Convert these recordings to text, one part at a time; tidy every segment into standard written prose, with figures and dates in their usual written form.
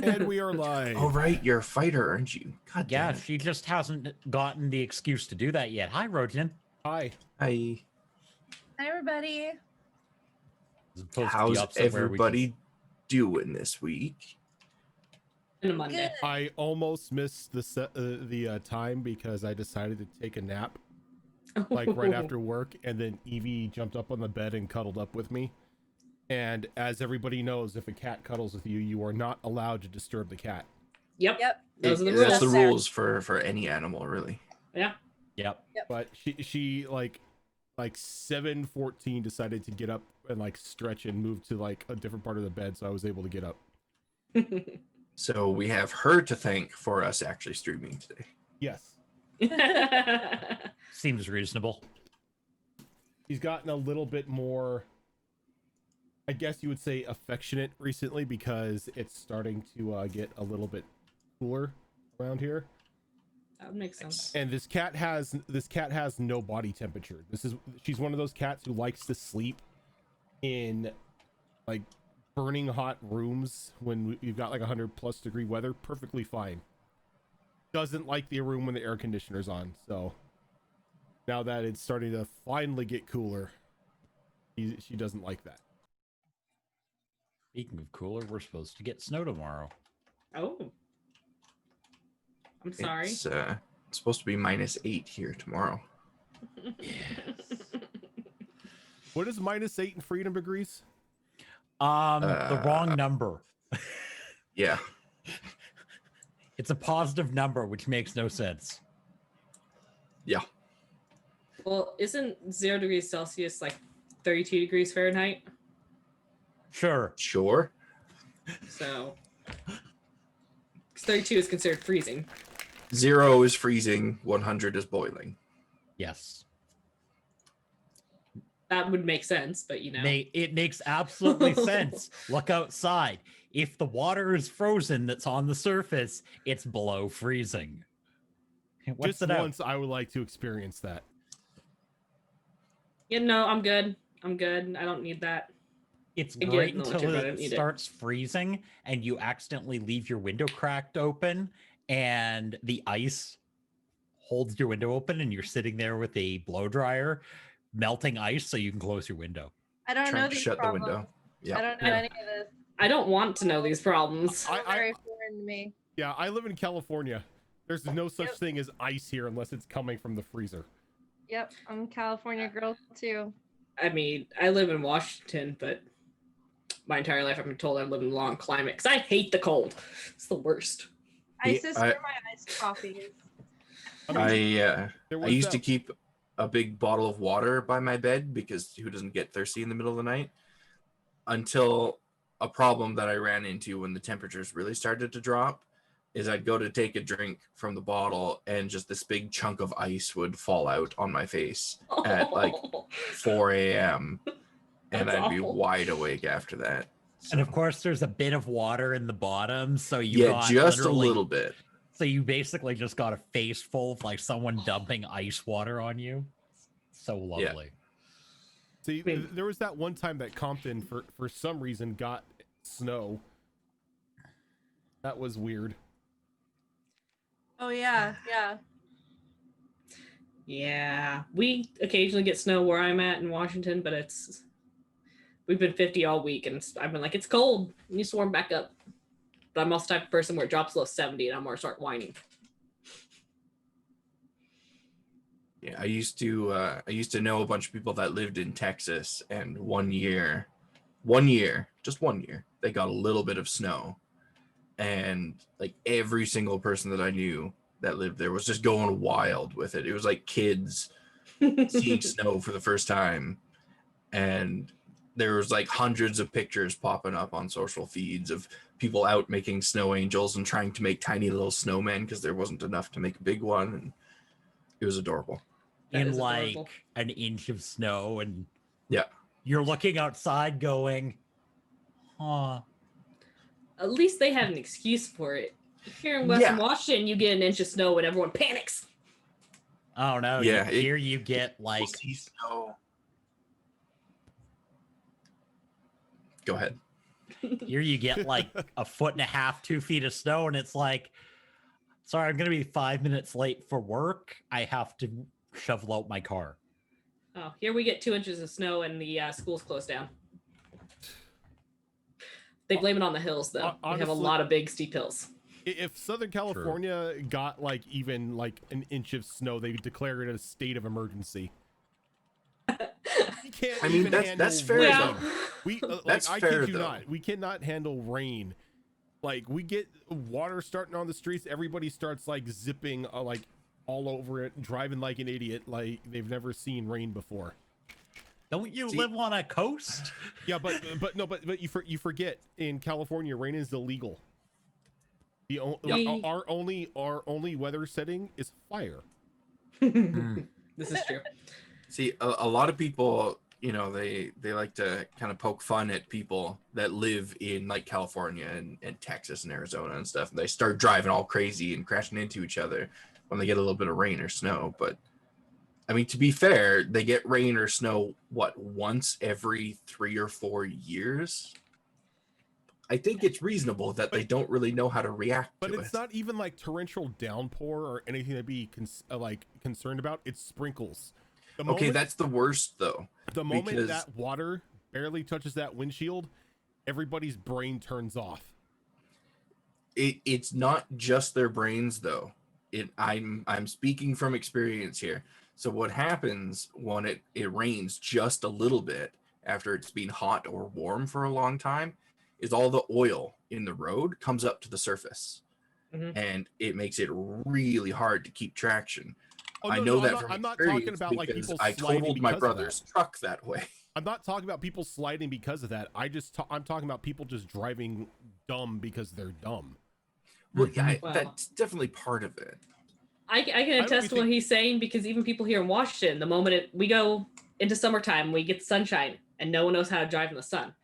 And we are live. Oh, right. You're a fighter, aren't you? God Yeah, damn it. she just hasn't gotten the excuse to do that yet. Hi, Rojan. Hi. Hi. Hi, everybody. As opposed to the How's opposite where we everybody doing this week? On a Monday. Good. I almost missed the time because I decided to take a nap like right after work, and then Evie jumped up on the bed and cuddled up with me. And as everybody knows, if a cat cuddles with you, you are not allowed to disturb the cat. Yep. Yep. Those are the That's rules. the rules for any animal, really. Yeah. Yep. But she like 7:14 decided to get up and like stretch and move to like a different part of the bed, so I was able to get up. So we have her to thank for us actually streaming today. Yes. Seems reasonable. He's gotten a little bit more, I guess you would say, affectionate recently because it's starting to get a little bit cooler around here. That would make sense. And this cat has no body temperature. She's one of those cats who likes to sleep in like burning hot rooms when you've got like 100+ degree weather. Perfectly fine. Doesn't like the room when the air conditioner's on. So now that it's starting to finally get cooler, she doesn't like that. Speaking of cooler, we're supposed to get snow tomorrow. Oh. I'm sorry. It's supposed to be -8 here tomorrow. What is -8 in freedom degrees? The wrong number. Yeah. It's a positive number, which makes no sense. Yeah. Well, isn't 0 degrees Celsius like 32 degrees Fahrenheit? Sure. Sure. So 32 is considered freezing. 0 is freezing. 100 is boiling. Yes. That would make sense, but you know. It makes absolutely sense. Look outside. If the water is frozen that's on the surface, it's below freezing. What's Just it once I would like to experience that. Yeah, no, I'm good. I'm good. I don't need that. It's I get it great in the until winter, but I it don't need it. starts freezing and you accidentally leave your window cracked open and the ice holds your window open and you're sitting there with a blow dryer melting ice so you can close your window. I don't know Trying to these shut problems. the window. Yeah. I don't know Yeah. any of this. I don't want to know these problems. It's very foreign to me. Yeah, I live in California. There's no such Yep. thing as ice here unless it's coming from the freezer. Yep, I'm a California girl too. I mean, I live in Washington, but my entire life I've been told I live in the wrong climate because I hate the cold. It's the worst. Ice is I- where my iced coffee is. There I was used that- to keep a big bottle of water by my bed because who doesn't get thirsty in the middle of the night? Until a problem that I ran into when the temperatures really started to drop is I'd go to take a drink from the bottle and just this big chunk of ice would fall out on my face at like 4 a.m. and That's I'd be awful. wide awake after that. And of So, course there's a bit of water in the bottom, so you yeah, got just a literally- little bit. So you basically just got a face full of like someone dumping ice water on you. So lovely. See, mean- there was that one time that Compton, for some reason, got snow. That was weird. Oh yeah, yeah. Yeah, we occasionally get snow where I'm at in Washington, but we've been 50 all week, and I've been like, it's cold. It needs to warm back up. But I'm also the type of person where it drops below 70, and I'm gonna start whining. Yeah, I used to know a bunch of people that lived in Texas, and one year, just 1 year, they got a little bit of snow, and like every single person that I knew that lived there was just going wild with it. It was like kids seeing snow for the first time, and there was like hundreds of pictures popping up on social feeds of people out making snow angels and trying to make tiny little snowmen because there wasn't enough to make a big one, and it was adorable. That In is like adorable. an inch of snow, and Yeah. you're looking outside going, huh. At least they have an excuse for it. Here in Western Yeah. Washington, you get an inch of snow and everyone panics. I don't know. Yeah, Here you get We'll like see snow. Go ahead. Here you get like a foot and a half, 2 feet of snow, and it's like, sorry, I'm gonna be 5 minutes late for work. I have to shovel out my car. Oh, here we get 2 inches of snow and the school's closed down. They blame it on the hills, though. We have a Honestly- lot of big, steep hills. If Southern California got like even like an inch of snow, they would declare it a state of emergency. We can't I mean, even that's handle fair, rain. Yeah. We That's I fair, kid you though. not. We cannot handle rain. Like we get water starting on the streets, everybody starts like zipping like all over it, driving like an idiot, like they've never seen rain before. Don't you See- live on a coast? Yeah, but you forget in California rain is illegal. The Yeah. our only weather setting is fire. This is true. See, a lot of people, you know, they like to kind of poke fun at people that live in like California and Texas and Arizona and stuff. And they start driving all crazy and crashing into each other when they get a little bit of rain or snow. But I mean, to be fair, they get rain or snow, what, once every 3 or 4 years? I think it's reasonable that they don't really know how to react But to it's it. not even like torrential downpour or anything to be like concerned about. It's sprinkles. The Okay, moment, that's the worst, though. the moment because- that water barely touches that windshield, everybody's brain turns off. It's not just their brains, though. I'm speaking from experience here. So what happens when it rains just a little bit after it's been hot or warm for a long time is all the oil in the road comes up to the surface. Mhm. And it makes it really hard to keep traction. Oh, I no, know no, that from I'm not talking experience about like because people I sliding totaled my because of brother's that. truck that way. I'm not talking about people sliding because of that. I'm talking about people just driving dumb because they're dumb. Well, yeah, Wow. that's definitely part of it. I can don't attest to think- what he's saying because even people here in Washington, the moment we go into summertime, we get the sunshine and no one knows how to drive in the sun.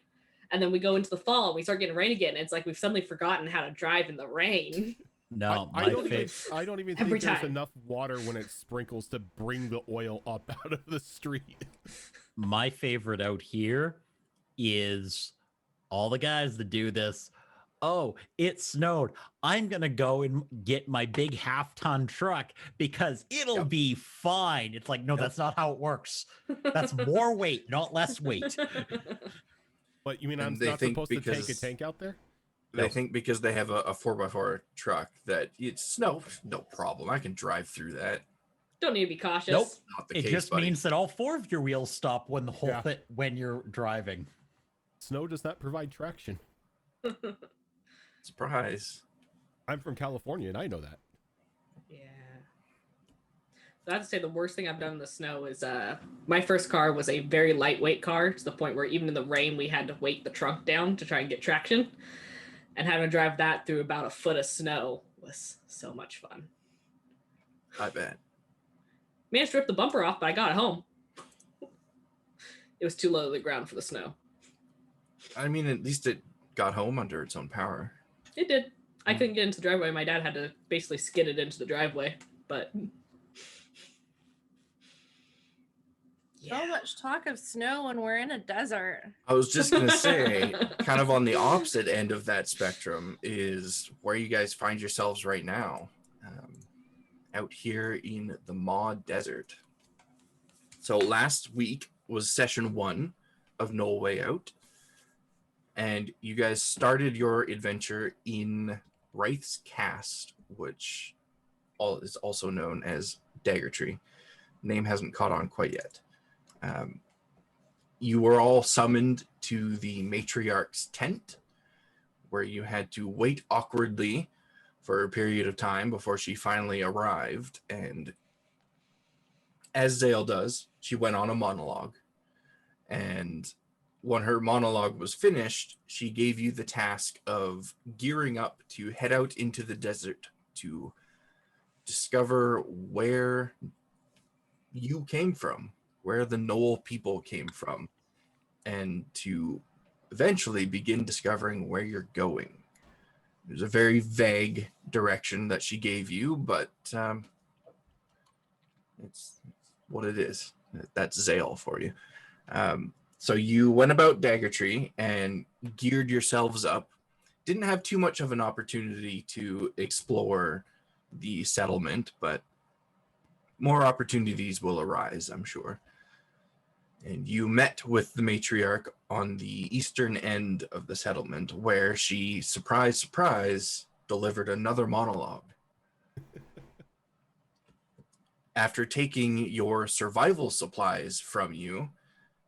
And then we go into the fall and we start getting rain again. And it's like we've suddenly forgotten how to drive in the rain. No, I my don't even, favorite. I don't even Every think there's time. enough water when it sprinkles to bring the oil up out of the street. My favorite out here is all the guys that do this. Oh, it snowed. I'm going to go and get my big half-ton truck because it'll Yep. be fine. It's like, no, that's not how it works. That's more weight, not less weight. But you mean And I'm they not think supposed to take a because- tank out there? They No. think because they have a 4x4 truck that it's snow, no problem. I can drive through that. Don't need to be cautious. Nope. Not the It case, just buddy. means that all 4 of your wheels stop when the whole Yeah. when you're driving. Snow does not provide traction. Surprise. I'm from California and I know that. Yeah. So I have to say the worst thing I've done in the snow is my first car was a very lightweight car to the point where even in the rain we had to weight the trunk down to try and get traction. And having to drive that through about a foot of snow was so much fun. I bet. Managed to rip the bumper off, but I got it home. It was too low to the ground for the snow. I mean, at least it got home under its own power. It did. I couldn't get into the driveway. My dad had to basically skid it into the driveway, but So much talk of snow when we're in a desert. I was just going to say, kind of on the opposite end of that spectrum is where you guys find yourselves right now. Out here in the Maw Desert. So last week was session 1 of Gnoll Way Out. And you guys started your adventure in Wraith's Cast, which is also known as Dagger Tree. Name hasn't caught on quite yet. You were all summoned to the Matriarch's tent, where you had to wait awkwardly for a period of time before she finally arrived. And as Zael does, she went on a monologue. And when her monologue was finished, she gave you the task of gearing up to head out into the desert to discover where you came from, where the Gnoll people came from, and to eventually begin discovering where you're going. It was a very vague direction that she gave you, but it's what it is. That's Zael for you. So you went about Dagger Tree, and geared yourselves up. Didn't have too much of an opportunity to explore the settlement, but more opportunities will arise, I'm sure. And you met with the matriarch on the eastern end of the settlement, where she, surprise, surprise, delivered another monologue. After taking your survival supplies from you,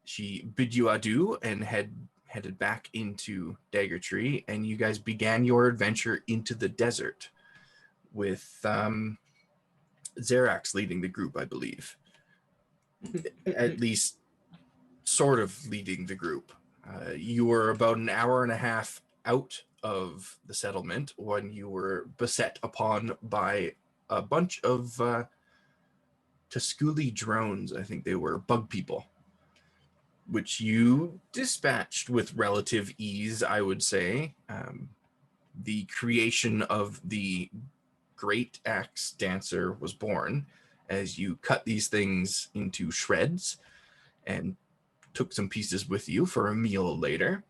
she bid you adieu and headed back into Dagger Tree, and you guys began your adventure into the desert with Xerax leading the group, I believe. At least sort of leading the group. You were about an hour and a half out of the settlement when you were beset upon by a bunch of Tusculi drones, I think they were, bug people, which you dispatched with relative ease, I would say. The creation of the Great Axe Dancer was born as you cut these things into shreds and took some pieces with you for a meal later.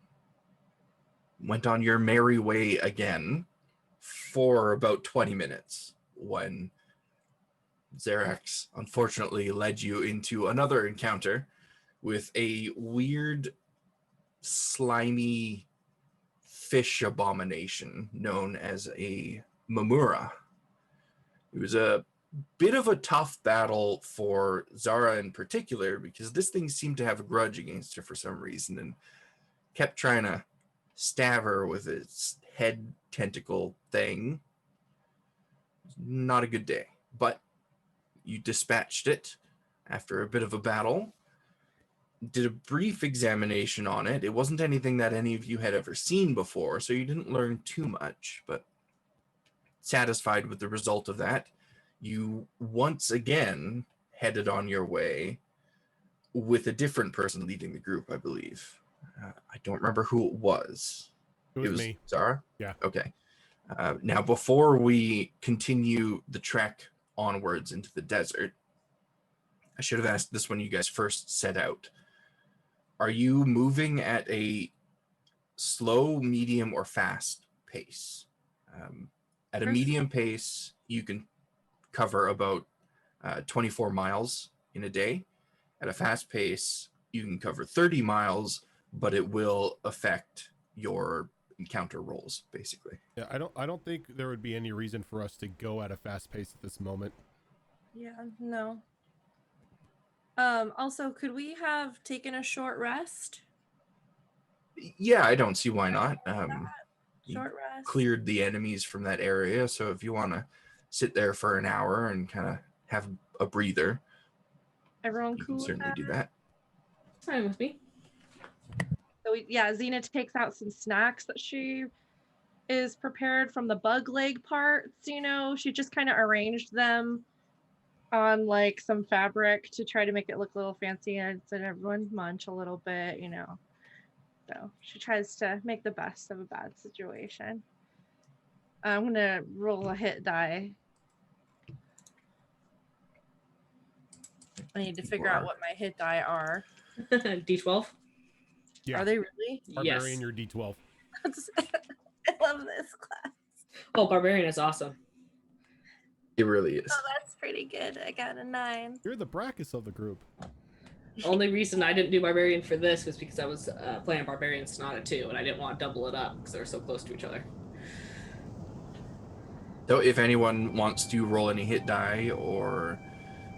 Went on your merry way again for about 20 minutes when Xerax unfortunately led you into another encounter with a weird, slimy fish abomination known as a Mamura. It was a bit of a tough battle for Zara in particular, because this thing seemed to have a grudge against her for some reason and kept trying to stab her with its head tentacle thing. Not a good day, but you dispatched it after a bit of a battle. Did a brief examination on it. It wasn't anything that any of you had ever seen before, so you didn't learn too much, but satisfied with the result of that, you once again headed on your way with a different person leading the group, I believe. I don't remember who it was. It was me. Zara? Yeah. Okay. Now, before we continue the trek onwards into the desert, I should have asked this when you guys first set out. Are you moving at a slow, medium, or fast pace? At a medium pace, you can cover about 24 miles in a day. At a fast pace, you can cover 30 miles, but it will affect your encounter rolls, basically. Yeah, I don't think there would be any reason for us to go at a fast pace at this moment. Yeah, no. Also, could we have taken a short rest? Yeah, I don't see why not. You Short rest. cleared the enemies from that area, so if you want to sit there for an hour and kind of have a breather, Everyone you cool can with certainly that? do that. Fine with me. So Xena takes out some snacks that she is prepared from the bug leg parts. She just kind of arranged them on like some fabric to try to make it look a little fancy, and said everyone munch a little bit. So she tries to make the best of a bad situation. I'm gonna roll a hit die. I need to figure out what my hit die are. D12. Yeah. Are they really? Barbarian, Yes. you're D12. I love this class. Oh, Barbarian is awesome. It really is. Oh, that's pretty good. I got a 9. You're the Brachus of the group. Only reason I didn't do Barbarian for this was because I was playing Barbarian Sonata 2, and I didn't want to double it up because they were so close to each other. So if anyone wants to roll any hit die or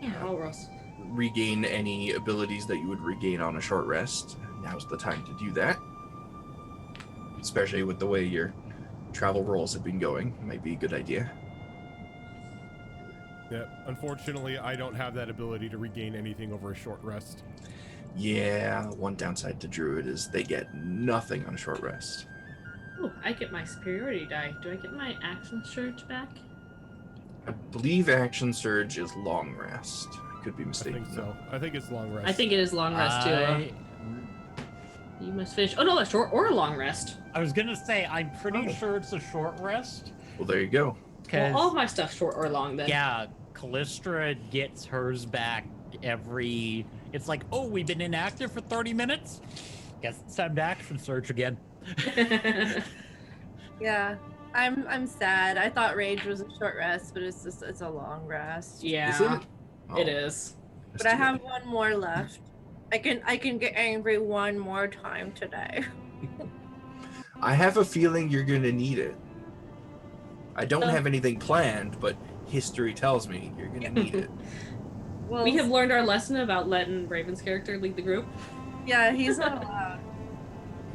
Yeah, all Ross. regain any abilities that you would regain on a short rest, now's the time to do that. Especially with the way your travel rolls have been going, it might be a good idea. Yeah, unfortunately, I don't have that ability to regain anything over a short rest. Yeah, one downside to Druid is they get nothing on a short rest. Oh, I get my superiority die. Do I get my action surge back? I believe Action Surge is long rest. I could be I mistaken. think so. I think it's long rest. I think it is long rest too. You must finish. Oh no, that's short or long rest. I was gonna say I'm pretty sure it's a short rest. Well, there you go. Well, all of my stuff's short or long then. Yeah, Callistra gets hers back every. It's like, oh, we've been inactive for 30 minutes. Guess it's time to action surge again. Yeah. I'm sad. I thought rage was a short rest, but it's a long rest. Yeah, Isn't it is. But I have one more left. I can get angry one more time today. I have a feeling you're gonna need it. I don't Oh. have anything planned, but history tells me you're gonna need it. Well, We have learned our lesson about letting Raven's character lead the group. yeah, he's not allowed.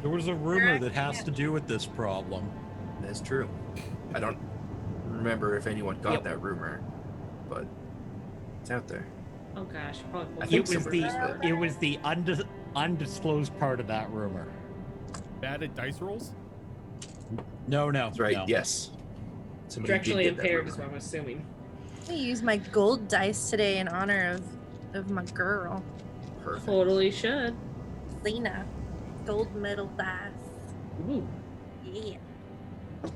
There was a rumor that has to do with this problem. That's true. I don't remember if anyone got that rumor, but it's out there. Oh gosh, probably. I think It was somebody said that. it was the undisclosed part of that rumor. Bad at dice rolls? No, That's right. no. Yes. Somebody did Directionally get that impaired is rumor. what I'm assuming. I used my gold dice today in honor of my girl, Perfect. Totally should. Lena. Gold medal dice. Ooh. Yeah. Oh.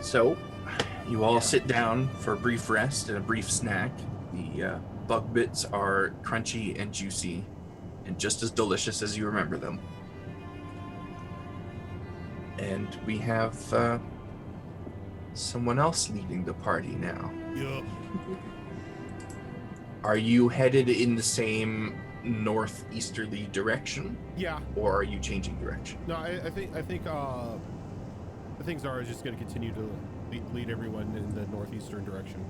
So, you all sit down for a brief rest and a brief snack. The bug bits are crunchy and juicy, and just as delicious as you remember them. And we have someone else leading the party now. Yup. Are you headed in the same northeasterly direction, Yeah. or are you changing direction? No, I think Zara's just going to continue to lead everyone in the northeastern direction.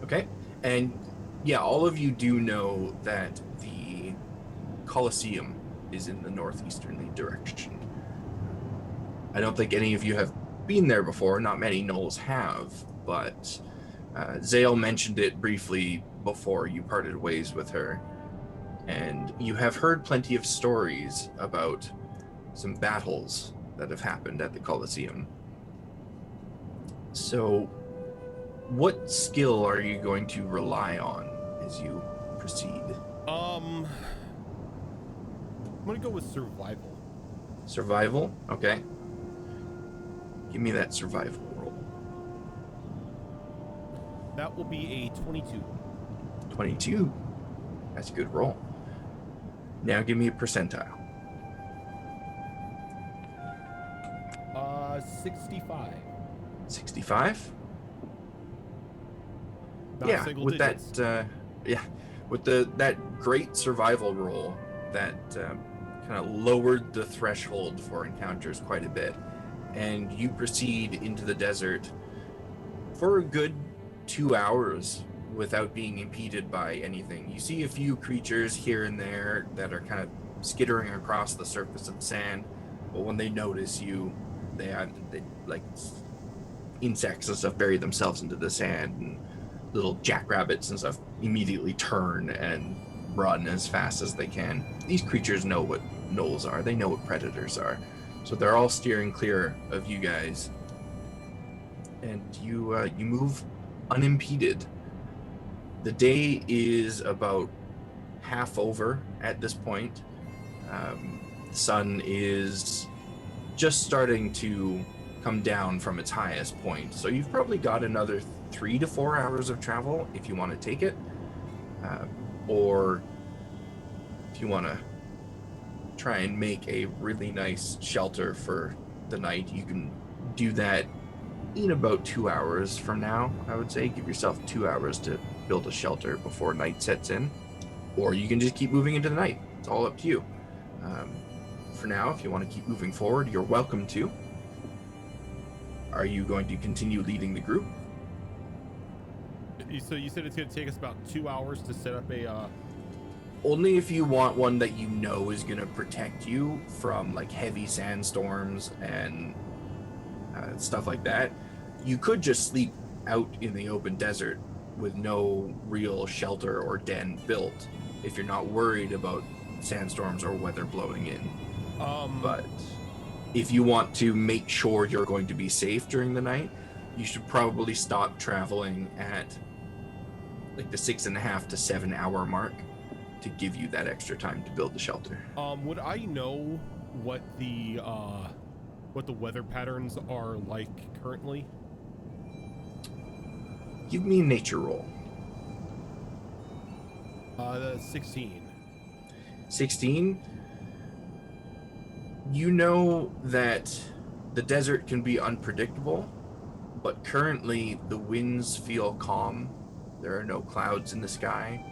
Okay. And yeah, all of you do know that the Colosseum is in the northeasterly direction. I don't think any of you have been there before. Not many Gnolls have, but Zael mentioned it briefly before you parted ways with her. And you have heard plenty of stories about some battles that have happened at the Colosseum. So, what skill are you going to rely on as you proceed? I'm gonna go with survival. Survival? Okay. Give me that survival roll. That will be a 22. 22. That's a good roll. Now give me a percentile. 65. 65? Not Yeah, single with digits. that, with that great survival roll that kind of lowered the threshold for encounters quite a bit, and you proceed into the desert for a good 2 hours without being impeded by anything. You see a few creatures here and there that are kind of skittering across the surface of the sand, but when they notice you, they like insects and stuff bury themselves into the sand, and little jackrabbits and stuff immediately turn and run as fast as they can. These creatures know what gnolls are. They know what predators are. So they're all steering clear of you guys. And you move unimpeded. The day is about half over at this point. The sun is just starting to come down from its highest point. So you've probably got another 3 to 4 hours of travel if you want to take it. Or if you want to try and make a really nice shelter for the night, you can do that in about 2 hours from now, I would say. Give yourself 2 hours to build a shelter before night sets in. Or you can just keep moving into the night. It's all up to you. For now, if you want to keep moving forward, you're welcome to. Are you going to continue leading the group? So you said it's going to take us about 2 hours to set up a... Only if you want one that you know is going to protect you from like heavy sandstorms and stuff like that. You could just sleep out in the open desert with no real shelter or den built if you're not worried about sandstorms or weather blowing in. But if you want to make sure you're going to be safe during the night, you should probably stop traveling at like the 6.5 to 7 hour mark to give you that extra time to build the shelter. would I know what the weather patterns are like currently? Give me a nature roll. 16. 16. You know that the desert can be unpredictable, but currently the winds feel calm. There are no clouds in the sky,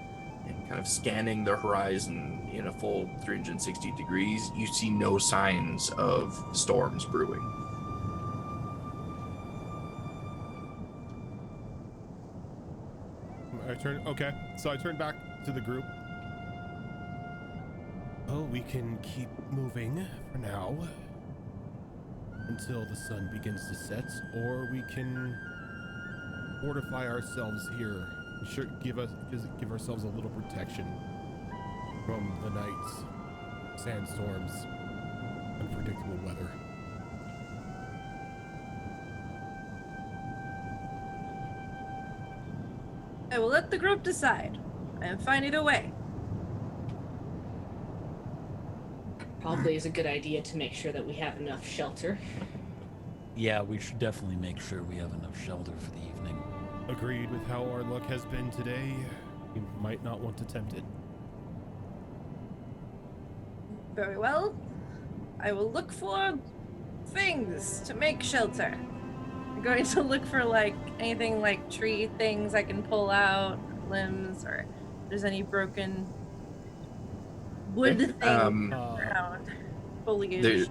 and kind of scanning the horizon in a full 360 degrees, you see no signs of storms brewing. So I turn back to the group. Oh, we can keep moving for now until the sun begins to set, or we can fortify ourselves here. Give ourselves a little protection from the night's sandstorms, unpredictable weather. I will let the group decide. I am fine either way. Probably is a good idea to make sure that we have enough shelter. Yeah, we should definitely make sure we have enough shelter for the evening. Agreed. With how our luck has been today, we might not want to tempt it. Very well. I will look for things to make shelter. I'm going to look for like anything like tree things I can pull out, limbs, or if there's any broken wood things around. Foliage.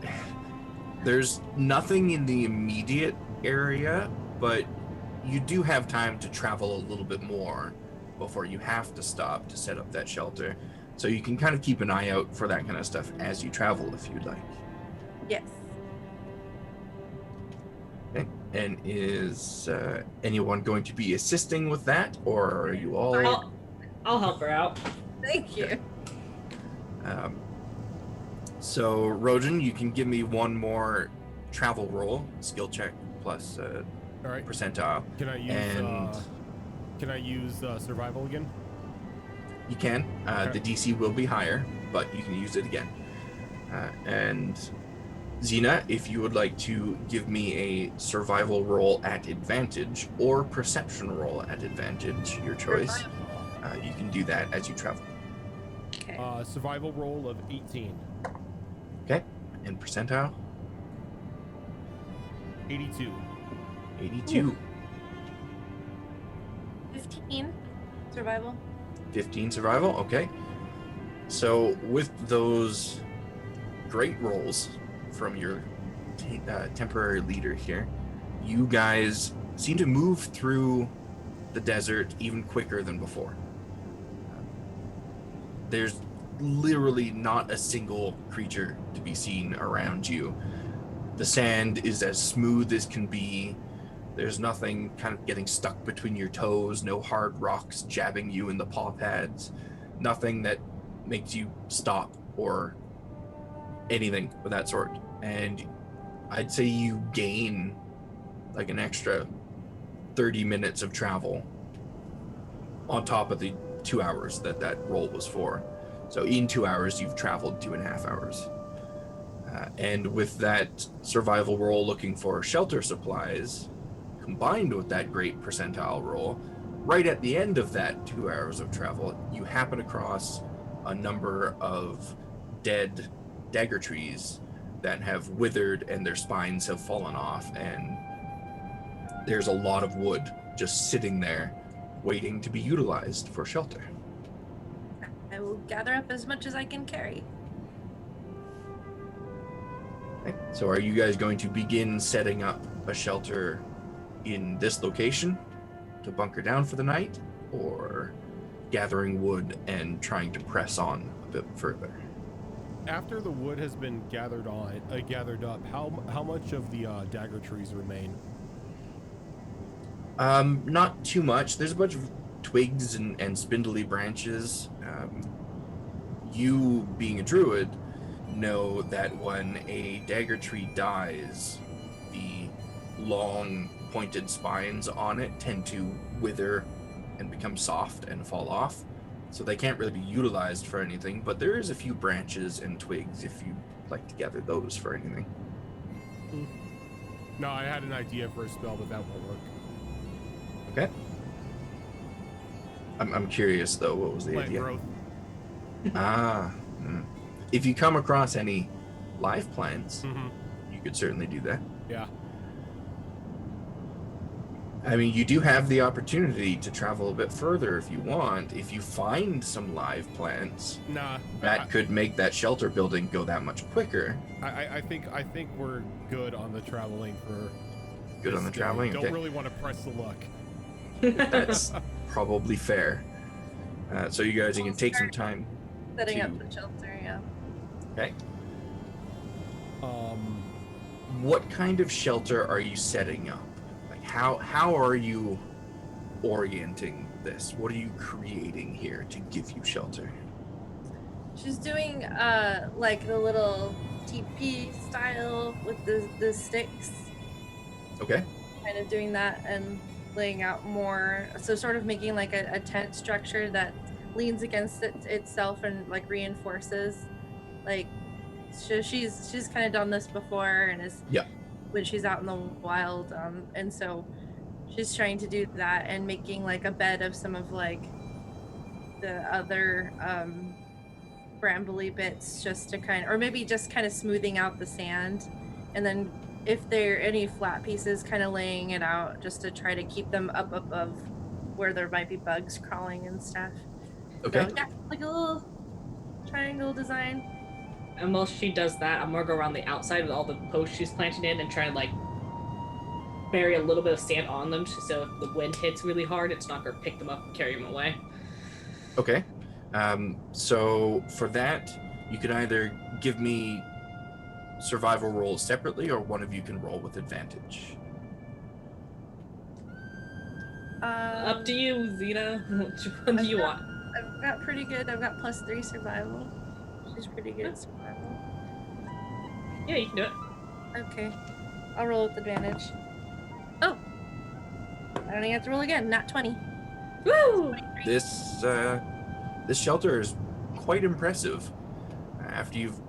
There's nothing in the immediate area, but you do have time to travel a little bit more before you have to stop to set up that shelter. So you can kind of keep an eye out for that kind of stuff as you travel if you'd like. Yes. Okay. And is anyone going to be assisting with that, or are you all... I'll help her out. Thank you. So, Rojan, you can give me one more travel roll, skill check plus All right. percentile. Can I use survival again? You can. Okay. The DC will be higher, but you can use it again. And Xena, if you would like to give me a survival roll at advantage or perception roll at advantage, your choice, you can do that as you travel. Okay. Survival roll of 18. Okay. And percentile? 82. 82. Ooh. 15 survival. 15 survival. Okay. So with those great rolls from your temporary leader here, you guys seem to move through the desert even quicker than before. There's literally not a single creature to be seen around you. The sand is as smooth as can be. There's nothing kind of getting stuck between your toes, no hard rocks jabbing you in the paw pads, nothing that makes you stop or anything of that sort. And I'd say you gain like an extra 30 minutes of travel on top of the 2 hours that roll was for. So in 2 hours, you've traveled 2.5 hours. And with that survival roll looking for shelter supplies, combined with that great percentile roll, right at the end of that 2 hours of travel, you happen across a number of dead dagger trees that have withered and their spines have fallen off, and there's a lot of wood just sitting there waiting to be utilized for shelter. I will gather up as much as I can carry. Okay. So are you guys going to begin setting up a shelter in this location to bunker down for the night, or gathering wood and trying to press on a bit further? After the wood has been gathered up, how much of the dagger trees remain? Not too much. There's a bunch of twigs and spindly branches. You, being a druid, know that when a dagger tree dies, the long pointed spines on it tend to wither and become soft and fall off. so they can't really be utilized for anything, but there is a few branches and twigs if you like to gather those for anything. No, I had an idea for a spell, but that won't work. Okay. I'm curious though, what was the Plant idea? growth. If you come across any live plants, Mm-hmm. you could certainly do that. Yeah. I mean, you do have the opportunity to travel a bit further if you want. If you find some live plants, Nah. that could make that shelter building go that much quicker. I think we're good on the traveling for. Good on the this day. traveling? Don't Okay. really want to press the luck. That's probably fair. So you guys, you can take some time. Setting to- up the shelter, yeah. Okay. Um. What kind of shelter are you setting up? Like how are you orienting this? What are you creating here to give you shelter? She's doing like the little TP style with the sticks, Okay. kind of doing that and laying out more, so sort of making like a tent structure that leans against itself and like reinforces, like she's kind of done this before and is when she's out in the wild, and so she's trying to do that and making like a bed of some of like the other brambly bits, just to kind of, or maybe just kind of smoothing out the sand, and then if there are any flat pieces, kind of laying it out just to try to keep them up above where there might be bugs crawling and stuff. Okay. So, yeah, like a little triangle design. And while she does that, I'm gonna go around the outside with all the posts she's planted in and try to like bury a little bit of sand on them, so if the wind hits really hard, it's not gonna pick them up and carry them away. Okay. So for that, you could either give me survival rolls separately, or one of you can roll with advantage. Up to you, Zena. Which one do you want? I've got pretty good. I've got +3 survival. She's pretty good at survival. Yeah, you can do it. Okay. I'll roll with advantage. Oh! I don't even have to roll again. Not 20. Woo! This shelter is quite impressive. After you've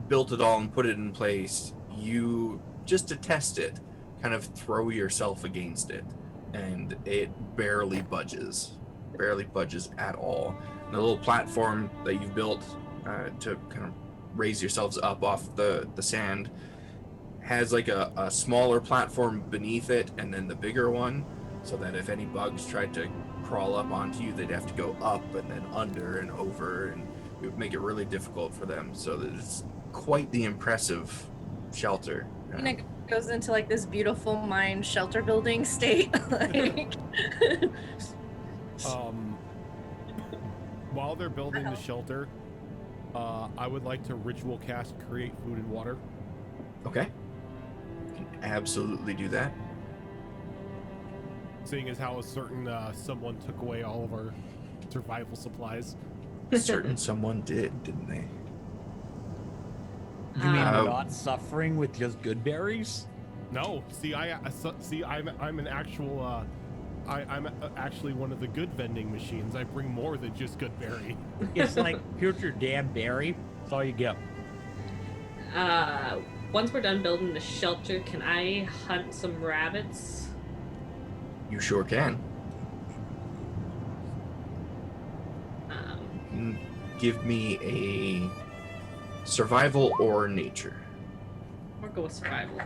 built it all and put it in place, you, just to test it, kind of throw yourself against it, and it barely budges at all. And the little platform that you've built to kind of raise yourselves up off the sand has like a smaller platform beneath it, and then the bigger one, so that if any bugs tried to crawl up onto you, they'd have to go up and then under and over, and it would make it really difficult for them. So that it's quite the impressive shelter. And it goes into like this beautiful mine shelter building state. Like... While they're building the shelter, I would like to ritual cast create food and water. Okay. You can absolutely do that. Seeing as how a certain someone took away all of our survival supplies. Certain someone didn't they? You mean Uh, not suffering with just good berries? No, see, I'm an actual. I'm actually one of the good vending machines. I bring more than just good berry. It's like, here's your damn berry. That's all you get. Once we're done building the shelter, can I hunt some rabbits? You sure can. Um, You can give me a survival or nature. Or go with survival.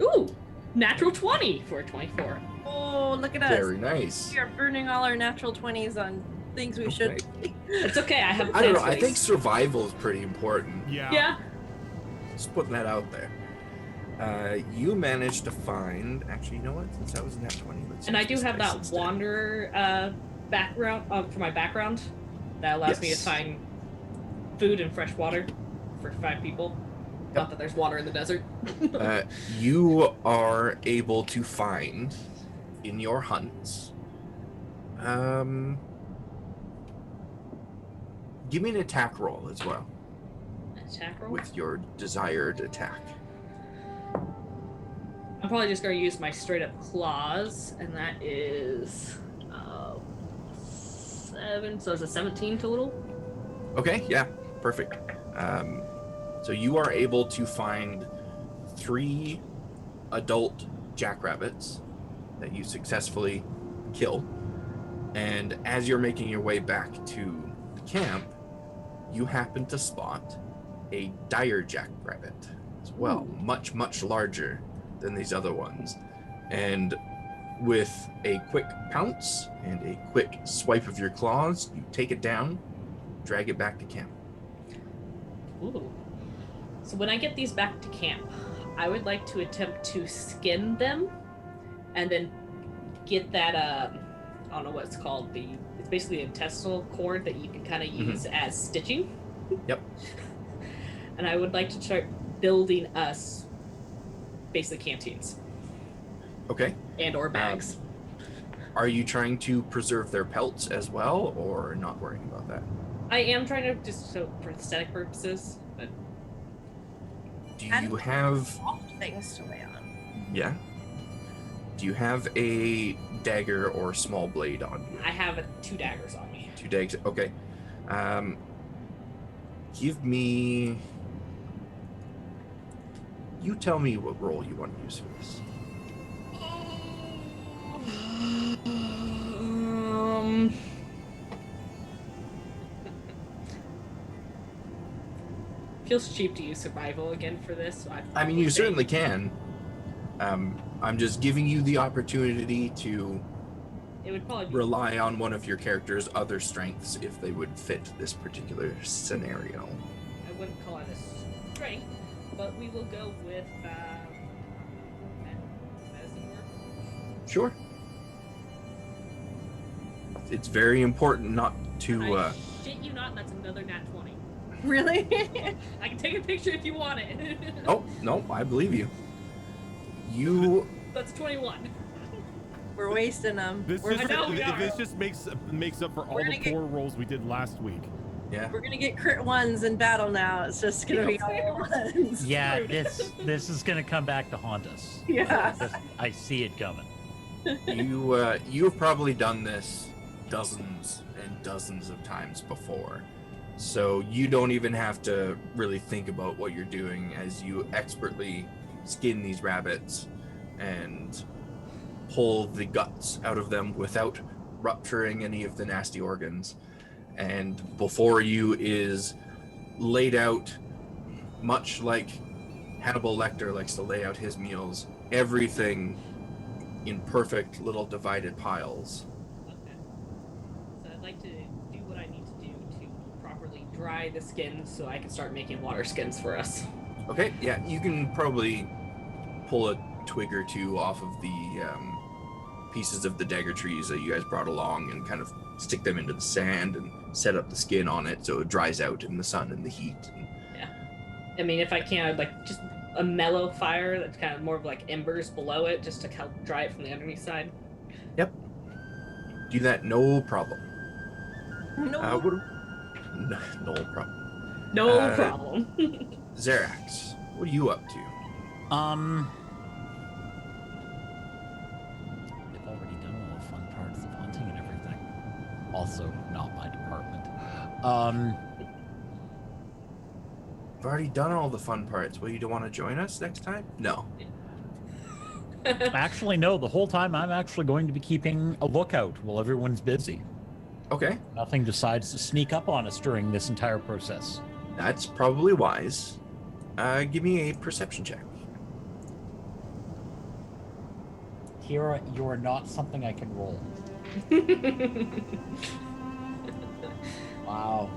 Ooh! Natural 20 for a 24. Oh, look at us. Very nice. We are burning all our natural 20s on things we should. It's okay, I have I don't know. plans I for think these. survival is pretty important. Yeah. Just putting that out there. You managed to find. Actually, you know what? Since that was in that 20, let's And I use do this have dice that instead. wanderer background for my background that allows me to Yes. find food and fresh water for 5 people. Not that there's water in the desert. You are able to find in your hunts. Give me an attack roll as well Attack roll? with your desired attack. I'm probably just going to use my straight up claws, and that is 11, so it's a 17 total. Okay, yeah, perfect. So you are able to find 3 adult jackrabbits that you successfully kill. And as you're making your way back to the camp, you happen to spot a dire jackrabbit as well, much, much larger than these other ones. And with a quick pounce and a quick swipe of your claws, you take it down, drag it back to camp. Ooh. So when I get these back to camp, I would like to attempt to skin them and then get that, I don't know what it's called, it's basically an intestinal cord that you can kind of use as stitching. Yep. And I would like to start building us basically canteens. Okay. And or bags. Are you trying to preserve their pelts as well, or not worrying about that? I am trying to just so for aesthetic purposes, but Do you have... Soft things to lay on. Yeah. Do you have a dagger or small blade on you? I have 2 daggers on me. 2 daggers. Okay. Give me... You tell me what role you want to use for this. Feels cheap to use survival again for this. So I mean, you certainly can. I'm just giving you the opportunity to It would probably be rely on one of your character's other strengths if they would fit this particular scenario. I wouldn't call it a strength, but we will go with medicine work. Sure. It's very important not to... I shit you not, that's another nat 20. Really? I can take a picture if you want it. Oh, no, I believe you. You... That's 21. We're wasting them. This We're, just, I know we are. this just makes up for all We're the gonna poor rolls we did last week. Yeah. we're gonna get crit 1s in battle now. It's just gonna be all 1s. Yeah, this is gonna come back to haunt us. Yeah. I see it coming. You've probably done this dozens and dozens of times before. So you don't even have to really think about what you're doing as you expertly skin these rabbits and pull the guts out of them without rupturing any of the nasty organs. And before you is laid out, much like Hannibal Lecter likes to lay out his meals, everything in perfect little divided piles. Okay. So I'd like to do what I need to do to properly dry the skins so I can start making water skins for us. Okay, yeah, you can probably pull a twig or 2 off of the pieces of the dagger trees that you guys brought along and kind of stick them into the sand and set up the skin on it so it dries out in the sun and the heat. Yeah. I mean, if I can, I'd like just a mellow fire that's kind of more of like embers below it just to help dry it from the underneath side. Yep. Do that, no problem. No. No problem. No problem. Xerax, what are you up to? They've already done all the fun parts of hunting and everything. Also, not my department. I've already done all the fun parts. Well, you don't want to join us next time? No. Actually, no. The whole time, I'm actually going to be keeping a lookout while everyone's busy. Okay, Nothing decides to sneak up on us during this entire process. that's probably wise. Give me a perception check. Kira, you are not something I can roll. Wow.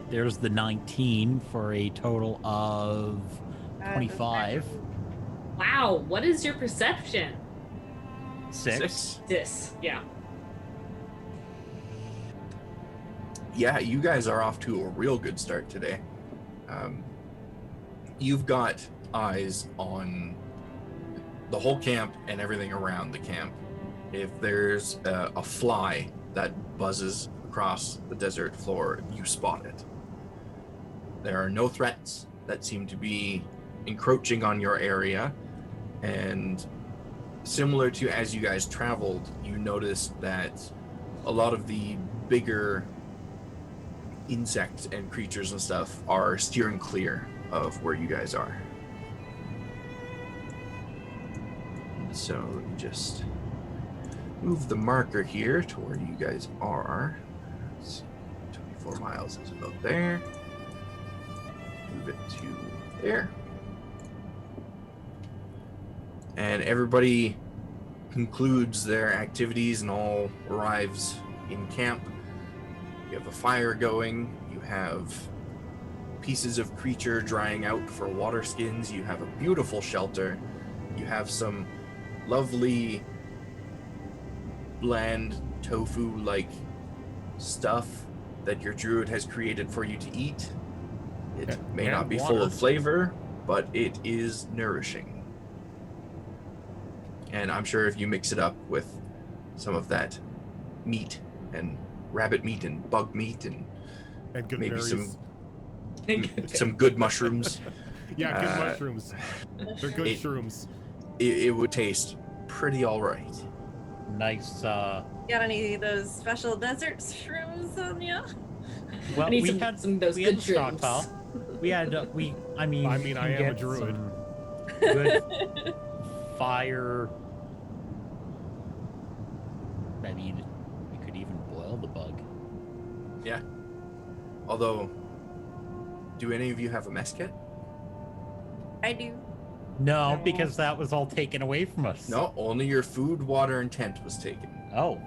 There's the 19 for a total of 25. Wow, what is your perception? 6. This, yeah. Yeah, you guys are off to a real good start today. You've got eyes on the whole camp and everything around the camp. If there's a fly that buzzes across the desert floor, you spot it. There are no threats that seem to be encroaching on your area, and similar to as you guys traveled, you noticed that a lot of the bigger insects and creatures and stuff are steering clear of where you guys are. So let me just move the marker here to where you guys are. Let's see, 24 miles is about there. Move it to there. And everybody concludes their activities and all arrives in camp. You have a fire going. You have pieces of creature drying out for water skins. You have a beautiful shelter. You have some lovely bland tofu-like stuff that your druid has created for you to eat. It may and not be water. full of flavor, but it is nourishing. And I'm sure if you mix it up with some of that meat and rabbit meat and bug meat and good maybe berries. some good mushrooms, Yeah, good mushrooms. They're good It- shrooms. it would taste pretty all right. Nice. Got any of those special desert shrooms on you? Well, I need we some, had some of those we good had stockpile. shrooms. We had I mean I you mean, can I am a get druid. some good fire. I mean, you could even boil the bug. Yeah. Although, do any of you have a mess kit? I do. No, No. because that was all taken away from us. No, only your food, water, and tent was taken. Oh,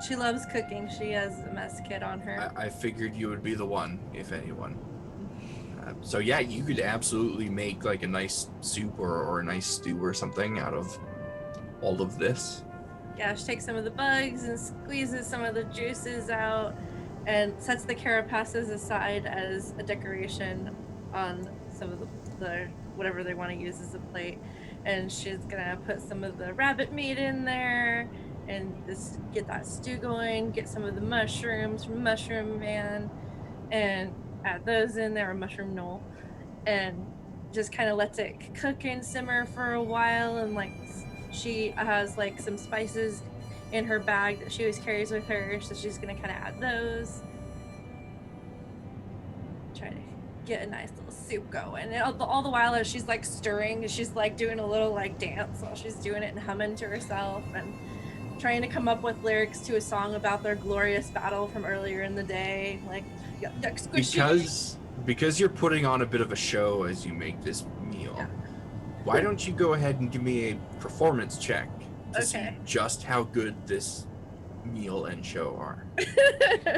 She loves cooking. She has a mess kit on her. I figured you would be the one, if anyone. So yeah, you could absolutely make like a nice soup or a nice stew or something out of all of this. Yeah, she takes some of the bugs and squeezes some of the juices out and sets the carapaces aside as a decoration on some of the whatever they want to use as a plate. And she's gonna put some of the rabbit meat in there and just get that stew going, get some of the mushrooms from Mushroom Man and add those in there, or Mushroom Gnoll, and just kind of lets it cook and simmer for a while. And like she has like some spices in her bag that she always carries with her, so she's gonna kind of add those, try to get a nice little soup going. And all the while as she's like stirring, she's like doing a little like dance while she's doing it and humming to herself and trying to come up with lyrics to a song about their glorious battle from earlier in the day, like Because you're putting on a bit of a show as you make this meal. Yeah. Why don't you go ahead and give me a performance check to see Okay. just how good this meal and show are?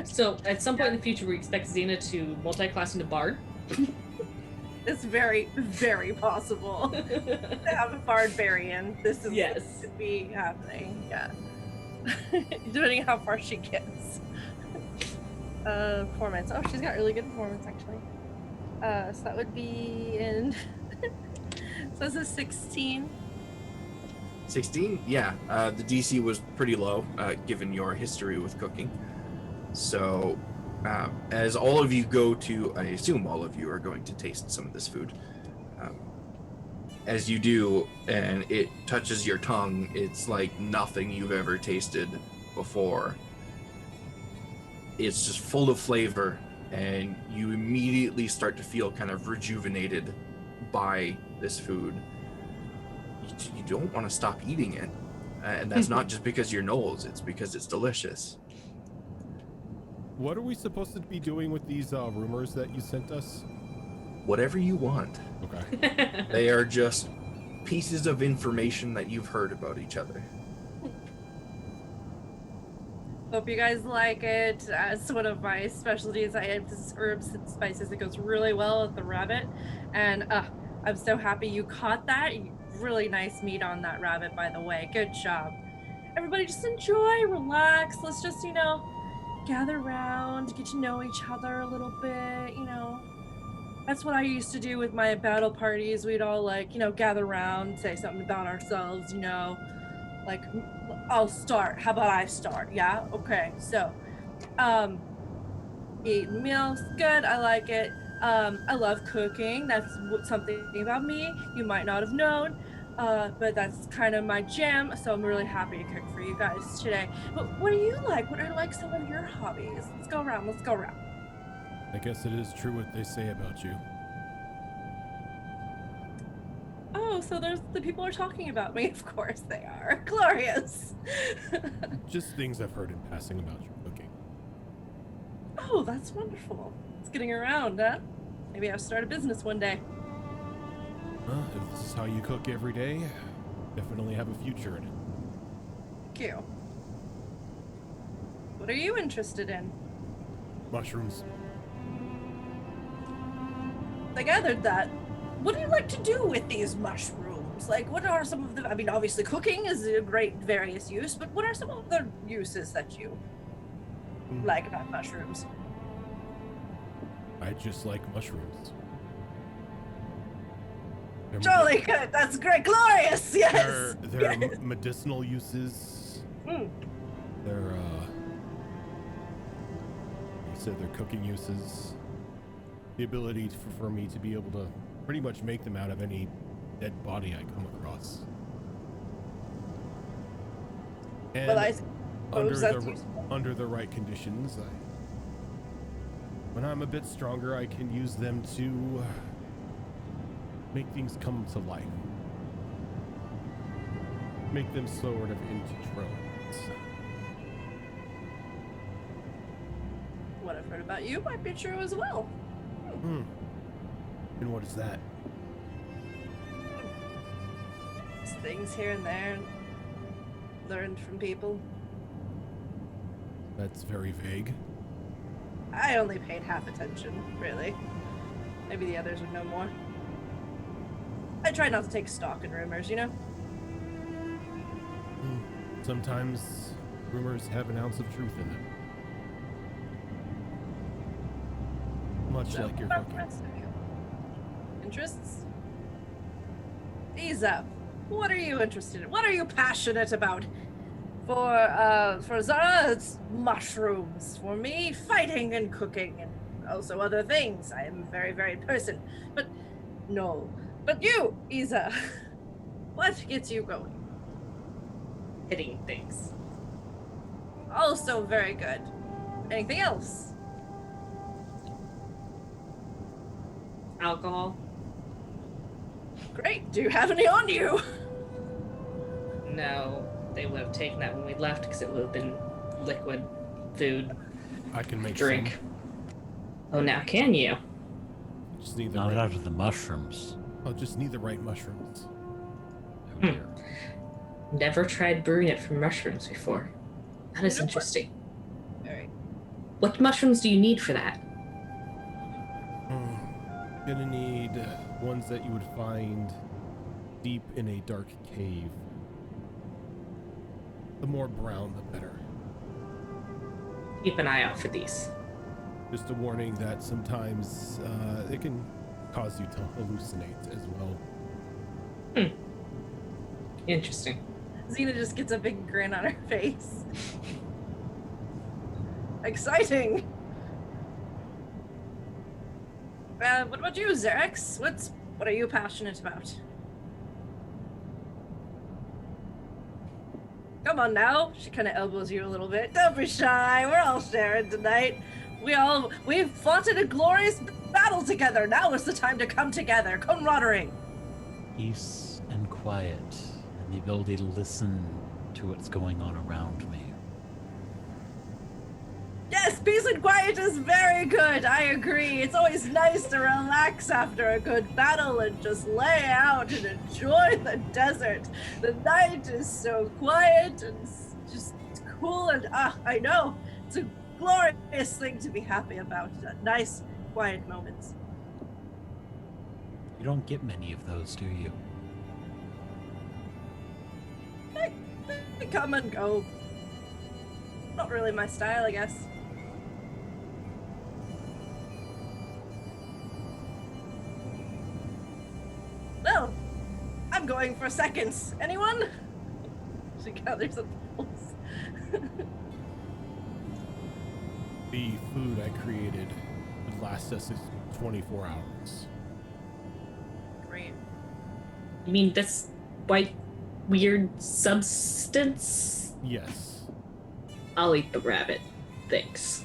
So at some point in the future, we expect Xena to multi-class into Bard. It's very, very possible to have a barbarian. This is Yes. what could be happening. Yeah. Depending on how far she gets. Performance. Oh, she's got really good performance actually. So that would be in. So it's a 16. 16? Yeah, the DC was pretty low, given your history with cooking. So, as all of you go to, I assume all of you are going to taste some of this food. As you do, and it touches your tongue, it's like nothing you've ever tasted before. It's just full of flavor, and you immediately start to feel kind of rejuvenated by this food. You don't want to stop eating it, and that's not just because you're Gnolls, it's because it's delicious. What are we supposed to be doing with these rumors that you sent us? Whatever you want. Okay. They are just pieces of information that you've heard about each other. Hope you guys like it. It's one of my specialties. I have this herbs and spices that goes really well with the rabbit, and I'm so happy you caught that. Really nice meat on that rabbit, by the way. Good job. Everybody, just enjoy, relax. Let's just, gather around, get to know each other a little bit. That's what I used to do with my battle parties. We'd all gather around, say something about ourselves. Like, I'll start. How about I start? Yeah. Okay. So, eat meals. Good. I like it. I love cooking. That's something about me you might not have known. But that's kind of my jam, so I'm really happy to cook for you guys today. But what do you like? What are like some of your hobbies? Let's go around. Let's go around. I guess it is true what they say about you. Oh, so there's the people are talking about me. Of course they are. Glorious. Just things I've heard in passing about your cooking. Oh, that's wonderful. It's getting around, huh? Maybe I'll start a business one day. If this is how you cook every day, definitely have a future in it. Thank you. What are you interested in? Mushrooms. I gathered that. What do you like to do with these mushrooms? Like, what are some of the... I mean, obviously cooking is a great various use, but what are some of the uses that you like about mushrooms? I just like mushrooms. They're Jolly good. That's great. Glorious. Yes. They're Yes. medicinal uses. Mm. They're you said they're cooking uses. The ability for me to be able to pretty much make them out of any dead body I come across. And Well, I under suppose that's useful. under the right conditions, when I'm a bit stronger, I can use them to make things come to life. Make them sort of into drones. What I've heard about you might be true as well. And what is that? Just things here and there, learned from people. That's very vague. I only paid half attention, really. Maybe the others would know more. I try not to take stock in rumors, you know? Sometimes rumors have an ounce of truth in them. Much So, like your what about cooking. the rest of you? Interests? Isa, what are you interested in? What are you passionate about? For Zara, it's mushrooms. For me, fighting and cooking, and also other things. I am a very varied person. But no. But you, Isa, what gets you going? Hitting things. Also very good. Anything else? Alcohol. Great. Do you have any on you? No, they would have taken that when we left because it would have been liquid food I can make drink. Oh, now can you? some. Just need the Not right. out of the mushrooms. I'll just need the right mushrooms. Oh dear. Never tried brewing it from mushrooms before. That is You know what? interesting. Alright. What mushrooms do you need for that? Gonna need ones that you would find deep in a dark cave. The more brown, the better. Keep an eye out for these. Just a warning that sometimes it can cause you to hallucinate as well. Interesting. Xena just gets a big grin on her face. Exciting! What about you, Xerix? What are you passionate about? Come on now. She kind of elbows you a little bit. Don't be shy. We're all sharing tonight. We've fought in a glorious battle together. Now is the time to come together. Camaraderie. Peace and quiet, and the ability to listen to what's going on around me. Yes, peace and quiet is very good. I agree. It's always nice to relax after a good battle and just lay out and enjoy the desert. The night is so quiet and just cool and I know. It's a glorious thing to be happy about. Nice, quiet moments. You don't get many of those, do you? They come and go. Not really my style, I guess. Well, I'm going for seconds. Anyone? She gathers up the pulse. The food I created would last us 24 hours. Great. You mean this white weird substance? Yes. I'll eat the rabbit. Thanks.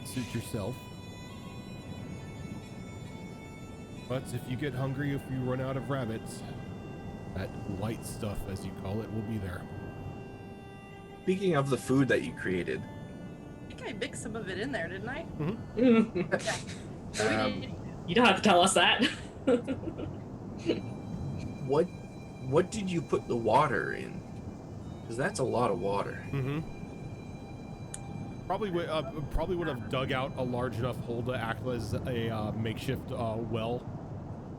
Suit yourself. But if you get hungry, if you run out of rabbits, that white stuff, as you call it, will be there. Speaking of the food that you created, I think I mixed some of it in there, didn't I? So we um, did. You don't have to tell us that. what did you put the water in? Because that's a lot of water. Mm-hmm. Probably would have dug out a large enough hole to act as a makeshift well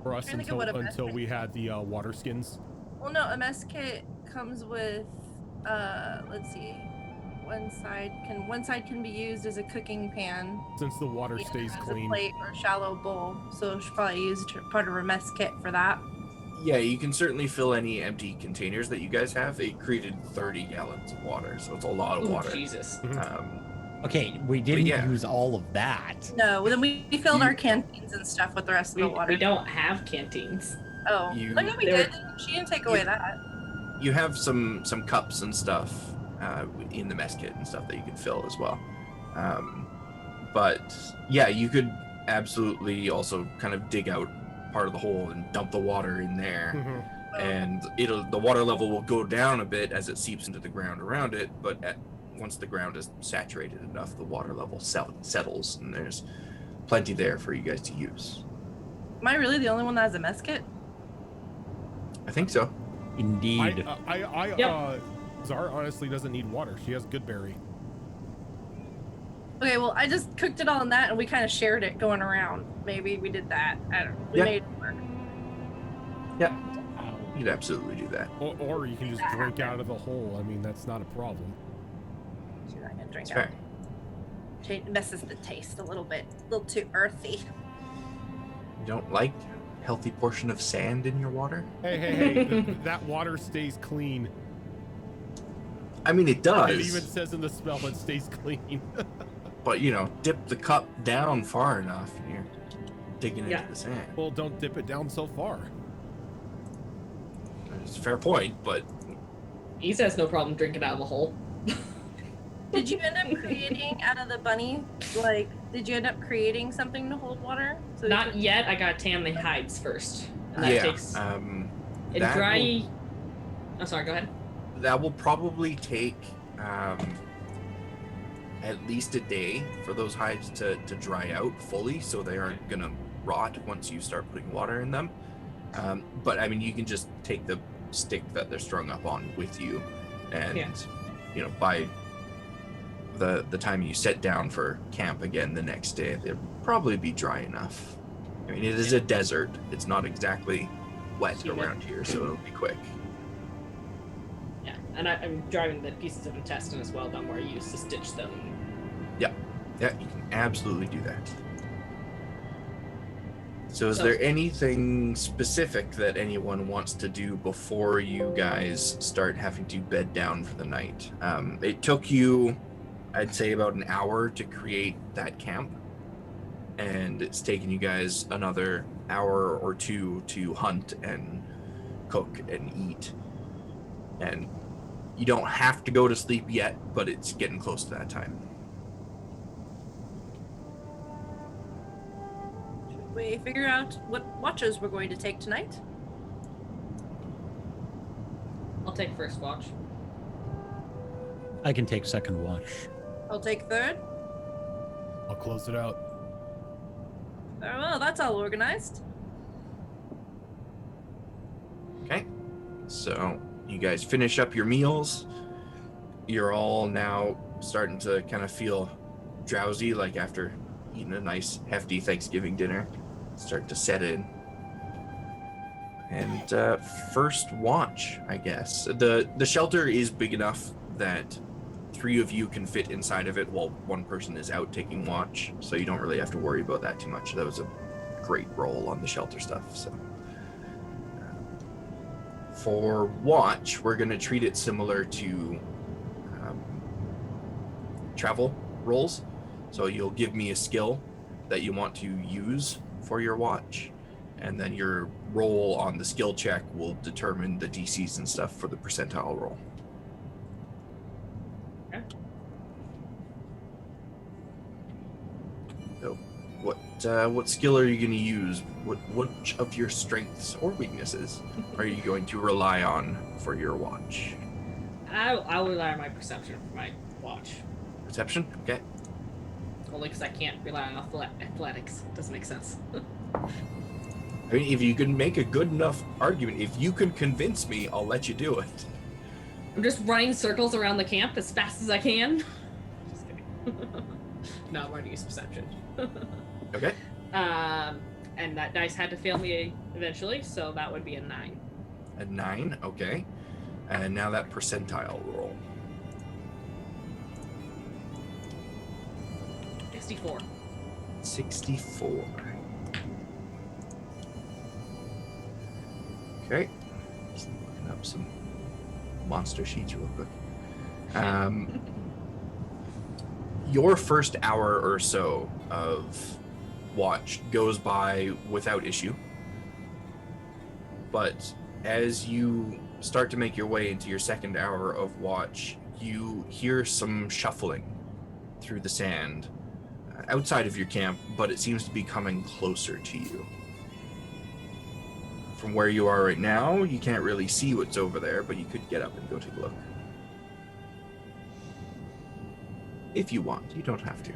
for us Trying to think of what a mess until kit we had the water skins. Well, no, a mess kit comes with, let's see, one side can be used as a cooking pan. Since the water Either stays as clean. a plate or shallow bowl, so she probably used part of her mess kit for that. Yeah, you can certainly fill any empty containers that you guys have. It created 30 gallons of water, so it's a lot of Oh, water. Jesus. Okay, we didn't yeah. use all of that. No, then we filled You- our canteens and stuff with the rest of the water. We don't have canteens. Oh, You- oh yeah, we They did. She didn't take away that. You have some cups and stuff in the mess kit and stuff that you can fill as well. But yeah, you could absolutely also kind of dig out part of the hole and dump the water in there. Mm-hmm. And the water level will go down a bit as it seeps into the ground around it, but once the ground is saturated enough, the water level settles, and there's plenty there for you guys to use. Am I really the only one that has a mess kit? I think so. Indeed. Zara honestly doesn't need water. She has Goodberry. Okay, well, I just cooked it all in that, and we kind of shared it going around. Maybe we did that. I don't know. We Yeah. made it work. Yeah, you could absolutely do that. Or you can just drink out of the hole. I mean, that's not a problem. She's not gonna drink It's out. fair. It messes the taste a little bit. A little too earthy. You don't like a healthy portion of sand in your water? Hey, that water stays clean. I mean, it does. It even says in the spell it stays clean. But dip the cup down far enough, and you're digging Yeah. into the sand. Well, don't dip it down so far. It's a fair point, but He says no problem drinking out of a hole. Did you end up creating out of the bunny? Like, did you end up creating something to hold water? So Not yet. I gotta tan the hides first. And that yeah, takes and and dry. I'm sorry. Go ahead. that will probably take at least a day for those hides to dry out fully, so they aren't gonna rot once you start putting water in them. But I mean, you can just take the stick that they're strung up on with you, and by the time you sit down for camp again the next day, they'll probably be dry enough. I mean, it is a desert. It's not exactly wet Humid. around here, so it'll be quick. Yeah, and I'm driving the pieces of intestine as well down where I used to stitch them. Yeah, you can absolutely do that. So is So- there anything specific that anyone wants to do before you guys start having to bed down for the night? It took you, I'd say, about an hour to create that camp, and it's taken you guys another hour or two to hunt and cook and eat. And you don't have to go to sleep yet, but it's getting close to that time. should we figure out what watches we're going to take tonight? I'll take first watch. I can take second watch. I'll take third. I'll close it out. Very well, that's all organized. Okay, so you guys finish up your meals. You're all now starting to kind of feel drowsy, like after eating a nice hefty Thanksgiving dinner. Start to set in. And first watch, I guess. The shelter is big enough that 3 of you can fit inside of it while 1 person is out taking watch, so you don't really have to worry about that too much. That was a great roll on the shelter stuff. So for watch, we're going to treat it similar to travel rolls. So you'll give me a skill that you want to use for your watch, and then your roll on the skill check will determine the DCs and stuff for the percentile roll. Okay. So, what skill are you going to use? Which of your strengths or weaknesses are you going to rely on for your watch? I'll rely on my perception for my watch. Perception? Okay. Only because I can't rely on athletics. Doesn't make sense. I mean, if you can make a good enough argument, if you can convince me, I'll let you do it. I'm just running circles around the camp as fast as I can. Just kidding. No, I'm going to use perception. Okay. And that dice had to fail me eventually, so that would be a 9. A 9, okay. And now that percentile roll. 64. 64. Okay. Just looking up some monster sheets real quick. Your first hour or so of watch goes by without issue. But as you start to make your way into your second hour of watch, you hear some shuffling through the sand outside of your camp, but it seems to be coming closer to you. From where you are right now, you can't really see what's over there, but you could get up and go take a look. If you want, you don't have to.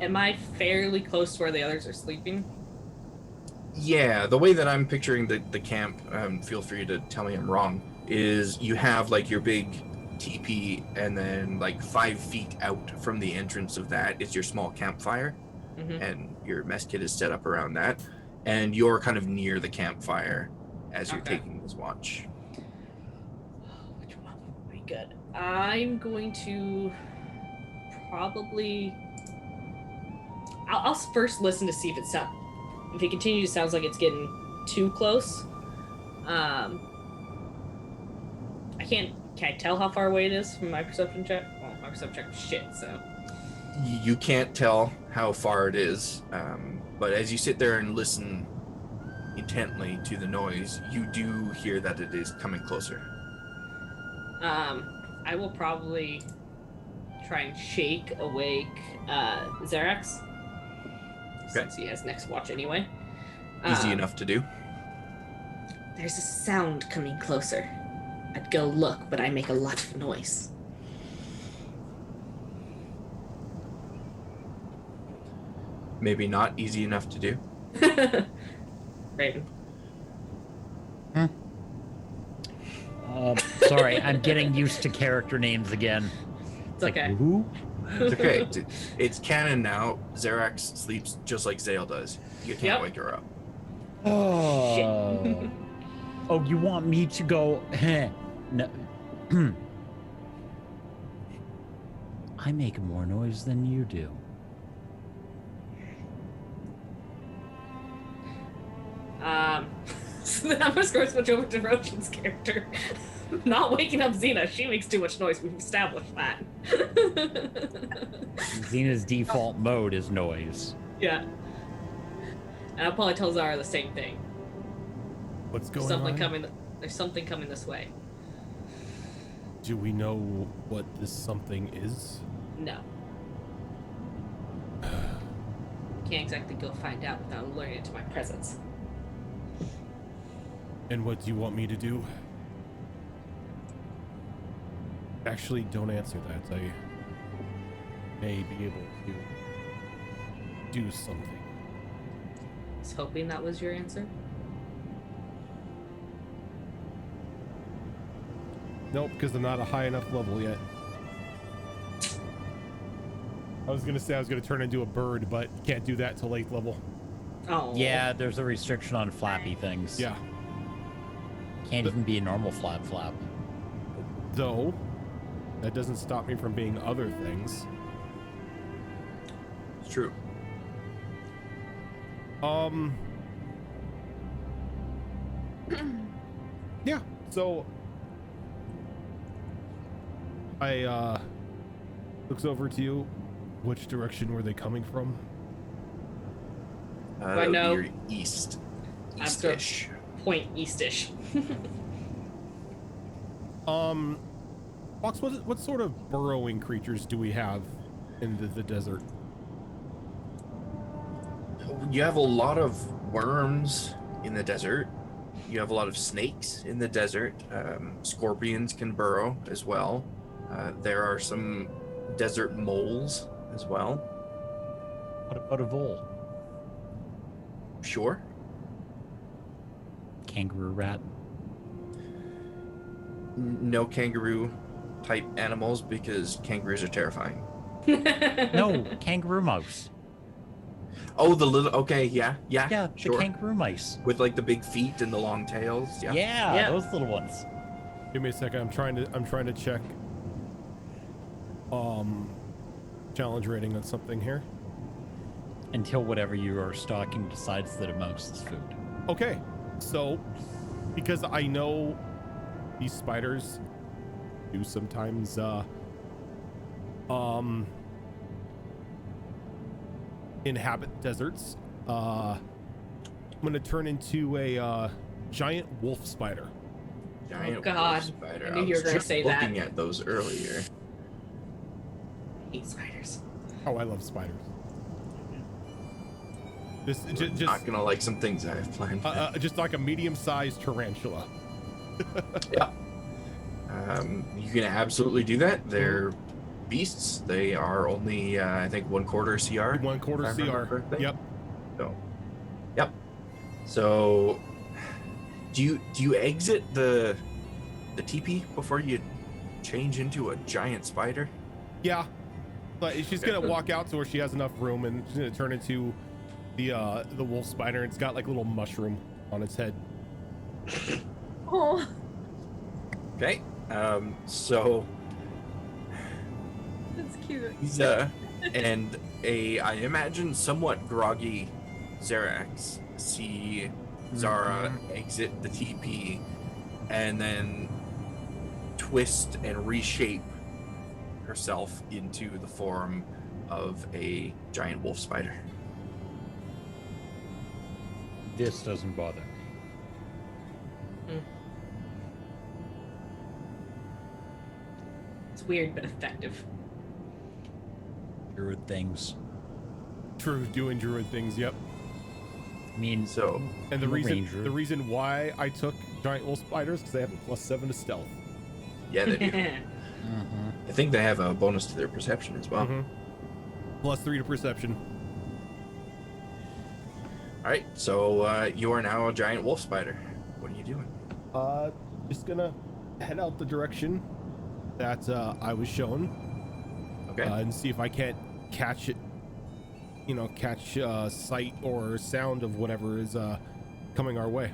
Am I fairly close to where the others are sleeping? Yeah, the way that I'm picturing the camp, feel free to tell me I'm wrong, is you have like your big teepee, and then like 5 feet out from the entrance of that is your small campfire, and your mess kit is set up around that, and you're kind of near the campfire as you're taking this watch. Which one would be good? I'm going to probably... I'll first listen to see if it's if it continues, sounds like it's getting too close. I can't. Can I tell how far away it is from my perception check? Well, my perception check was shit, so. You can't tell how far it is, but as you sit there and listen intently to the noise, you do hear that it is coming closer. I will probably try and shake awake Xerax. Since he has next watch anyway. Easy enough to do. There's a sound coming closer. I'd go look, but I make a lot of noise. Maybe not easy enough to do. Raven. Sorry, I'm getting used to character names again. It's okay. Like, who? It's okay. It's canon now. Xerax sleeps just like Zael does. You can't wake her up. Oh. Oh, you want me to go? No. I make more noise than you do. I'm just going to switch over to Roshan's character. Not waking up Xena. She makes too much noise. We've established that. Xena's default mode is noise. Yeah. And I'll probably tell Zara the same thing. What's going something on? coming. There's something coming this way. Do we know what this something is? No. Can't exactly go find out without alerting it to my presence. And what do you want me to do? Actually, don't answer that. I may be able to do something. I was hoping that was your answer. Nope, because I'm not a high enough level yet. I was gonna say I was gonna turn into a bird, but can't do that till 8th level. Oh. Yeah, there's a restriction on flappy things. Yeah. Can't even be a normal flap. Though, that doesn't stop me from being other things. It's true. Yeah, so I looks over to you. Which direction were they coming from? That I would know. be your east. I'm sure. East-ish. Point eastish. Fox, what sort of burrowing creatures do we have in the desert? You have a lot of worms in the desert. You have a lot of snakes in the desert. Scorpions can burrow as well. There are some desert moles as well. What about a vole? Sure. Kangaroo rat? No kangaroo type animals because kangaroos are terrifying. No, kangaroo mouse. Oh, the little. Okay, yeah, Yeah, sure. the kangaroo mice. With like the big feet and the long tails. Yeah. Yeah, those little ones. Give me a second. I'm trying to check challenge rating on something here. Until whatever you are stalking decides that a mouse is food. Okay, so because I know these spiders do sometimes inhabit deserts, I'm gonna turn into a giant wolf spider. Giant Oh, God. wolf spider. I knew you were gonna just say that. looking at those earlier. Hate spiders. Oh, I love spiders. You're Just not gonna like some things I have planned. just like a medium-sized tarantula. Yeah. You can absolutely do that. They're beasts. They are only, I think, 1/4 CR. 1/4 if I remember CR. correctly. Yep. So, yep. So, do you exit the teepee before you change into a giant spider? Yeah. But she's gonna walk out to where she has enough room, and she's gonna turn into the wolf spider. It's got like a little mushroom on its head. Oh, Okay. So that's cute. he's and I imagine somewhat groggy Zerax see Zara exit the TP and then twist and reshape herself into the form of a giant wolf spider. This doesn't bother me. It's weird but effective. Druid things. True, doing druid things. Yep. I mean, So And the I'm a reason ranger. the reason why I took giant wolf spiders because they have a +7 to stealth. yeah, they do. mhm. I think they have a bonus to their perception as well. Mhm. +3 to perception. All right, so you are now a giant wolf spider. What are you doing? Just gonna head out the direction that I was shown, Okay. and see if I can't catch it. Catch sight or sound of whatever is coming our way.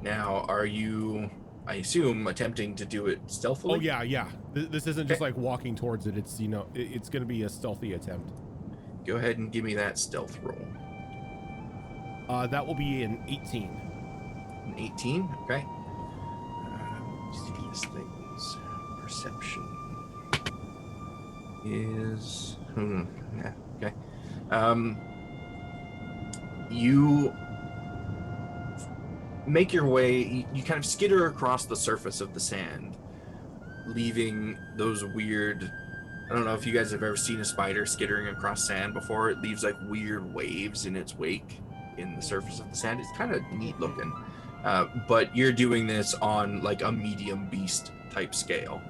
Now, are you, I assume, attempting to do it stealthily? Oh yeah. This isn't just Okay. like walking towards it. It's it's gonna be a stealthy attempt. Go ahead and give me that stealth roll. That will be an 18. An 18? Okay. Let's see, this thing's perception is... yeah, okay. You make your way, you kind of skitter across the surface of the sand, leaving those weird... I don't know if you guys have ever seen a spider skittering across sand before. It leaves like weird waves in its wake in the surface of the sand. It's kind of neat looking. But you're doing this on like a medium beast type scale.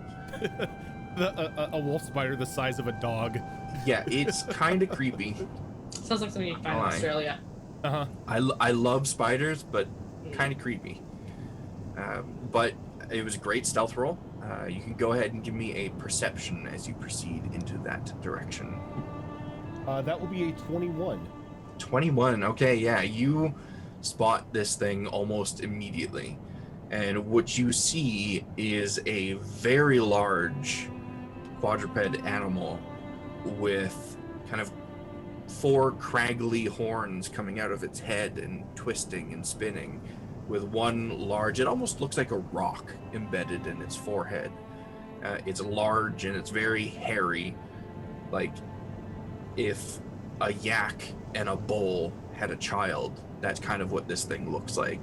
A wolf spider the size of a dog. Yeah, it's kind of creepy. Sounds like something you find in Oh, I- Australia. Uh-huh. I love spiders, but kind of creepy. But it was a great stealth roll. You can go ahead and give me a perception as you proceed into that direction. That will be a 21. 21. Okay, yeah, you spot this thing almost immediately. And what you see is a very large quadruped animal with kind of 4 craggly horns coming out of its head and twisting and spinning, with one large, it almost looks like a rock embedded in its forehead. It's large and it's very hairy, Like, if a yak and a bull had a child, that's kind of what this thing looks like.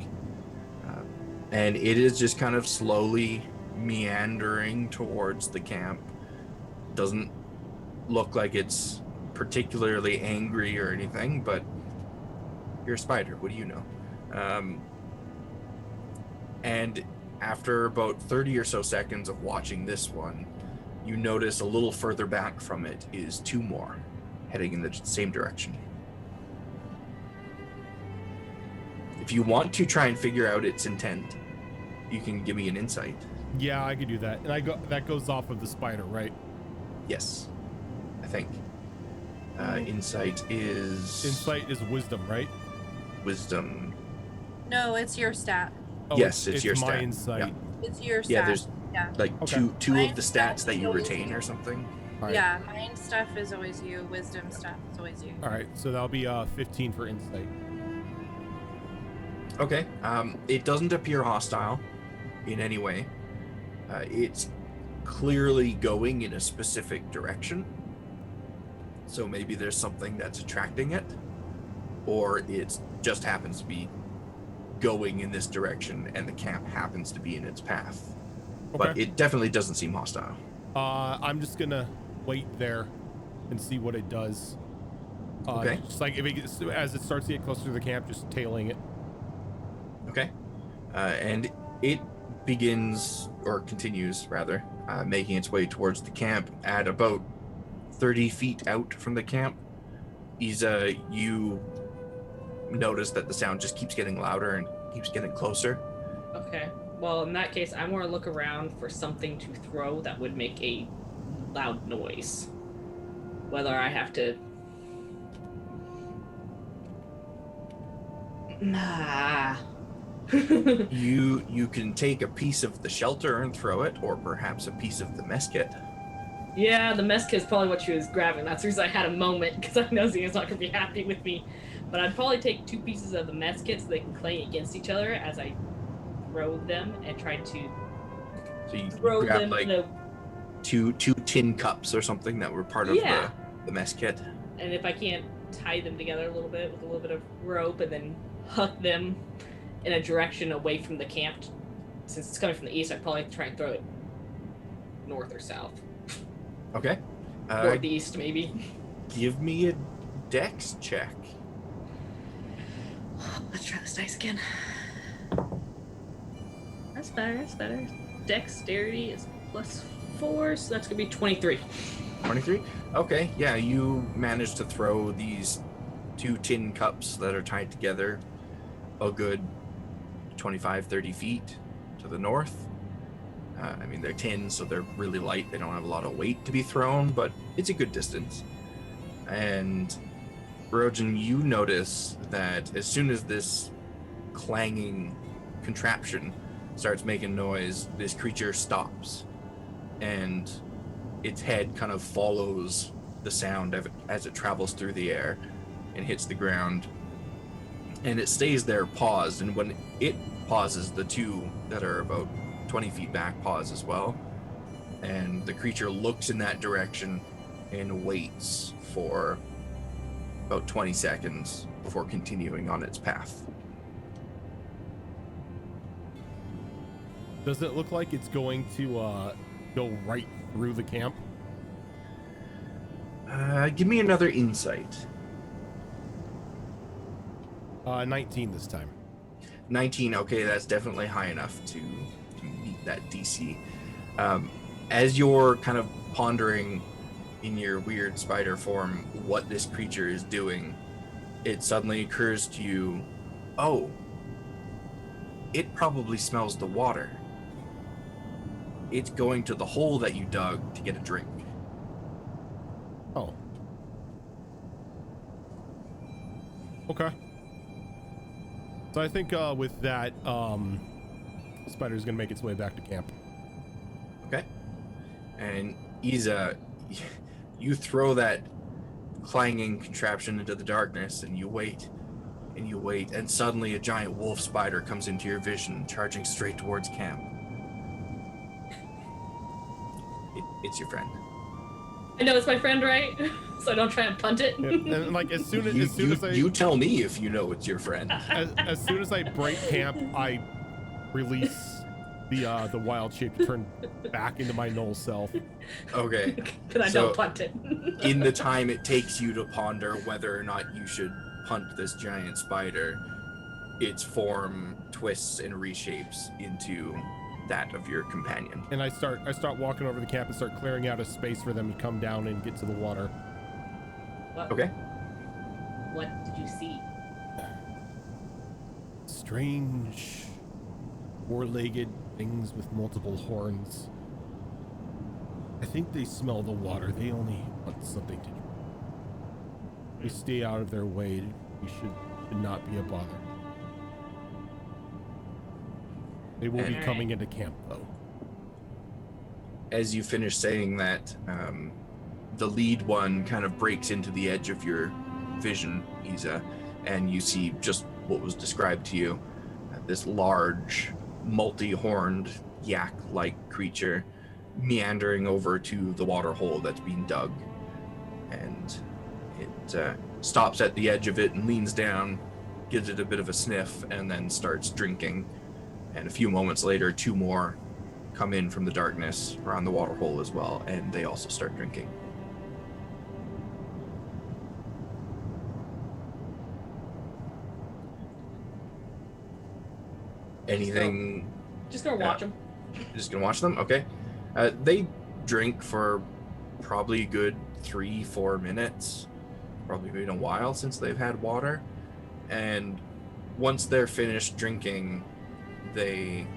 And it is just kind of slowly meandering towards the camp. Doesn't look like it's particularly angry or anything, but you're a spider. What do you know? And after about 30 or so seconds of watching this one, you notice a little further back from it is two more heading in the same direction. If you want to try and figure out its intent, you can give me an insight. Yeah, I could do that. And that goes off of the spider, right? Yes, I think. Insight is wisdom, right? Wisdom. No, it's your stat. Oh, Yes, it's your my stat. insight. It's your stat. Yeah, there's Yeah. like Okay. two of the Mine's stats that you always retain you. or something. All right. Yeah, mine stuff is always you. Wisdom stuff is always you. All right, so that'll be 15 for insight. Okay. It doesn't appear hostile in any way. It's clearly going in a specific direction. So maybe there's something that's attracting it, or it just happens to be going in this direction and the camp happens to be in its path. But Okay. it definitely doesn't seem hostile. I'm just gonna wait there and see what it does. Okay. Just like if it gets, as it starts to get closer to the camp, just tailing it. Okay. And it begins, or continues rather, making its way towards the camp at about 30 feet out from the camp. Isa, you notice that the sound just keeps getting louder and keeps getting closer. Okay. Well, in that case, I want to look around for something to throw that would make a loud noise. Whether I have to... Nah. You can take a piece of the shelter and throw it, or perhaps a piece of the mess kit. Yeah, the mess kit is probably what she was grabbing. That's the reason I had a moment, because I know Xena's not going to be happy with me. But I'd probably take 2 pieces of the mess kit so they can clang against each other as I throw them and try to So you throw grab them like in a... two tin cups or something that were part of Yeah. the mess kit. And if I can't tie them together a little bit with a little bit of rope and then huck them in a direction away from the camp. Since it's coming from the east, I'd probably try and throw it north or south. Okay. Northeast, maybe. Give me a dex check. Let's try this dice again. That's better. Dexterity is +4, so that's going to be 23. 23? Okay, yeah, you managed to throw these 2 tin cups that are tied together a good 25, 30 feet to the north. I mean, they're tin, so they're really light. They don't have a lot of weight to be thrown, but it's a good distance. And Rojan, you notice that as soon as this clanging contraption starts making noise, this creature stops. And its head kind of follows the sound as it travels through the air and hits the ground. And it stays there paused, and when it pauses, the 2 that are about 20 feet back pause as well. And the creature looks in that direction and waits for about 20 seconds before continuing on its path. Does it look like it's going to go right through the camp? Give me another insight. 19 this time. 19, okay, that's definitely high enough to meet that DC. As you're kind of pondering in your weird spider form what this creature is doing, it suddenly occurs to you, oh, it probably smells the water. It's going to the hole that you dug to get a drink. Oh. Okay. So I think with that, spider's gonna make its way back to camp. Okay. And Isa, you throw that clanging contraption into the darkness, and you wait, and suddenly a giant wolf spider comes into your vision, charging straight towards camp. It's your friend. I know it's my friend, right? So I don't try and punt it. Yeah, and like as soon as I You tell me if you know it's your friend. as soon as I break camp, I release the wild shape to turn back into my Gnoll self. Okay. Because I So- don't punt it. In the time it takes you to ponder whether or not you should punt this giant spider, its form twists and reshapes into that of your companion. And I start walking over the camp and start clearing out a space for them to come down and get to the water. What, Okay. what did you see? Strange, four-legged things with multiple horns. I think they smell the water. They only want something to drink. We stay out of their way. We should not be a bother. They will be Alright. coming into camp, though. As you finish saying that, the lead one kind of breaks into the edge of your vision, Isa, and you see just what was described to you. This large, multi-horned, yak-like creature meandering over to the water hole that's being dug. And it stops at the edge of it and leans down, gives it a bit of a sniff, and then starts drinking. And a few moments later, two more come in from the darkness around the water hole as well, and they also start drinking. Anything? Just gonna watch him. Just gonna watch them? Okay. They drink for probably a good 3-4 minutes. Probably been a while since they've had water. And once they're finished drinking, they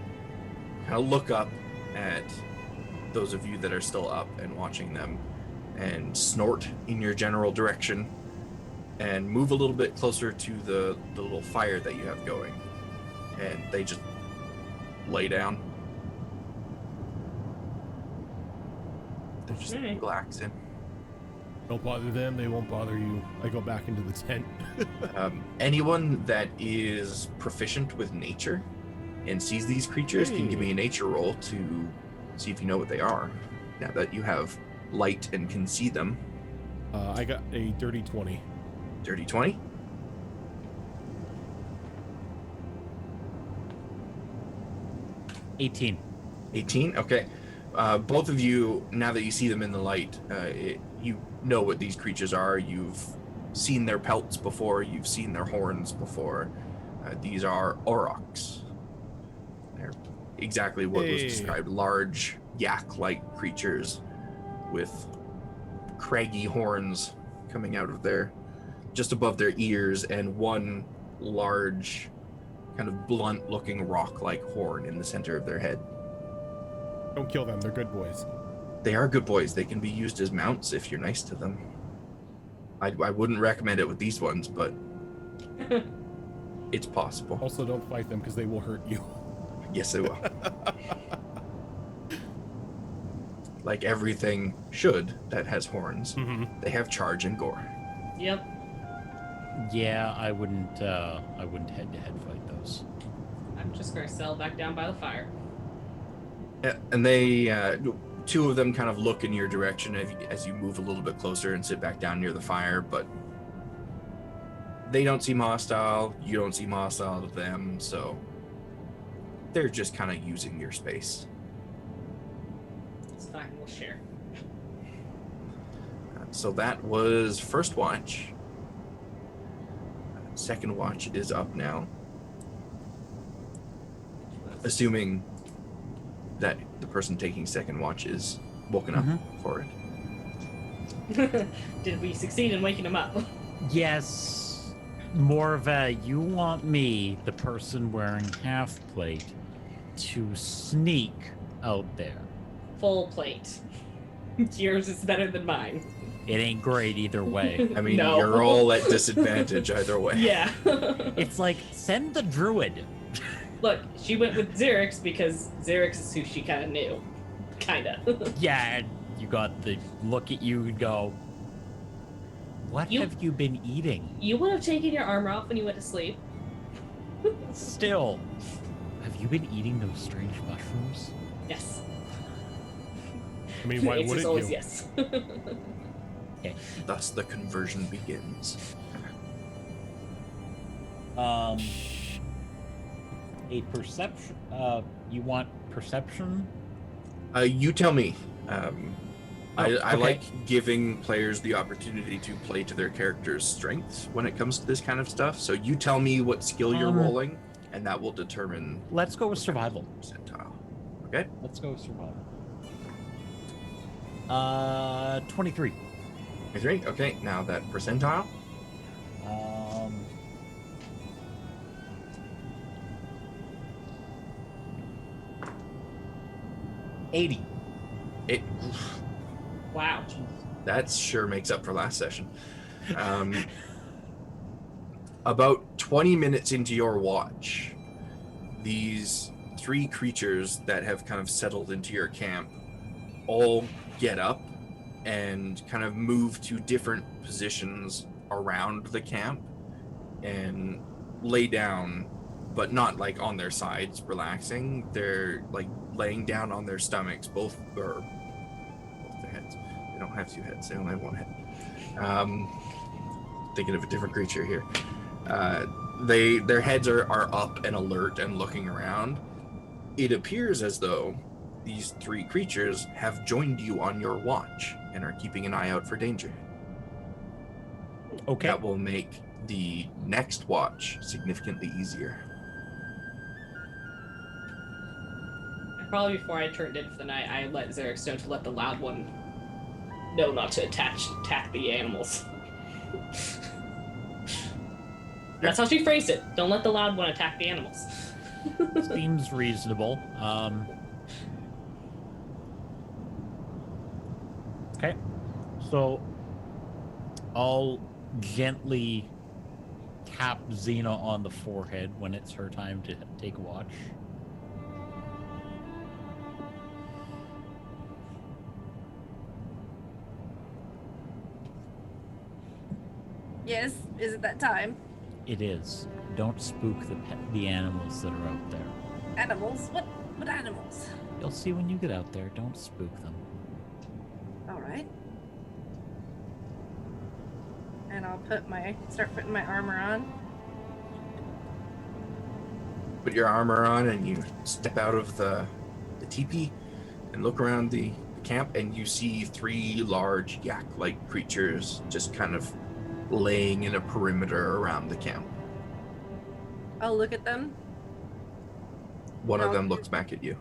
kind of look up at those of you that are still up and watching them and snort in your general direction and move a little bit closer to the little fire that you have going. And they just lay down. They're just Alright. relaxing. Don't bother them. They won't bother you. I go back into the tent. Anyone that is proficient with nature and sees these creatures can give me a nature roll to see if you know what they are. Now that you have light and can see them. I got a dirty 20. Dirty 20. $18. 18. Okay. Both of you, now that you see them in the light, you know what these creatures are. You've seen their pelts before. You've seen their horns before. These are aurochs. They're exactly what was Hey. described. Large, yak-like creatures with craggy horns coming out of just above their ears, and one large, kind of blunt-looking rock-like horn in the center of their head. Don't kill them. They're good boys. They are good boys. They can be used as mounts if you're nice to them. I wouldn't recommend it with these ones, but it's possible. Also, don't fight them because they will hurt you. Yes, they will. Like everything should that has horns. Mm-hmm. They have charge and gore. Yep. Yeah, I wouldn't head-to-head fight those. I'm just gonna settle back down by the fire. Yeah, and they, two of them kind of look in your direction as you move a little bit closer and sit back down near the fire, but they don't seem hostile. You don't seem hostile to them, so they're just kind of using your space. It's fine, we'll share. So that was first watch. Second watch is up now. Assuming that the person taking second watch is woken up for it. Did we succeed in waking him up? Yes, more of a, you want me, the person wearing half plate, to sneak out there. Full plate. Yours is better than mine. It ain't great either way. I mean, No. you're all at disadvantage either way. Yeah. It's like, send the druid. Look, she went with Xerix because Xerix is who she kind of knew. Kinda. Yeah, and you got the look at you and go, what You- have you been eating? You would have taken your armor off when you went to sleep. Still, have you been eating those strange mushrooms? Yes. I mean, why It's wouldn't always you? yes. Thus, the conversion begins. A perception. You want perception? You tell me. I okay. like giving players the opportunity to play to their character's strengths when it comes to this kind of stuff. So you tell me what skill you're rolling, and that will determine. Let's go with survival. Percentile. Okay. Let's go with survival. 23. 23. Okay. Now that percentile. 80. It. Wow. That sure makes up for last session. About 20 minutes into your watch, these 3 creatures that have kind of settled into your camp all get up and kind of move to different positions around the camp and lay down, but not like on their sides relaxing. They're like laying down on their stomachs, both their heads. They don't have 2 heads, they only have 1 head. Thinking of a different creature here. Their heads are up and alert and looking around. It appears as though these 3 creatures have joined you on your watch and are keeping an eye out for danger. Okay. That will make the next watch significantly easier. Probably before I turned in for the night, I let Xerix know to let the loud one know not to attack the animals. That's how she phrased it. Don't let the loud one attack the animals. Seems reasonable. Okay. So I'll gently tap Xena on the forehead when it's her time to take a watch. Yes, is it that time? It is. Don't spook the animals that are out there. Animals? What animals? You'll see when you get out there. Don't spook them. All right. And I'll start putting my armor on. Put your armor on and you step out of the teepee and look around the camp, and you see 3 large yak-like creatures just kind of laying in a perimeter around the camp. I'll look at them. One of No. them looks back at you.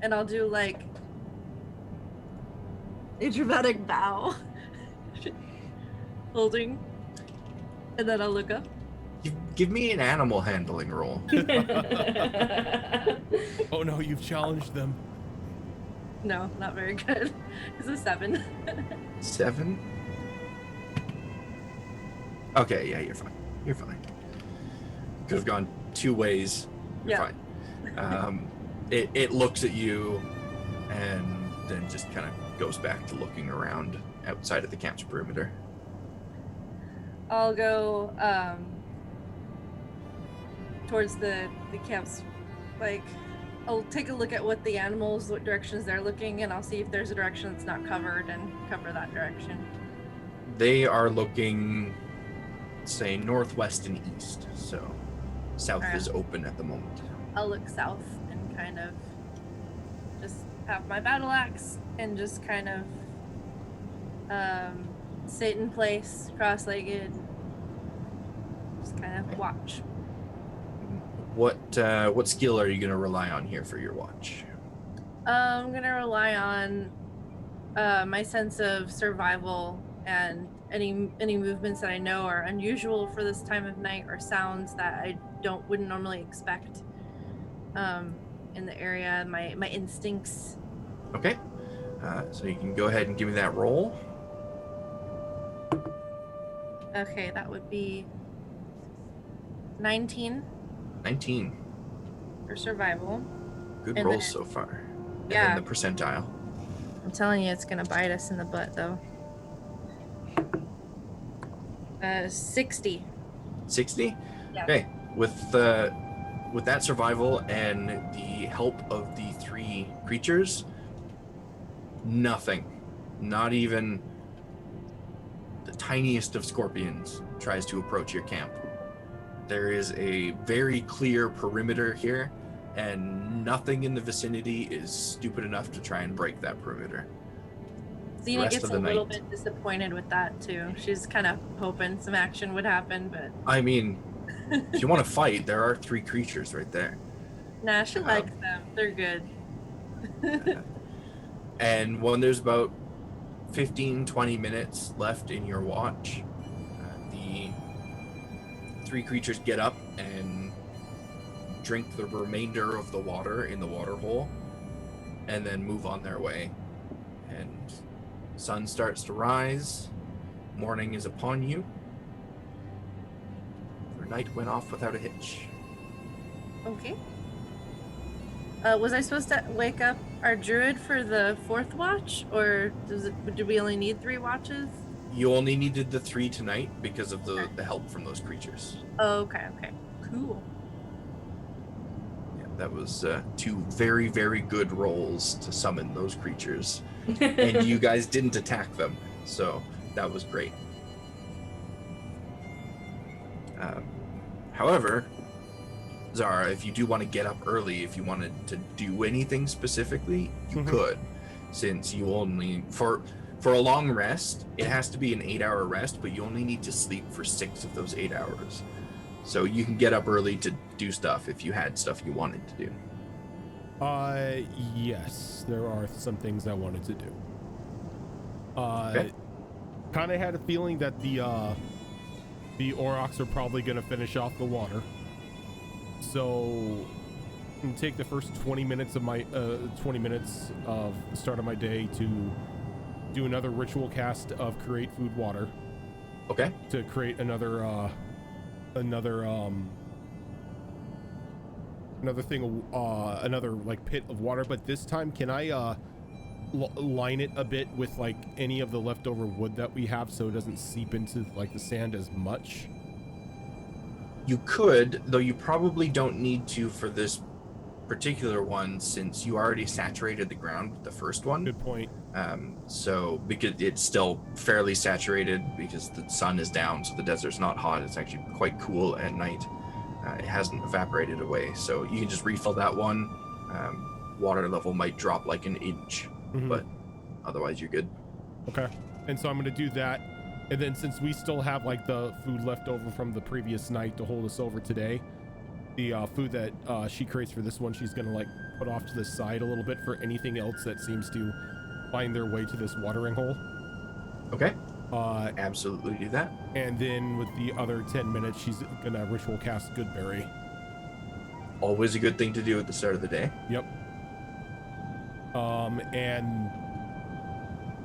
And I'll do like a dramatic bow. Holding. And then I'll look up. Give me an animal handling roll. Oh no, you've challenged them. No, not very good. It's a 7. 7? Okay, yeah, you're fine. You're fine. Could have gone 2 ways. You're Yeah. fine. It looks at you and then just kind of goes back to looking around outside of the camp's perimeter. I'll go towards the camp's, like, I'll take a look at what directions they're looking, and I'll see if there's a direction that's not covered and cover that direction. They are looking, say, northwest and east, so south Alright. is open at the moment. I'll look south and kind of just have my battle axe and just kind of sit in place, cross-legged, just kind of watch. What skill are you going to rely on here for your watch? I'm gonna rely on my sense of survival and any movements that I know are unusual for this time of night, or sounds that I wouldn't normally expect in the area. My instincts. Okay, so you can go ahead and give me that roll. Okay, that would be 19 19. for survival. Good And rolls then- so far. And Yeah. then the percentile. I'm telling you, it's gonna bite us in the butt, though. 60. 60? Yeah. Okay, with that survival and the help of the 3 creatures, Nothing. Not even the tiniest of scorpions tries to approach your camp. There is a very clear perimeter here, and nothing in the vicinity is stupid enough to try and break that perimeter. Xena rest gets of a the little night. bit disappointed with that too. She's kind of hoping some action would happen, but I mean, if you want to fight, there are 3 creatures right there. nah, she likes them. They're good. And when there's about 15-20 minutes left in your watch, the 3 creatures get up and drink the remainder of the water in the water hole and then move on their way. And sun starts to rise, morning is upon you. Your night went off without a hitch. Okay. Was I supposed to wake up our druid for the 4th watch, or do we only need 3 watches? You only needed the 3 tonight because of the help from those creatures. Oh, okay, cool. Yeah, that was 2 very, very good rolls to summon those creatures. And you guys didn't attack them, so that was great. However, Zara, if you do want to get up early, if you wanted to do anything specifically, you could, since you only for a long rest, it has to be an 8-hour rest, but you only need to sleep for 6 of those 8 hours. So you can get up early to do stuff if you had stuff you wanted to do. Yes, there are some things I wanted to do. Okay. Kind of had a feeling that the Aurochs are probably going to finish off the water. So I'm gonna take the first 20 minutes of my 20 minutes of the start of my day to do another ritual cast of create food water. Okay. To create another thing, another like pit of water. But this time, can I line it a bit with like any of the leftover wood that we have, so it doesn't seep into like the sand as much? You could, though you probably don't need to for this particular one, since you already saturated the ground with the first one. Good point. So because it's still fairly saturated because the sun is down, so the desert's not hot. It's actually quite cool at night. It hasn't evaporated away, so you can just refill that one. Water level might drop like an inch, but otherwise you're good. Okay. And so I'm going to do that. And then since we still have like the food left over from the previous night to hold us over today, the food that she creates for this one, she's going to like put off to the side a little bit for anything else that seems to find their way to this watering hole. Okay. Absolutely do that. And then with the other 10 minutes, she's going to ritual cast Goodberry. Always a good thing to do at the start of the day. Yep. And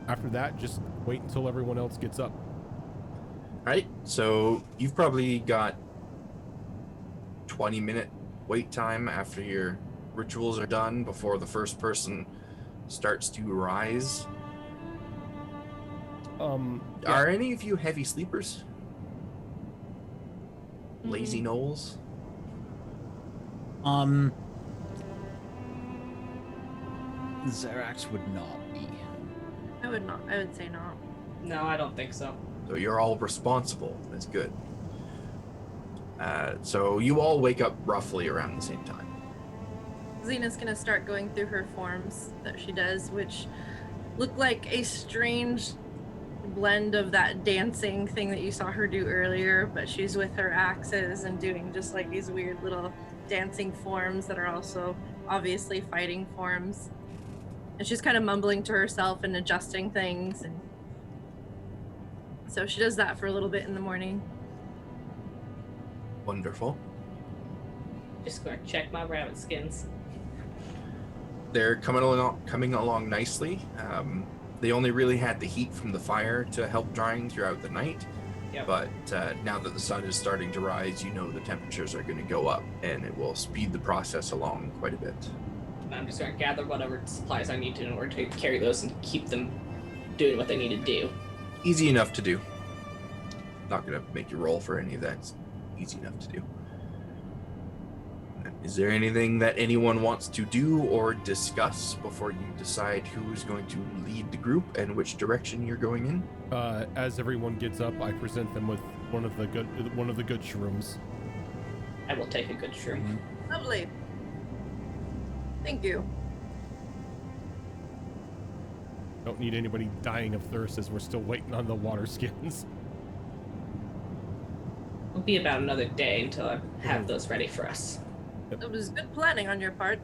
after that, just wait until everyone else gets up. All right. So you've probably got 20-minute wait time after your rituals are done before the first person starts to rise. Are any of you heavy sleepers? Lazy gnolls? Xerax would not be. I would not. I would say not. No, I don't think so. So you're all responsible. That's good. So you all wake up roughly around the same time. Xena's gonna start going through her forms that she does, which look like a strange blend of that dancing thing that you saw her do earlier, but she's with her axes and doing just like these weird little dancing forms that are also obviously fighting forms. And she's kind of mumbling to herself and adjusting things, and so she does that for a little bit in the morning. Wonderful. Just gonna check my rabbit skins. They're coming along nicely. They only really had the heat from the fire to help drying throughout the night. Yep. But now that the sun is starting to rise, you know the temperatures are going to go up, and it will speed the process along quite a bit. I'm just gonna gather whatever supplies I need to in order to carry those and keep them doing what they need to do. Easy enough to do. Not going to make you roll for any of that. It's easy enough to do. Is there anything that anyone wants to do or discuss before you decide who is going to lead the group and which direction you're going in? As everyone gets up, I present them with one of the good shrooms. I will take a good shroom. Lovely. Thank you. Don't need anybody dying of thirst as we're still waiting on the water skins. It'll be about another day until I have those ready for us. It was good planning on your part.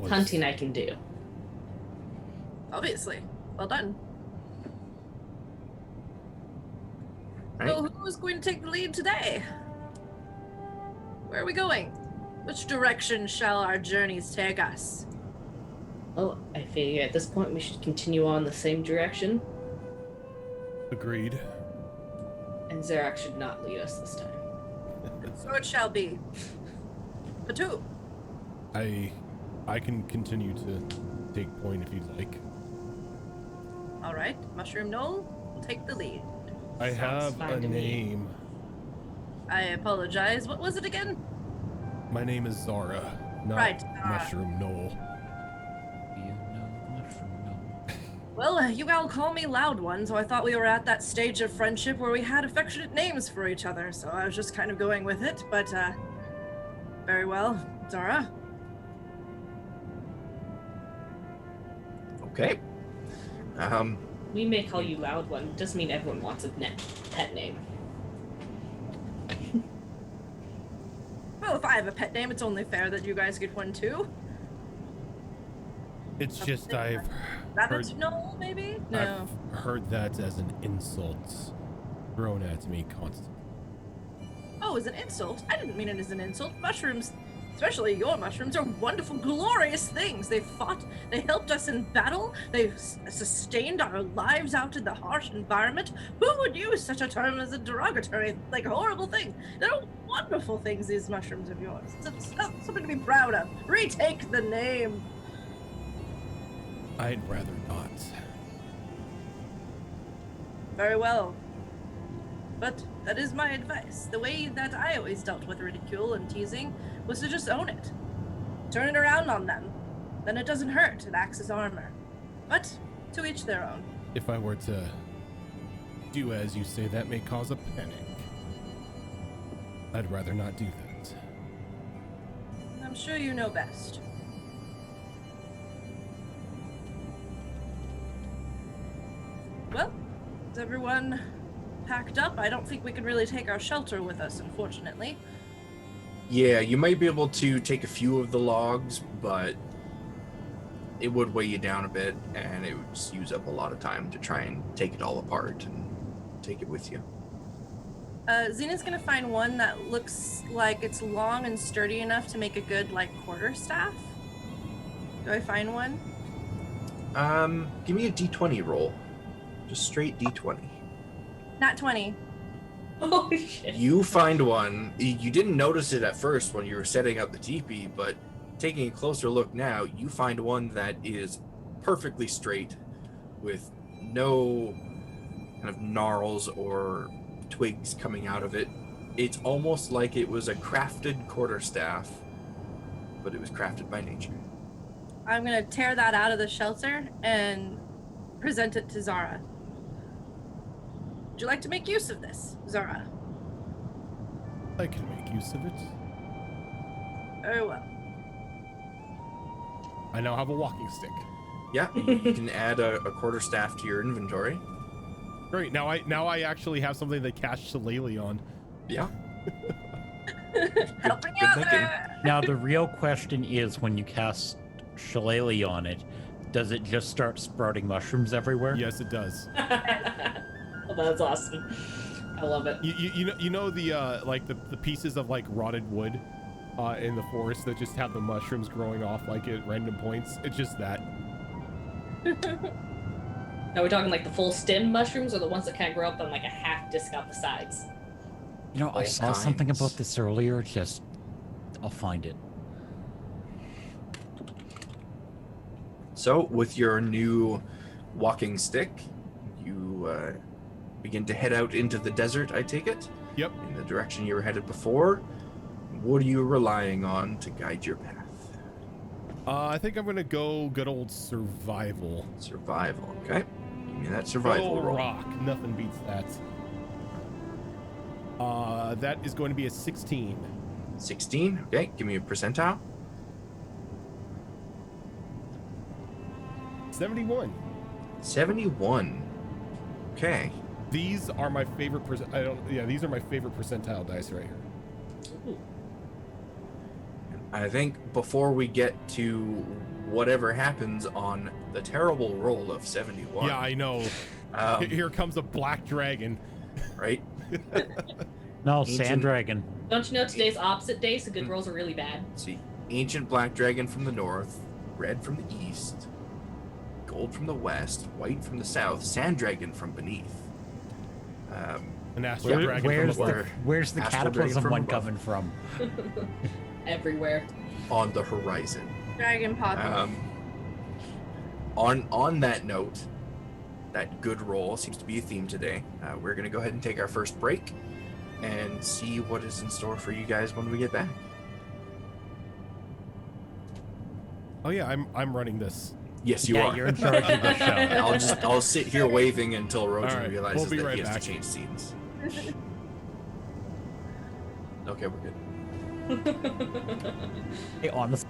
Hunting I can do. Obviously. Well done. Right. So who is going to take the lead today? Where are we going? Which direction shall our journeys take us? Well, I figure at this point we should continue on the same direction, Agreed. and Zarak should not lead us this time. So it shall be. But who? I can continue to take point if you'd like. All right, Mushroom Gnoll will take the lead. I have fine a to me. name. I apologize. What was it again? My name is Zara, not Right, Zara. Mushroom Knoll. Well, you all call me Loud One, so I thought we were at that stage of friendship where we had affectionate names for each other, so I was just kind of going with it, but, very well. Zara? Okay. We may call you Loud One. Doesn't mean everyone wants a pet name. Well, if I have a pet name, it's only fair that you guys get one too. It's just Something I've Rabbit Gnoll, maybe? No. I've heard that as an insult thrown at me constantly. Oh, as an insult? I didn't mean it as an insult. Mushrooms, especially your mushrooms, are wonderful, glorious things. They fought, they helped us in battle, they've sustained our lives out in the harsh environment. Who would use such a term as a derogatory, like a horrible thing? They're wonderful things, these mushrooms of yours. It's something to be proud of. Retake the name. I'd rather not. Very well. But that is my advice. The way that I always dealt with ridicule and teasing was to just own it. Turn it around on them. Then it doesn't hurt. It acts as armor. But to each their own. If I were to do as you say, that may cause a panic. I'd rather not do that. I'm sure you know best. Well, is everyone packed up? I don't think we can really take our shelter with us, unfortunately. Yeah, you might be able to take a few of the logs, but it would weigh you down a bit, and it would just use up a lot of time to try and take it all apart and take it with you. Xena's gonna find one that looks like it's long and sturdy enough to make a good, like, quarterstaff. Do I find one? Give me a d20 roll. Just straight d20. Not 20. Oh shit. You find one. You didn't notice it at first when you were setting up the teepee, but taking a closer look now, you find one that is perfectly straight with no kind of gnarls or twigs coming out of it. It's almost like it was a crafted quarterstaff, but it was crafted by nature. I'm gonna tear that out of the shelter and present it to Zara. Would you like to make use of this, Zara? I can make use of it. Very well. I now have a walking stick. Yeah, you can add a quarterstaff to your inventory. Great. Now I actually have something to cast Shillelagh on. Yeah. Helping good out thinking. there. Now the real question is, when you cast Shillelagh on it, does it just start sprouting mushrooms everywhere? Yes, it does. Oh, that's awesome. I love it. You know the like the pieces of like rotted wood in the forest that just have the mushrooms growing off like at random points. It's just that. Now we're talking like the full stem mushrooms, or the ones that kind of grow up on like a half disc out the sides. You know, I All saw something kinds. about this earlier. I'll find it. So, with your new walking stick, you begin to head out into the desert, I take it? Yep. In the direction you were headed before. what are you relying on to guide your path? I think I'm gonna go good old survival. Survival, okay? Give me that Good survival old roll. rock. Nothing beats that. That is going to be a 16. 16, okay? Give me a percentile. 71. 71. Okay. These are my favorite. These are my favorite percentile dice right here. Ooh. I think before we get to whatever happens on the terrible roll of 71. Yeah, I know. Here comes a black dragon. Right? No, Ancient- sand dragon. Don't you know today's opposite day, so good rolls are really bad. See, ancient black dragon from the north, red from the east, gold from the west, white from the south, sand dragon from beneath. An astral dragon Where's from above. where's the Astral dragon cataclysm from one above. coming from? Everywhere. On the horizon. Dragon popping. On that note, that good roll seems to be a theme today. We're going to go ahead and take our first break and see what is in store for you guys when we get back. Oh yeah, I'm running this. Yes, you Yeah, are. you're in charge of the show. I'll sit here waving until Rojan All right, realizes we'll be that right he has back. to change scenes. Okay, we're good. Hey, on the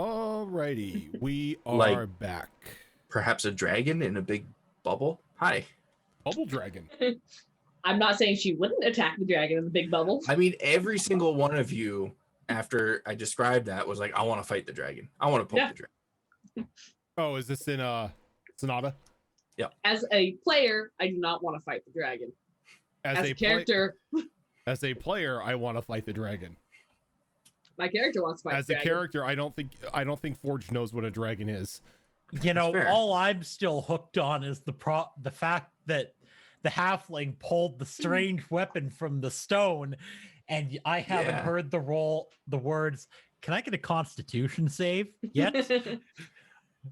Alrighty, we are Like- back. Perhaps a dragon in a big bubble. Hi. Bubble dragon. I'm not saying she wouldn't attack the dragon in the big bubble. I mean, every single one of you, after I described that, was like, I want to fight the dragon. I want to poke Yeah. the dragon. Oh, is this in Sonata? As a player, I do not want to fight the dragon. As a character, as a player, I want to fight the dragon. my character wants to fight As the a dragon. character, I don't think Forge knows what a dragon is. You know, fair. all I'm still hooked on is the fact that the halfling pulled the strange weapon from the stone, and I haven't Yeah. heard the words. Can I get a Constitution save yet?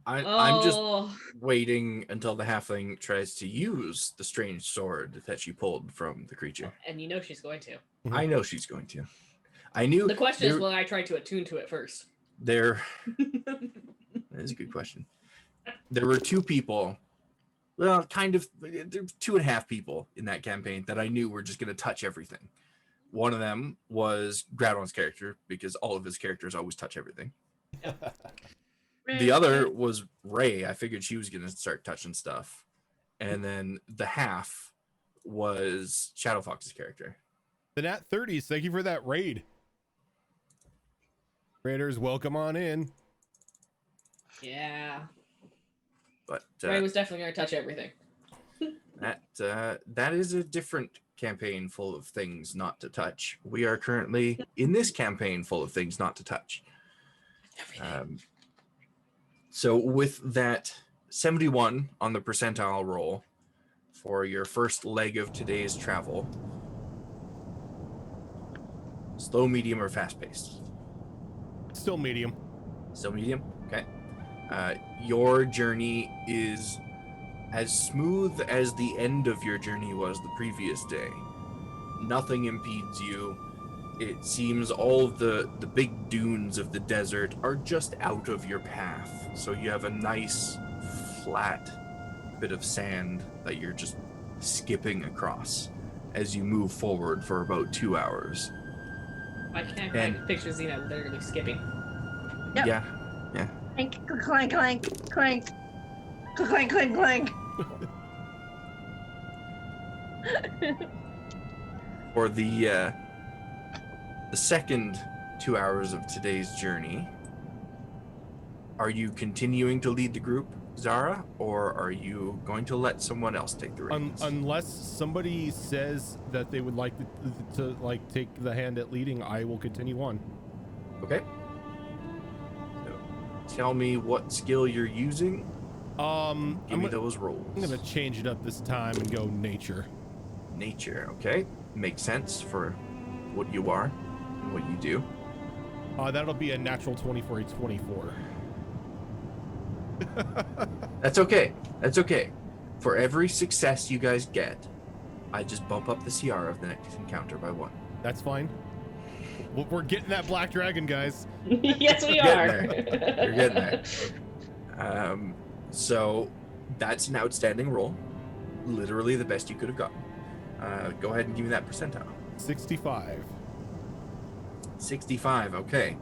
I'm just Oh, waiting until the halfling tries to use the strange sword that she pulled from the creature. and you know she's going to. I know she's going to. I knew The question is, there- will I try to attune to it first? there. That is a good question. There were two people, well, kind of, there were 2.5 people in that campaign that I knew were just going to touch everything. One of them was Groudon's character, because all of his characters always touch everything. The other was Ray. I figured she was going to start touching stuff. And then the half was Shadow Fox's character. The Nat 30s, thank you for that raid. Raiders, welcome on in. Yeah. But Ray was definitely going to touch everything. that is a different campaign full of things not to touch. We are currently in this campaign full of things not to touch. So with that 71 on the percentile roll for your first leg of today's travel, slow, medium, or fast paced? Still medium. Still medium? Okay. Your journey is as smooth as the end of your journey was the previous day. Nothing impedes you. It seems all of the big dunes of the desert are just out of your path. So you have a nice, flat bit of sand that you're just skipping across as you move forward for about 2 hours. I can't And- picture Xena literally skipping. Yep. Yeah. Clank, clank, clank, clank, clank, clank, clank. For the second 2 hours of today's journey, are you continuing to lead the group, Zara, or are you going to let someone else take the reins? Unless somebody says that they would like to like take the hand at leading, I will continue on. Okay. So, tell me what skill you're using. Give I'm me those rolls. gonna change it up this time and go nature. Nature, okay? Makes sense for what you are and what you do. That'll be a natural 20 for a 24. That's okay. That's okay. For every success you guys get, I just bump up the CR of the next encounter by 1. That's fine. We're getting that black dragon, guys. Yes, we Getting are. there. You're getting there. So that's an outstanding roll. Literally the best you could have gotten. Go ahead and give me that percentile. 65. 65, okay.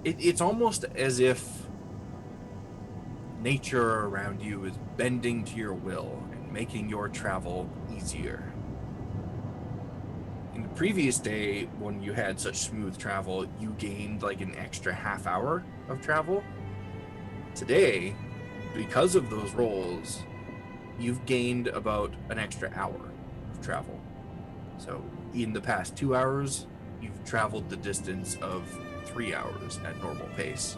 It's almost as if nature around you is bending to your will and making your travel easier. In the previous day, when you had such smooth travel, you gained like an extra half hour of travel. Today, because of those rolls, you've gained about an extra hour of travel. So in the past 2 hours, you've traveled the distance of 3 hours at normal pace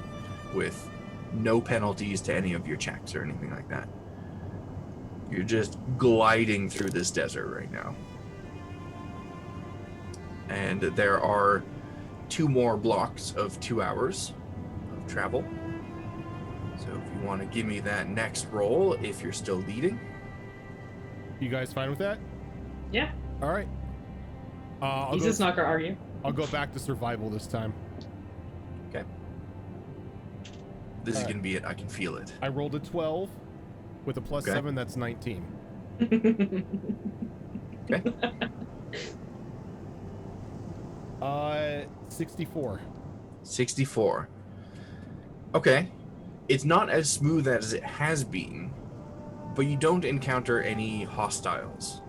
with no penalties to any of your checks or anything like that. You're just gliding through this desert right now. And there are 2 more blocks of 2 hours of travel. So if you want to give me that next roll, if you're still leading. You guys fine with that? Yeah. All right. He's just not gonna argue. I'll go back to survival this time. Okay. This is Alright. going to be it. I can feel it. I rolled a 12 with a plus Okay. 7. That's 19. Okay. 64. 64. Okay. It's not as smooth as it has been, but you don't encounter any hostiles.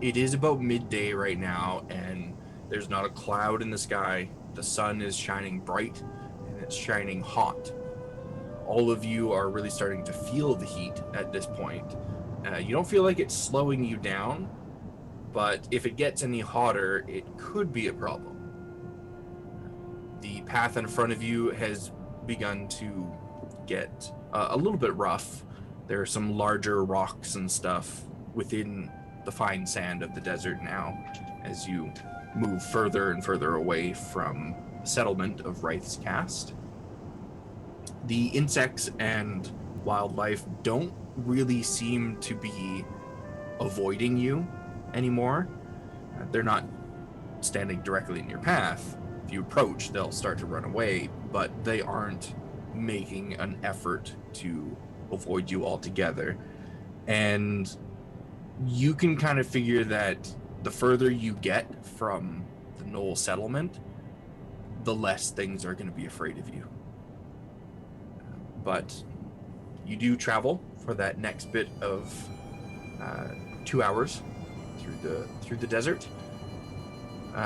It is about midday right now, and there's not a cloud in the sky. The sun is shining bright, and it's shining hot. All of you are really starting to feel the heat at this point. You don't feel like it's slowing you down, but if it gets any hotter, it could be a problem. The path in front of you has begun to get a little bit rough. There are some larger rocks and stuff within the fine sand of the desert now as you move further and further away from the settlement of Wraith's Cast. The insects and wildlife don't really seem to be avoiding you anymore. They're not standing directly in your path. If you approach, they'll start to run away, but they aren't making an effort to avoid you altogether. And you can kind of figure that the further you get from the Gnoll settlement, the less things are going to be afraid of you. But you do travel for that next bit of 2 hours through the desert.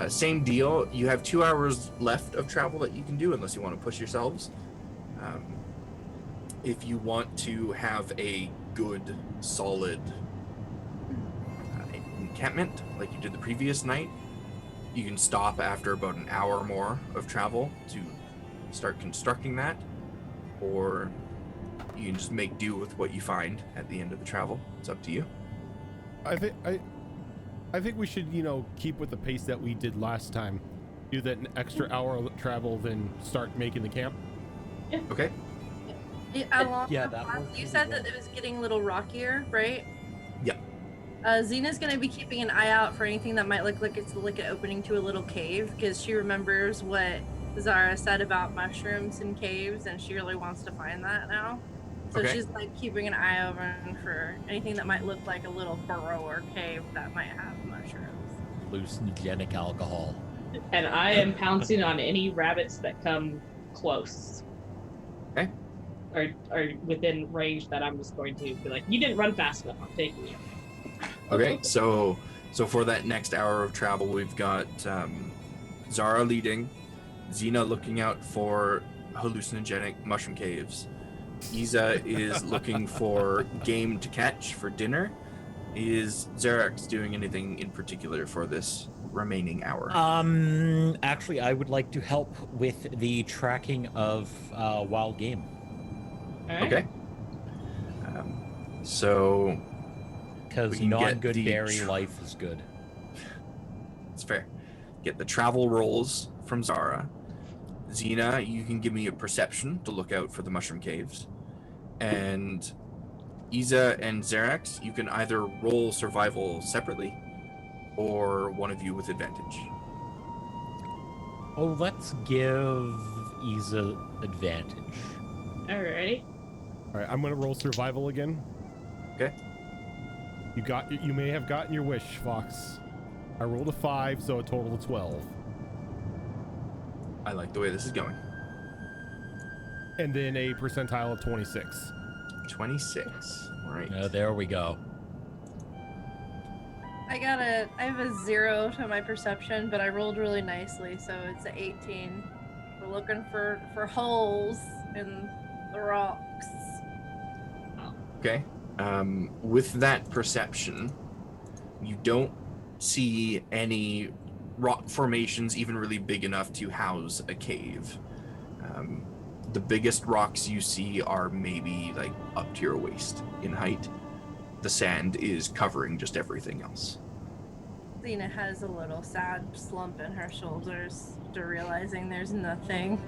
Same deal. You have 2 hours left of travel that you can do, unless you want to push yourselves. If you want to have a good, solid encampment like you did the previous night, you can stop after about an hour or more of travel to start constructing that, or you can just make do with what you find at the end of the travel. It's up to you. I think we should, keep with the pace that we did last time. Do that an extra hour of travel, then start making the camp. Okay. Yeah, that works You really said well. that it was getting a little rockier, right? Yeah. Xena's gonna be keeping an eye out for anything that might look like it's like an opening to a little cave, because she remembers what Zara said about mushrooms and caves, and she really wants to find that now. So Okay. she's like keeping an eye open for anything that might look like a little burrow or cave that might have mushrooms. Hallucinogenic alcohol. And I am pouncing on any rabbits that come close. Okay. Or within range that I'm just going to be like, you didn't run fast enough, I'm taking you. Okay, so for that next hour of travel, we've got Zara leading, Xena looking out for hallucinogenic mushroom caves. Isa is looking for game to catch for dinner. Is Xerax doing anything in particular for this remaining hour? Actually, I would like to help with the tracking of wild game. All right. Okay. So Because We can get non-good the berry life is good. it's fair. Get the travel rolls from Zara. Xena, you can give me a perception to look out for the mushroom caves. And Isa and Xerax, you can either roll survival separately, or one of you with advantage. Oh, let's give Isa advantage. Alrighty. All right, I'm gonna roll survival again. Okay. You may have gotten your wish, Fox. I rolled a 5, so a total of 12. I like the way this is going. And then a percentile of 26. 26. All right. There we go. I have a 0 to my perception, but I rolled really nicely, so it's an 18. We're looking for holes in the rocks. Okay. With that perception, you don't see any rock formations even really big enough to house a cave. The biggest rocks you see are maybe like up to your waist in height. The sand is covering just everything else. Xena has a little sad slump in her shoulders after realizing there's nothing.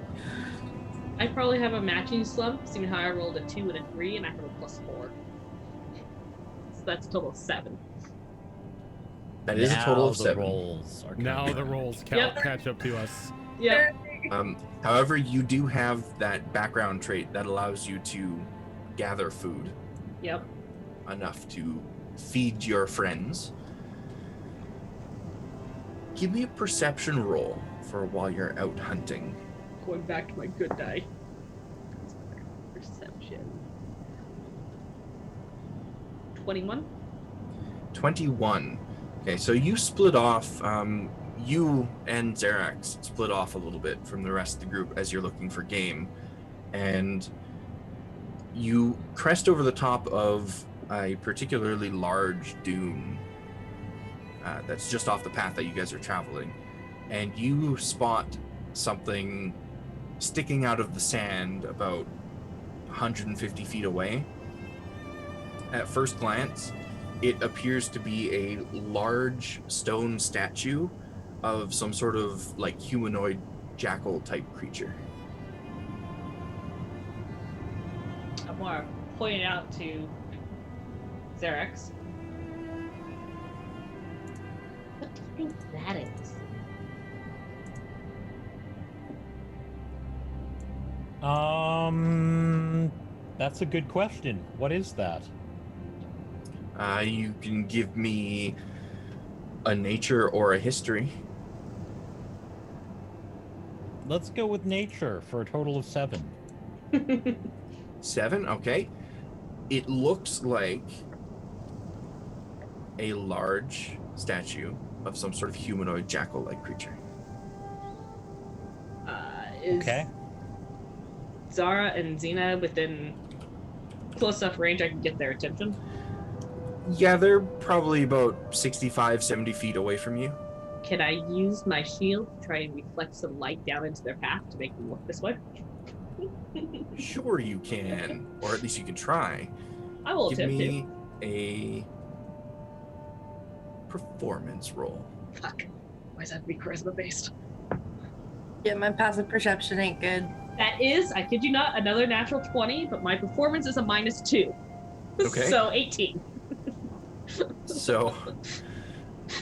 I probably have a matching slump, seeing how I rolled a 2 and a 3, and I have a +4. So that's a total of 7. That is a total of the 7. rolls are Now coming the in. rolls Yep. catch up to us. Yeah. However, you do have that background trait that allows you to gather food Yep. enough to feed your friends. Give me a perception roll for while you're out hunting. Going back to my good die. Perception. 21. 21. Okay, so you split off. You and Xerax split off a little bit from the rest of the group as you're looking for game, and you crest over the top of a particularly large dune that's just off the path that you guys are traveling, and you spot something sticking out of the sand about 150 feet away. At first glance, it appears to be a large stone statue of some sort of like humanoid jackal type creature. I want to point it out to Xerax. What do you think that is? That's a good question. What is that? You can give me a nature or a history. Let's go with nature for a total of 7. 7, okay. It looks like a large statue of some sort of humanoid jackal-like creature. Is Okay. Zara and Xena within close enough range I can get their attention? Yeah, they're probably about 65, 70 feet away from you. Can I use my shield to try and reflect some light down into their path to make them look this way? Sure you can, or at least you can try. I will Give attempt to. me a performance roll. Fuck. Why does that have to be charisma based? Yeah, my passive perception ain't good. That is, I kid you not, another natural 20, but my performance is a -2. Okay. So 18. So,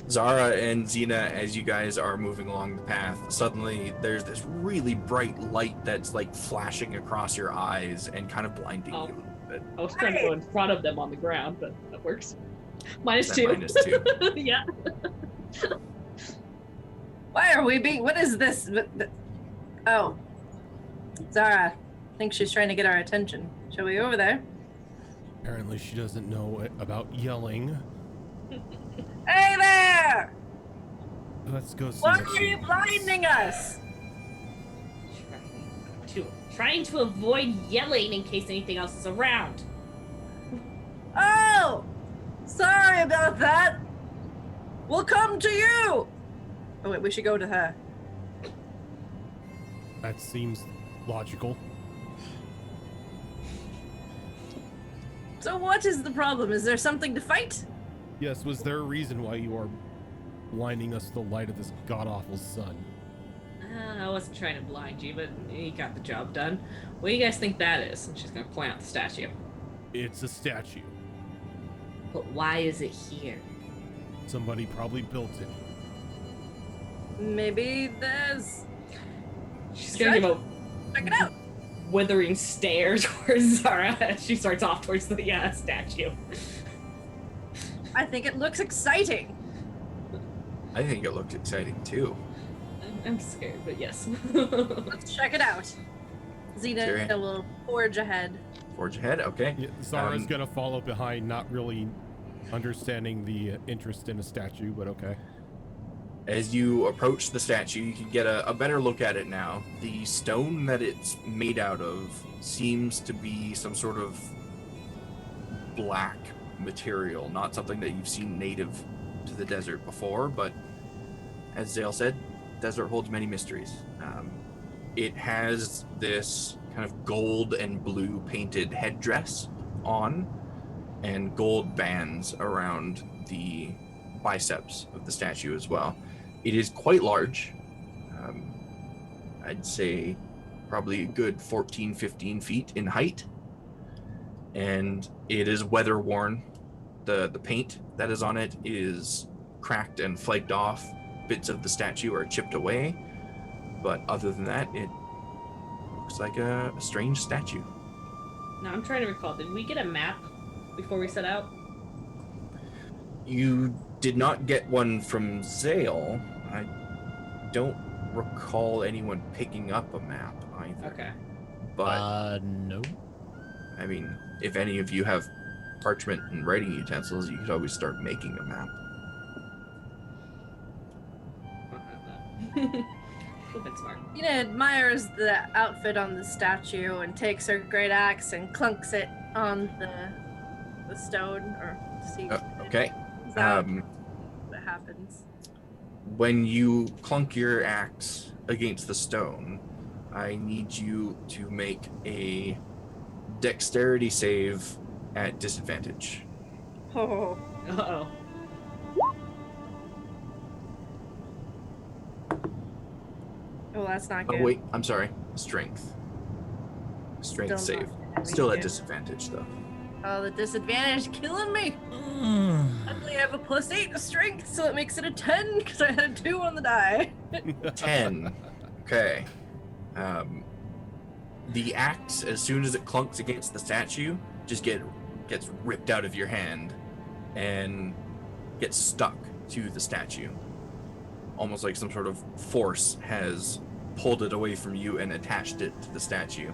Zara and Xena, as you guys are moving along the path, suddenly there's this really bright light that's like flashing across your eyes and kind of blinding you a little bit. I was trying to go in front of them on the ground, but that works. Is that -2. -2? Yeah. Why are we being? What is this? Oh, Zara. I think she's trying to get our attention. Shall we over there? Apparently she doesn't know about yelling. Hey there! Let's go see Why what are she you wants. blinding us? Trying to avoid yelling in case anything else is around. Oh, sorry about that. We'll come to you. Oh wait, we should go to her. That seems logical. So what is the problem? Is there something to fight? Yes, was there a reason why you are blinding us to the light of this god-awful sun? I wasn't trying to blind you, but you got the job done. What do you guys think that is? And she's gonna point out the statue. It's a statue. But why is it here? Somebody probably built it. Maybe there's. She's gonna give a Check it out. withering stare towards Zara as she starts off towards the statue. I think it looks exciting. I think it looked exciting too. I'm scared, but yes. Let's check it out. Xena Sure. will forge ahead. Forge ahead, okay. Yeah, Zara's gonna follow behind, not really understanding the interest in a statue, but okay. As you approach the statue, you can get a better look at it now. The stone that it's made out of seems to be some sort of black material, not something that you've seen native to the desert before, but as Zael said, desert holds many mysteries. It has this kind of gold and blue painted headdress on and gold bands around the biceps of the statue as well. It is quite large. I'd say probably a good 14, 15 feet in height. And it is weather worn. The paint that is on it is cracked and flaked off. Bits of the statue are chipped away. But other than that, it looks like a strange statue. Now I'm trying to recall, did we get a map before we set out? You did not get one from Zael. I don't recall anyone picking up a map either. Okay. But No. I mean, if any of you have parchment and writing utensils, you could always start making a map. I don't have that. Would've been smart. Tina admires the outfit on the statue and takes her great axe and clunks it on the stone or see Okay. is that what happens. When you clunk your axe against the stone, I need you to make a dexterity save at disadvantage. Oh, Uh-oh. oh, that's not Oh good. wait, I'm sorry. Strength. Strength Still save. not good. Still at disadvantage though. Oh, the disadvantage killing me. Luckily, I have a +8 to strength, so it makes it a 10 because I had a 2 on the die. 10. Okay. The axe, as soon as it clunks against the statue, just gets ripped out of your hand and gets stuck to the statue. Almost like some sort of force has pulled it away from you and attached it to the statue.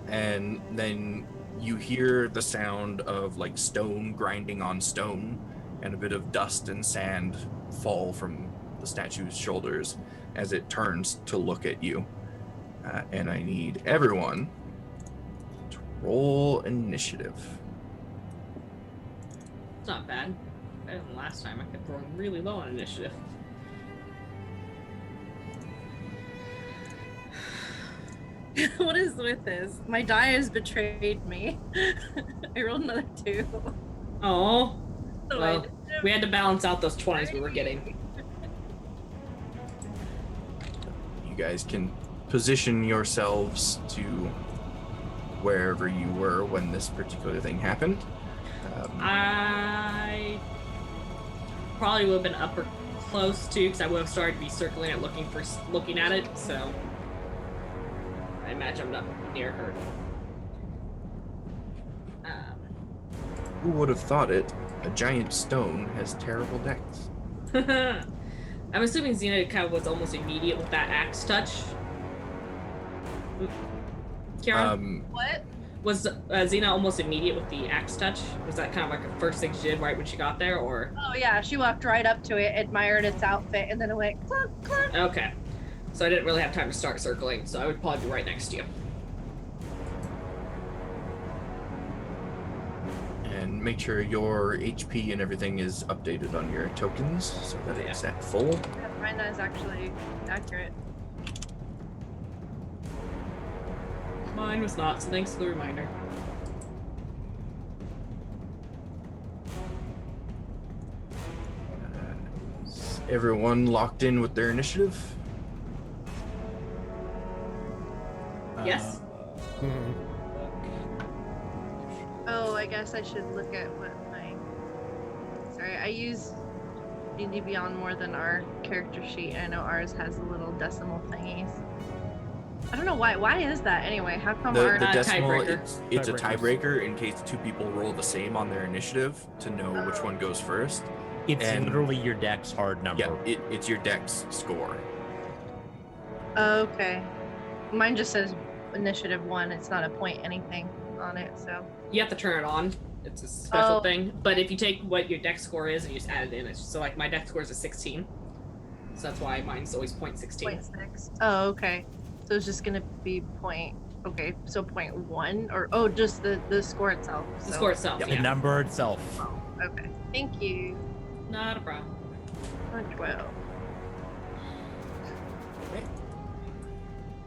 And then you hear the sound of like stone grinding on stone and a bit of dust and sand fall from the statue's shoulders as it turns to look at you. And I need everyone to roll initiative. It's not bad. Better than last time. I kept rolling really low on initiative. What is with this? My die has betrayed me. I rolled another 2. Oh, So well, we had to balance out those 20s we were getting. You guys can position yourselves to wherever you were when this particular thing happened. I probably would have been upper close to, because I would have started to be circling it, looking at it. So I imagine I'm not near her. Who would have thought it? A giant stone has terrible dex. I'm assuming Xena kind of was almost immediate with that axe touch. Kieran, What? was Xena almost immediate with the axe touch? Was that kind of like the first thing she did right when she got there, or? Oh yeah, she walked right up to it, admired its outfit, and then it went clunk, clunk. Okay. So I didn't really have time to start circling, so I would probably be right next to you. And make sure your HP and everything is updated on your tokens so that it's at full. Yeah, mine is actually accurate. Mine was not, so thanks for the reminder. Is everyone locked in with their initiative? Yes? Oh, I guess I should look at what my. Sorry, I use D&D Beyond more than our character sheet. I know ours has the little decimal thingies. I don't know why. Why is that anyway? How come The our decimal, tiebreaker. it's a Tiebreakers. tiebreaker in case two people roll the same on their initiative to know which one goes first. It's And- literally your deck's hard number. Yeah, it's your dex score. Oh, okay. Mine just says initiative 1. It's not a point anything on it, so. You have to turn it on. It's a special Oh. thing. But if you take what your dex score is and you just add it in, so like my dex score is a 16. So that's why mine's always 0.16. 0.6. Oh, okay. So it's just gonna be point. Okay, so 0.1 or just the score itself. The so- score itself, The yeah. number itself. Okay. Thank you. Not a problem. 12.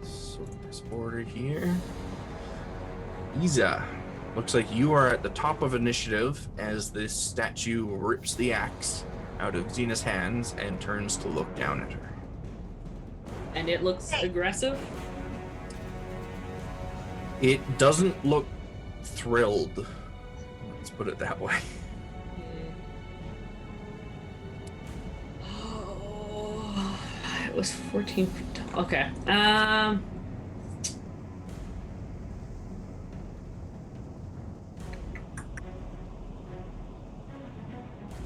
So this order here. Isa, looks like you are at the top of initiative as this statue rips the axe out of Xena's hands and turns to look down at her. And it looks Hey. aggressive. It doesn't look thrilled. Let's put it that way. Oh, it was 14 feet tall. Okay.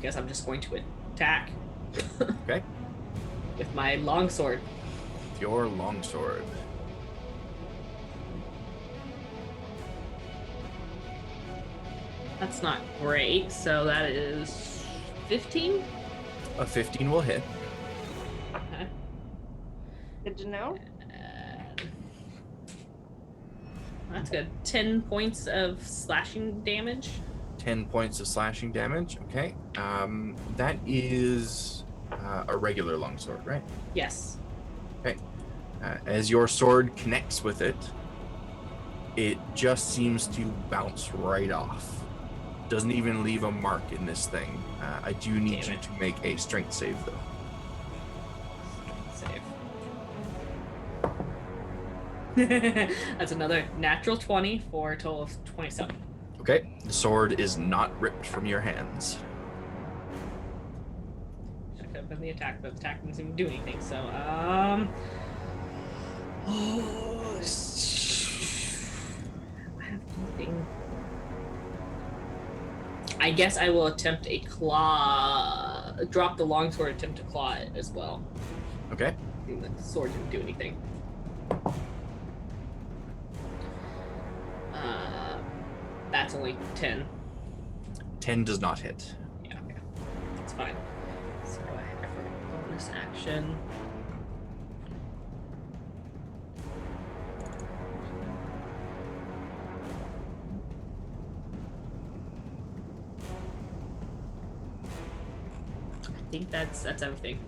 Guess I'm just going to attack Okay. with my longsword. with your longsword. That's not great. So that is 15. A 15 will hit. Okay. Good to know. That's good. 10 points of slashing damage. 10 points of slashing damage. Okay. That is a regular longsword, right? Yes. Okay. As your sword connects with it, it just seems to bounce right off. Doesn't even leave a mark in this thing. I do need Damn you it. to make a strength save, though. Save. That's another natural 20 for a total of 27. Okay. The sword is not ripped from your hands. That could have been the attack, but the attack didn't seem to do anything. So, oh, I have anything. I guess I will attempt a claw. Drop the longsword, attempt to claw it as well. Okay. And the sword didn't do anything. That's only 10. 10 does not hit. Yeah, okay. That's fine. So I have a bonus action. I think that's everything.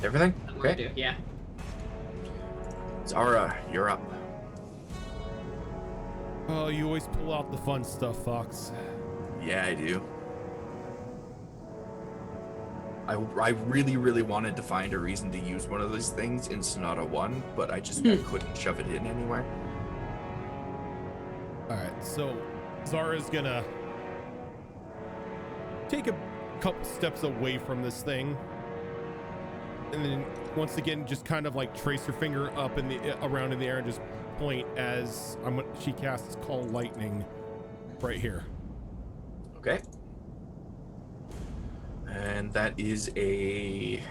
Everything? I'm gonna Okay. do. Yeah. Zara, you're up. Oh, you always pull out the fun stuff, Fox. Yeah, I do. I really, really wanted to find a reason to use one of those things in Sonata 1, but I couldn't shove it in anywhere. All right, so Zara's gonna take a couple steps away from this thing, and then once again just kind of like trace her finger up in the around in the air and just point as she casts Call Lightning right here. Okay. And that is a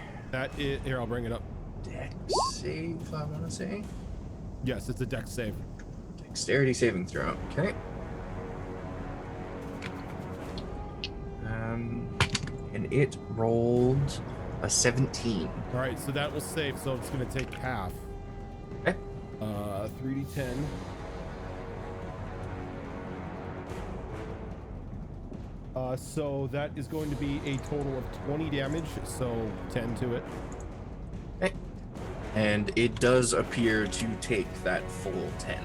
Here, I'll bring it up. dex save, I want to say. Yes, it's a dex save. Dexterity saving throw. Okay. And it rolled a 17. All right, so that will save, so it's gonna take half. Okay. 3d10. So that is going to be a total of 20 damage, so 10 to it. Okay. And it does appear to take that full 10.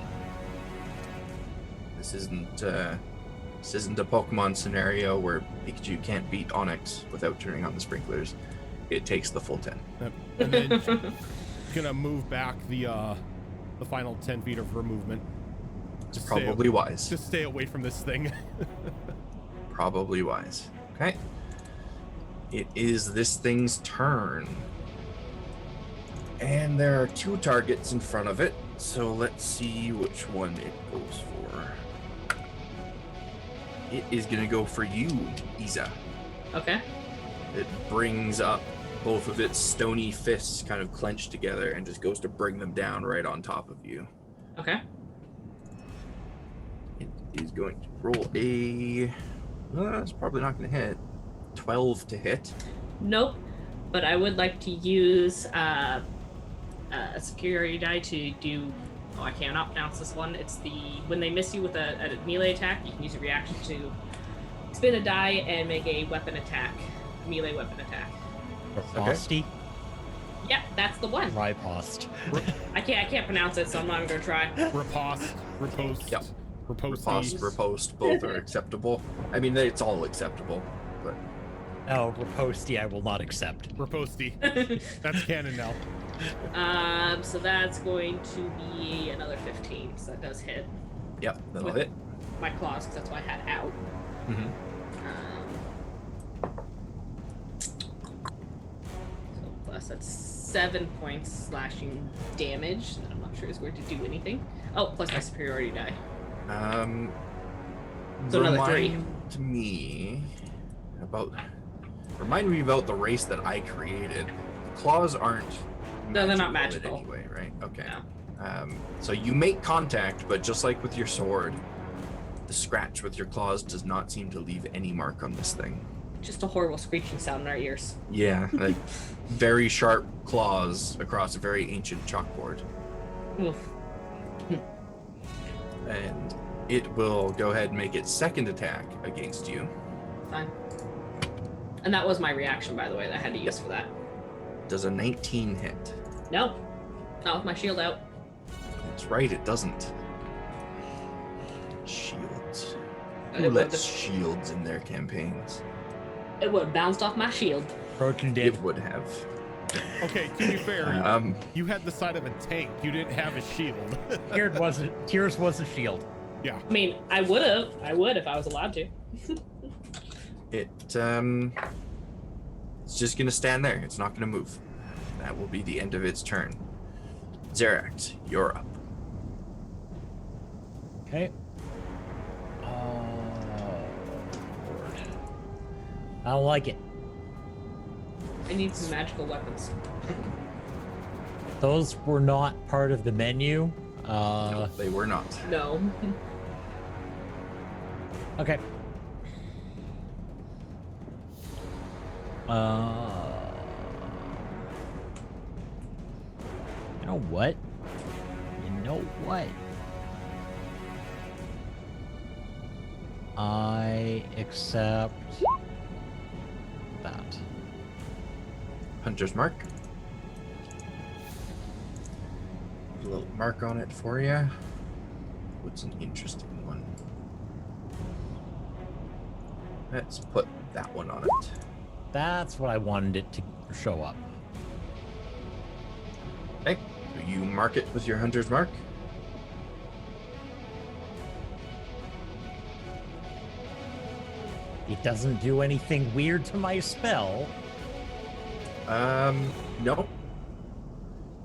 This isn't a Pokemon scenario where Pikachu can't beat Onyx without turning on the sprinklers. It takes the full 10. Yep. And then she's gonna move back the final 10 feet of her movement. It's probably wise. Just stay away from this thing. Probably wise. Okay. It is this thing's turn. And there are two targets in front of it, so let's see which one it goes for. It is gonna go for you, Isa. Okay. It brings up both of its stony fists kind of clenched together and just goes to bring them down right on top of you. Okay. It is going to roll a... it's probably not going to hit. 12 to hit. Nope. But I would like to use a security die to do... Oh, I cannot pronounce this one. It's the... When they miss you with a melee attack, you can use a reaction to spin a die and make a weapon attack. Melee weapon attack. Riposte? Yep, that's the one. Riposte. I can't pronounce it, so I'm not even gonna try. Riposte, riposte, Yep. riposte. Riposte, both are acceptable. I mean, it's all acceptable, but... No, riposte I will not accept. Riposte. That's canon now. So that's going to be another 15, so that does hit. Yep, that'll With- hit. My claws, because that's what I had out. Mm-hmm. So plus that's 7 points slashing damage. That I'm not sure is going to do anything. Oh, plus my superiority die. So another 3. Remind me about the race that I created. The claws aren't No, they're not in it magical. anyway, right? Okay. No. So you make contact, but just like with your sword, the scratch with your claws does not seem to leave any mark on this thing. Just a horrible screeching sound in our ears. Yeah, like very sharp claws across a very ancient chalkboard. Oof. And it will go ahead and make its second attack against you. Fine. And that was my reaction, by the way, that I had to use for that. Does a 19 hit? No, not with my shield out. That's right, it doesn't. Shields. Who It lets would shields in their campaigns? have bounced off my shield. Trojan did. It would have. Okay, to be fair, you had the side of a tank. You didn't have a shield. Tears was a shield. Yeah. I mean, I would if I was allowed to. It's just gonna stand there. It's not gonna move. That will be the end of its turn. Zerax, you're up. Okay. Lord. I don't like it. I need some magical weapons. Those were not part of the menu. No, they were not. No. Okay. You know what? I accept that. Hunter's mark. Put a little mark on it for you. What's an interesting one? Let's put that one on it. That's what I wanted it to show up. Okay. So you mark it with your hunter's mark. It doesn't do anything weird to my spell. No.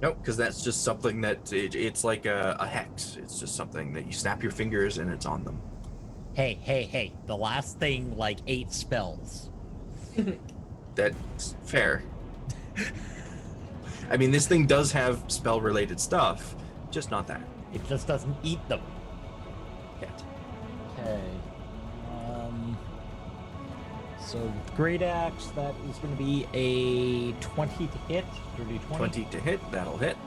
Nope, because that's just something that it's like a hex. It's just something that you snap your fingers and it's on them. Hey. The last thing, like 8 spells. That's fair. I mean, this thing does have spell-related stuff, just not that It just doesn't eat them. yet. Okay. So with Great Axe, that is going to be a 20 to hit. Dirty 20. 20 to hit, that'll hit.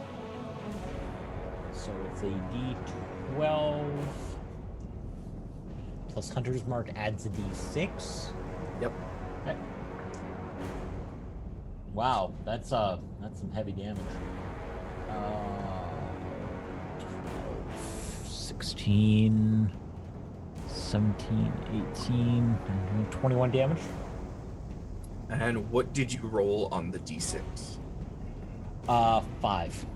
So it's a D12. Plus Hunter's Mark adds a D6. Yep. Okay. Wow, that's some heavy damage. 16, 17, 18, 21 damage. And what did you roll on the d6? 5.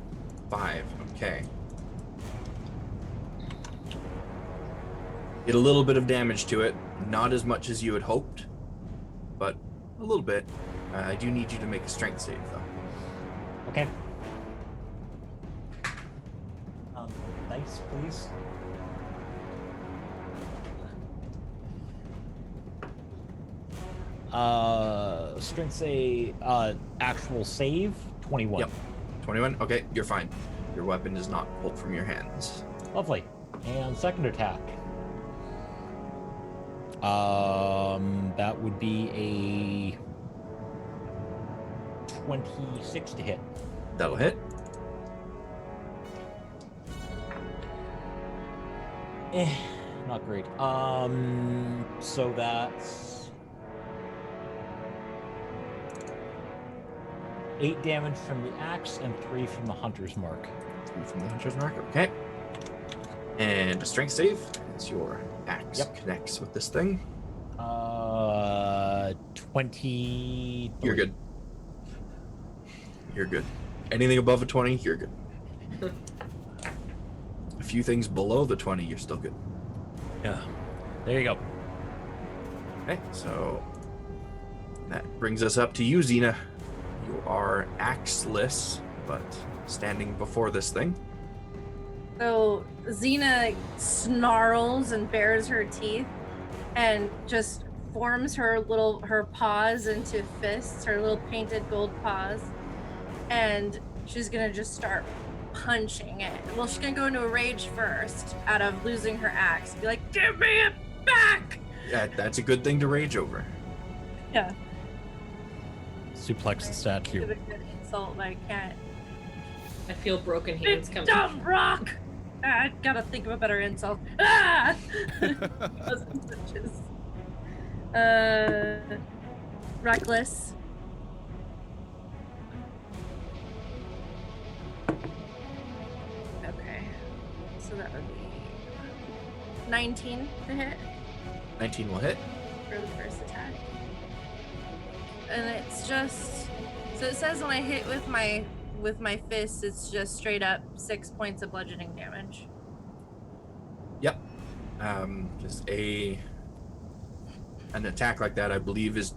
5, okay. Did a little bit of damage to it, not as much as you had hoped, but a little bit. I do need you to make a strength save, though. Okay. Dice, please. Strength save, actual save, 21. Yep. 21? Okay, you're fine. Your weapon is not pulled from your hands. Lovely. And second attack. That would be a 26 to hit. That'll hit. Not great. So that's 8 damage from the axe and 3 from the hunter's mark. 3 from the hunter's mark, okay. And a strength save as your axe connects with this thing. 20. You're good. You're good. Anything above a 20, you're good. A few things below the 20, you're still good. Yeah. There you go. Okay, so that brings us up to you, Xena. You are axeless, but standing before this thing. So Xena snarls and bares her teeth and just forms her paws into fists, her little painted gold paws. And she's gonna just start punching it. Well, she's gonna go into a rage first out of losing her axe. Be like, give me it back! That's a good thing to rage over. Yeah. Suplex the statue. Give a good insult, but I can't. I feel broken hands Big coming. dumb rock! I gotta think of a better insult. Ah! Reckless. Okay. So that would be 19 to hit 19 will hit. for the first attack. And it's just so it says when I hit with my fists, it's just straight up 6 points of bludgeoning damage. Yep. Just an attack like that, I believe, is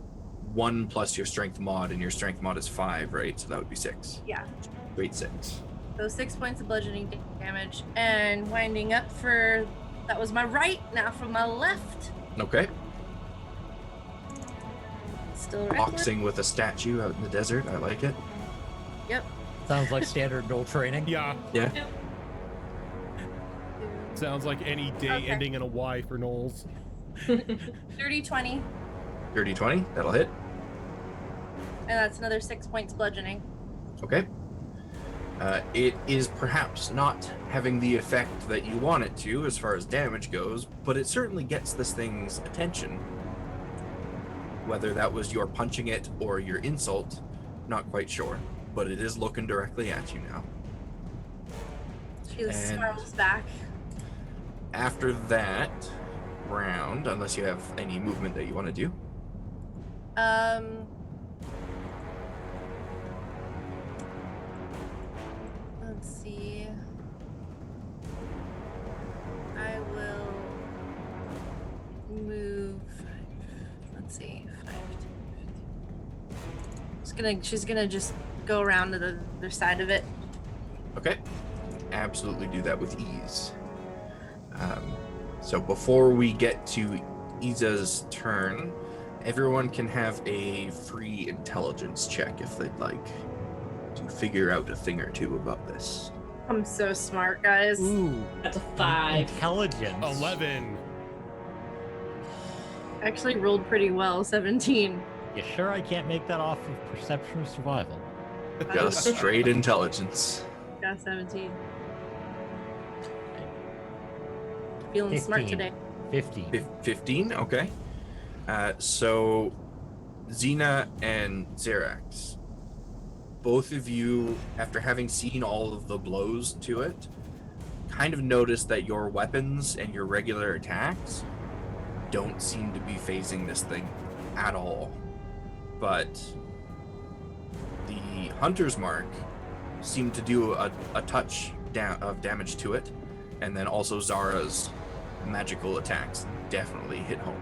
1 plus your strength mod, and your strength mod is 5, right? So that would be 6. Yeah. Great 6. So 6 points of bludgeoning damage. And winding up for that was my right, now for my left. Okay. Still reckless. Boxing with a statue out in the desert. I like it. Yep. Sounds like standard Gnoll training. Yeah, Yeah. sounds like any day Okay. ending in a Y for Knowles. 30, 20. 30, 20. That'll hit. And that's another 6 points bludgeoning. Okay. It is perhaps not having the effect that you want it to as far as damage goes, but it certainly gets this thing's attention. Whether that was your punching it or your insult, not quite sure. But it is looking directly at you now. She And- snarls back. After that round, unless you have any movement that you want to do, Let's see. I will move. Let's see. 5, she's gonna just go around to the other side of it. okay, absolutely do that with ease. So before we get to Iza's turn, everyone can have a free intelligence check if they'd like to figure out a thing or two about this. I'm so smart, guys. Ooh, That's a 5. intelligence. 11. Actually rolled pretty well. 17. You sure I can't make that off of perception or survival? Just straight intelligence. Got 17. Feeling smart 15. today. 15. 15, okay. So Xena and Xerax, both of you, after having seen all of the blows to it, kind of notice that your weapons and your regular attacks don't seem to be phasing this thing at all. But the Hunter's Mark seemed to do a touch of damage to it, and then also Zara's magical attacks definitely hit home.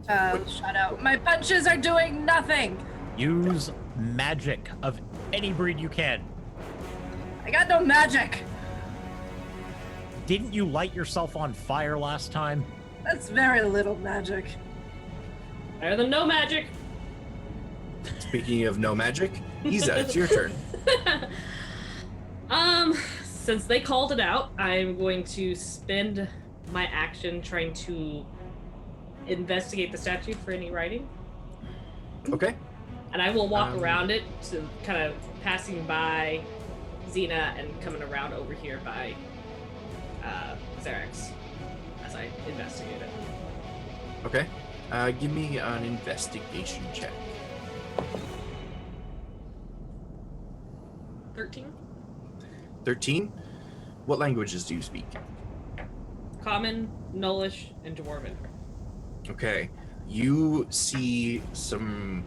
Shout out. My punches are doing nothing. Use magic of any breed you can. I got no magic. Didn't you light yourself on fire last time? That's very little magic. Better than no magic. Speaking of no magic, Iza, it's your turn. Since they called it out, I'm going to spend my action trying to investigate the statue for any writing. Okay. And I will walk around it, to kind of passing by Xena and coming around over here by Xerax as I investigate it. Okay. Give me an investigation check. 13. 13. What languages do you speak? Common, Gnollish, and Dwarven. Okay. You see some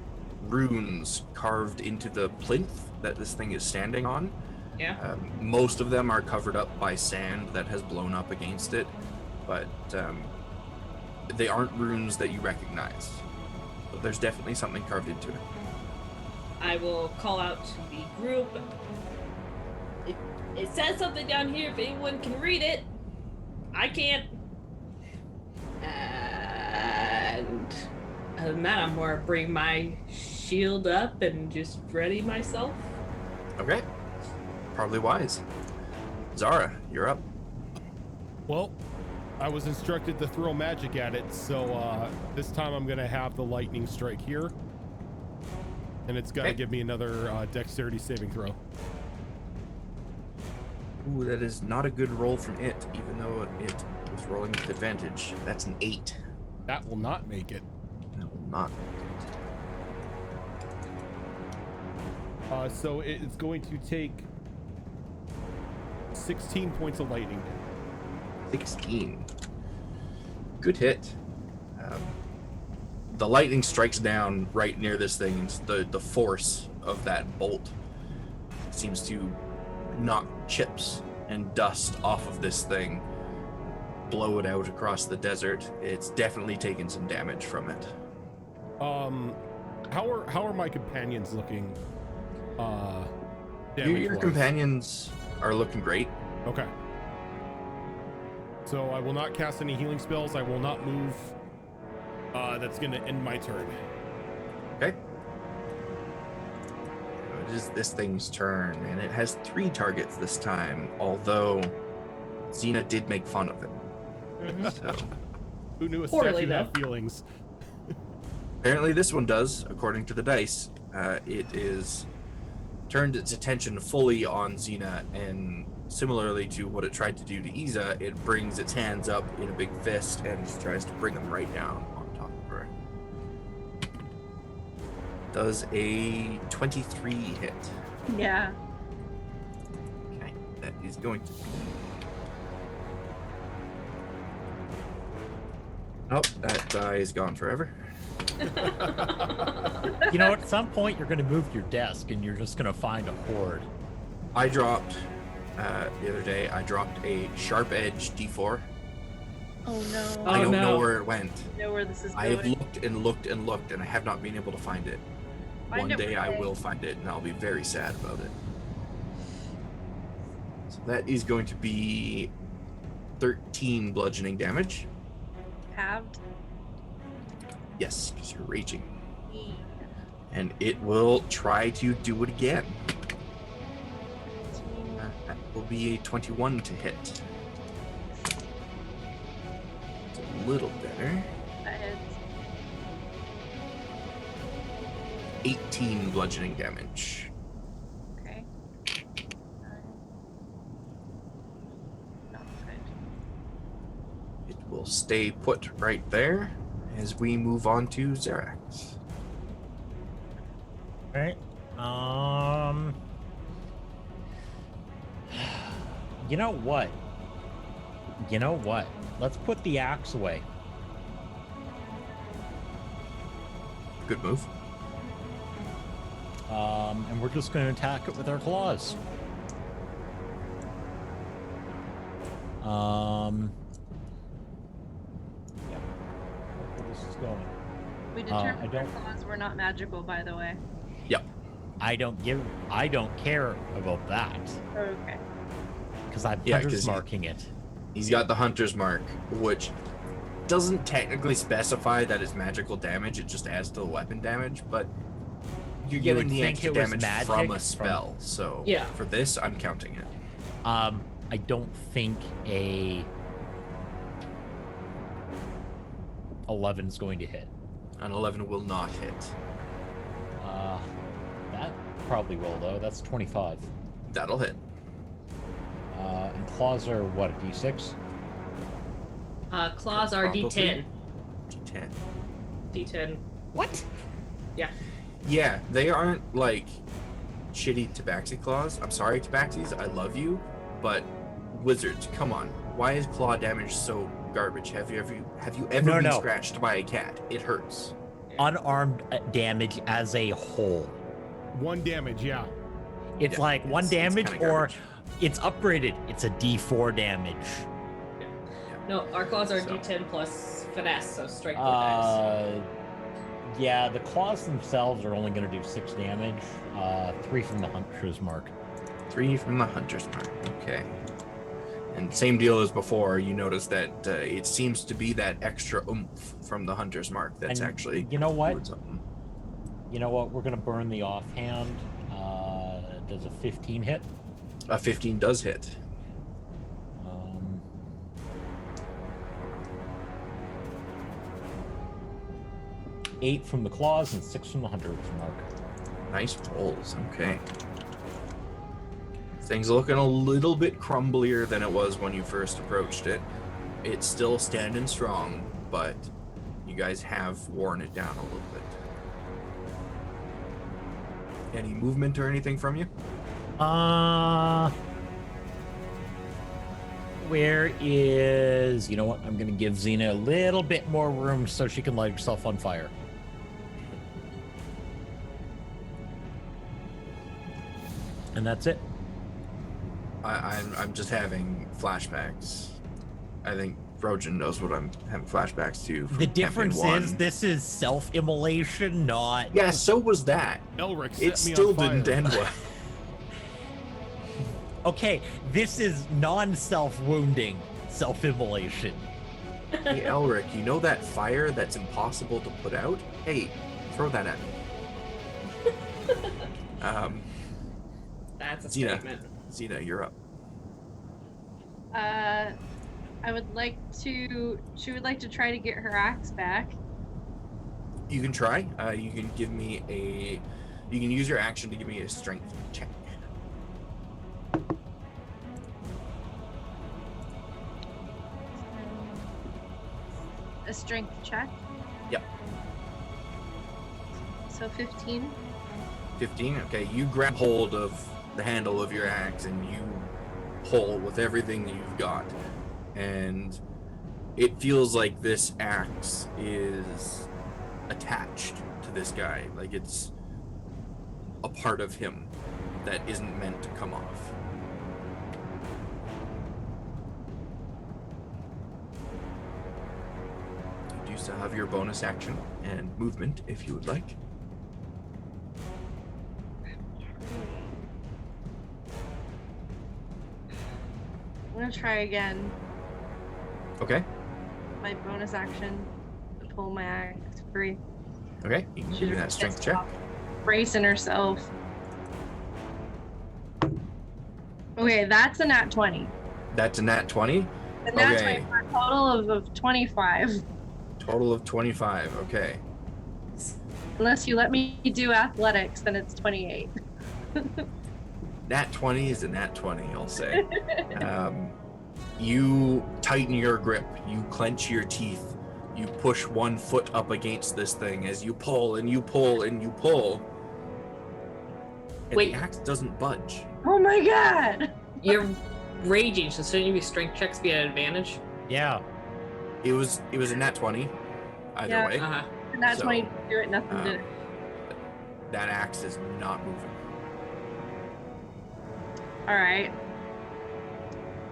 runes carved into the plinth that this thing is standing on. Yeah. Most of them are covered up by sand that has blown up against it, but they aren't runes that you recognize. But there's definitely something carved into it. I will call out to the group. It says something down here if anyone can read it. I can't. And Other than that, I'm more bring my shield up and just ready myself. Okay. Probably wise. Zara, you're up. Well, I was instructed to throw magic at it, so this time I'm gonna have the lightning strike here, and it's gotta Okay. give me another dexterity saving throw. Ooh, that is not a good roll from it, even though it was rolling with advantage. That's an 8. That will not make it. That will not. So it's going to take 16 points of lightning damage. 16. Good hit. The lightning strikes down right near this thing. And the force of that bolt seems to knock chips and dust off of this thing, blow it out across the desert. It's definitely taken some damage from it. How are my companions looking? Your damage-wise? companions are looking great. Okay. So I will not cast any healing spells. I will not move. That's going to end my turn. Okay. It is this thing's turn, and it has 3 targets this time, although Xena did make fun of it. So Who knew a Poorly, statue had though. feelings? apparently this one does, according to the dice. It is turned its attention fully on Xena, and similarly to what it tried to do to Iza, it brings its hands up in a big fist and tries to bring them right down on top of her. Does a 23 hit. Yeah. Okay, that is going to be... Oh, that die is gone forever. You know, at some point you're going to move your desk and you're just going to find a horde. I dropped, the other day, I dropped a sharp edge D4. Oh no. I don't know no. where it went. I know where this is I going. have looked and looked and looked, and I have not been able to find it. Find One it day I one day. will find it, and I'll be very sad about it. So that is going to be 13 bludgeoning damage. Halved. Yes, because you're raging. And it will try to do it again. That will be a 21 to hit. It's a little better. That hits. 18 bludgeoning damage. Okay. Not good. It will stay put right there as we move on to Xerax. Right. You know what? Let's put the axe away. Good move. And we're just going to attack it with our claws. Yeah. Where this is going. We I determined our don't- claws were not magical, by the way. I don't care about that Okay. because I'm Yeah, hunter's 'cause you- marking it. He's got the Hunter's Mark, which doesn't technically specify that it's magical damage. It just adds to the weapon damage, but you're You getting would the think extra it was damage magic from from- a spell. So Yeah. for this, I'm counting it. I don't think a 11 is going to hit. An 11 will not hit. That probably will though. That's 25. That'll hit. And claws are what, a d6? Claws are Probably. D10. D10. D10. What? Yeah, they aren't like shitty tabaxi claws. I'm sorry, tabaxis. I love you, but wizards, come on. Why is claw damage so garbage? Have you ever No, been no. scratched by a cat? It hurts. Unarmed damage as a whole. 1 damage, yeah. It's Yeah, like one it's damage kinda or garbage. it's upgraded. It's a d4 damage. No, our claws are So- D10 plus finesse, so strike 4 dice. Yeah, the claws themselves are only going to do 6 damage. 3 from the hunter's mark. 3 from the Hunter's Mark. Okay. And same deal as before, you notice that it seems to be that extra oomph from the hunter's mark that's And actually you know what? doing something. You know what? We're gonna burn the offhand. Does a 15 hit? A 15 does hit. 8 from the claws and 6 from the hunter's mark. Nice rolls. Okay. Things looking a little bit crumblier than it was when you first approached it. It's still standing strong, but you guys have worn it down a little bit. Any movement or anything from you? Where is... You know what? I'm going to give Xena a little bit more room so she can light herself on fire. And that's it. I'm just having flashbacks. I think Rojan knows what I'm having flashbacks to. The difference is 1. this is self-immolation, not... Yeah, so was that. Elric set It me still on fire. didn't end well. Okay, this is non-self-wounding self-immolation. Hey, Elric, you know that fire that's impossible to put out? Hey, throw that at me. That's a Xena. statement. Xena, you're up. I would like to. She would like to try to get her axe back. You can try. You can give me a... You can use your action to give me a strength check. A strength check. Yep. So 15. 15. Okay, you grab hold of the handle of your axe and you pull with everything that you've got. And it feels like this axe is attached to this guy. Like it's a part of him that isn't meant to come off. You do still have your bonus action and movement if you would like. I'm gonna try again. Okay. My bonus action to pull my axe free. Okay. You can give me that strength check. Bracing herself. Okay, that's a nat 20. That's a nat 20. A nat Okay. 20 for a total of 25. Total of 25. Okay. Unless you let me do athletics, then it's 28. Nat 20 is a nat 20, I'll say. You tighten your grip, you clench your teeth, you push one foot up against this thing as you pull and you pull and you pull. And Wait. the axe doesn't budge. Oh my god! You're raging, so shouldn't your strength checks be an advantage? Yeah. It was a nat 20 either Yeah. way. Uh-huh. And that's So, when you do it, nothing did it. That axe is not moving. Alright.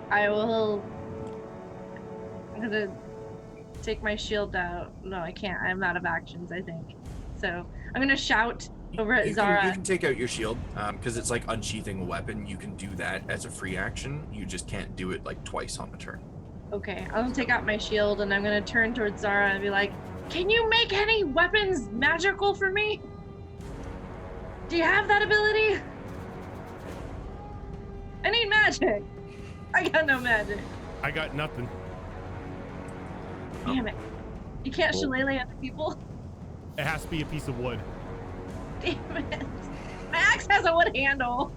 I'm gonna take my shield out. No, I can't. I'm out of actions, I think. So I'm gonna shout over at You Zara. can take out your shield because it's like unsheathing a weapon. You can do that as a free action. You just can't do it like twice on the turn. Okay, I'm gonna take out my shield and I'm gonna turn towards Zara and be like, "Can you make any weapons magical for me? Do you have that ability? I need magic. I got no magic. I got nothing. Damn it. You can't Cool. shillelagh other people? It has to be a piece of wood. Damn it. My axe has a wood handle.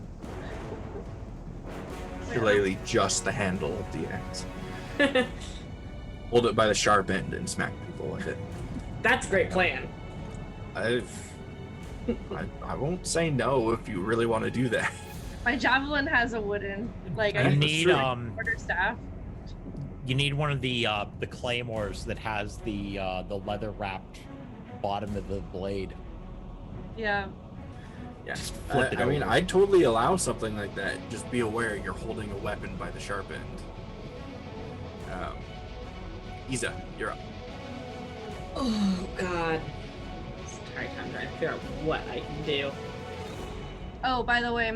Shillelagh just the handle of the axe. Hold it by the sharp end and smack people with it. That's a great plan. I won't say no if you really want to do that. My javelin has a wooden, like, I You That's need true. quarterstaff. you need one of the claymores that has the leather wrapped bottom of the blade. Yeah. Yeah. Just flip it I mean, over. I'd totally allow something like that. Just be aware you're holding a weapon by the sharp end. Isa, you're up. Oh god. Sorry, I'm trying to figure out what I can do. Oh, by the way,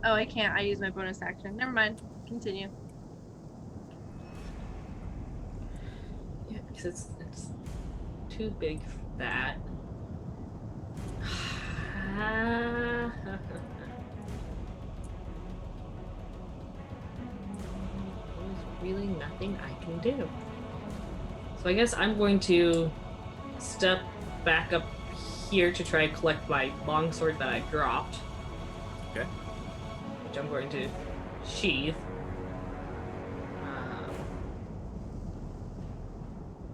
oh, I can't. I use my bonus action. Never mind. Continue. Because it's too big for that. There's really nothing I can do. So I guess I'm going to step back up here to try to collect my longsword that I dropped. Okay. Which I'm going to sheath.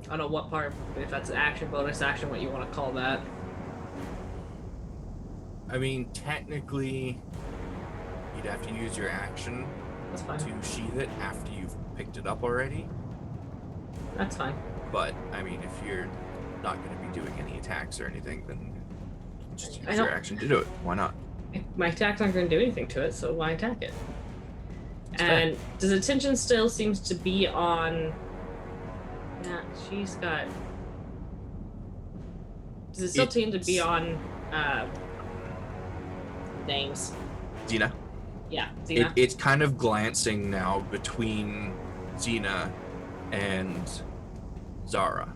I don't know what part, if that's an action, bonus action, what you want to call that. I mean, technically, you'd have to use your action That's fine. to sheath it after you've picked it up already. That's fine. But, I mean, if you're not going to be doing any attacks or anything, then just I use your don't- action to do it. Why not? My attacks aren't going to do anything to it, so why attack it? That's fair. And does attention still seems to be on... Yeah, she's got... Does it still seem to be on names? Xena? Yeah, Xena. It's kind of glancing now between Xena and Zara.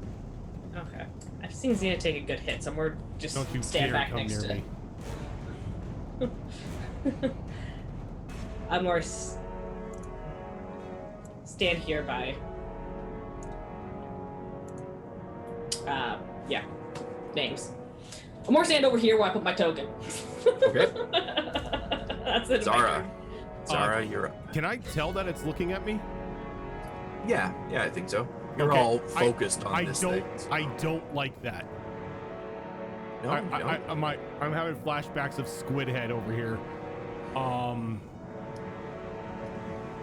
Okay. I've seen Xena take a good hit, so we're just Don't you stand dare back come next near to me. it. I'm more stand here by yeah, names. I'm more stand over here where I put my token. Okay. That's it. Zara. Zara, you're up. Can I tell that it's looking at me? Yeah, I think so. You're Okay, all focused on I this don't. thing. I don't like that. No, I'm having flashbacks of Squid Head over here.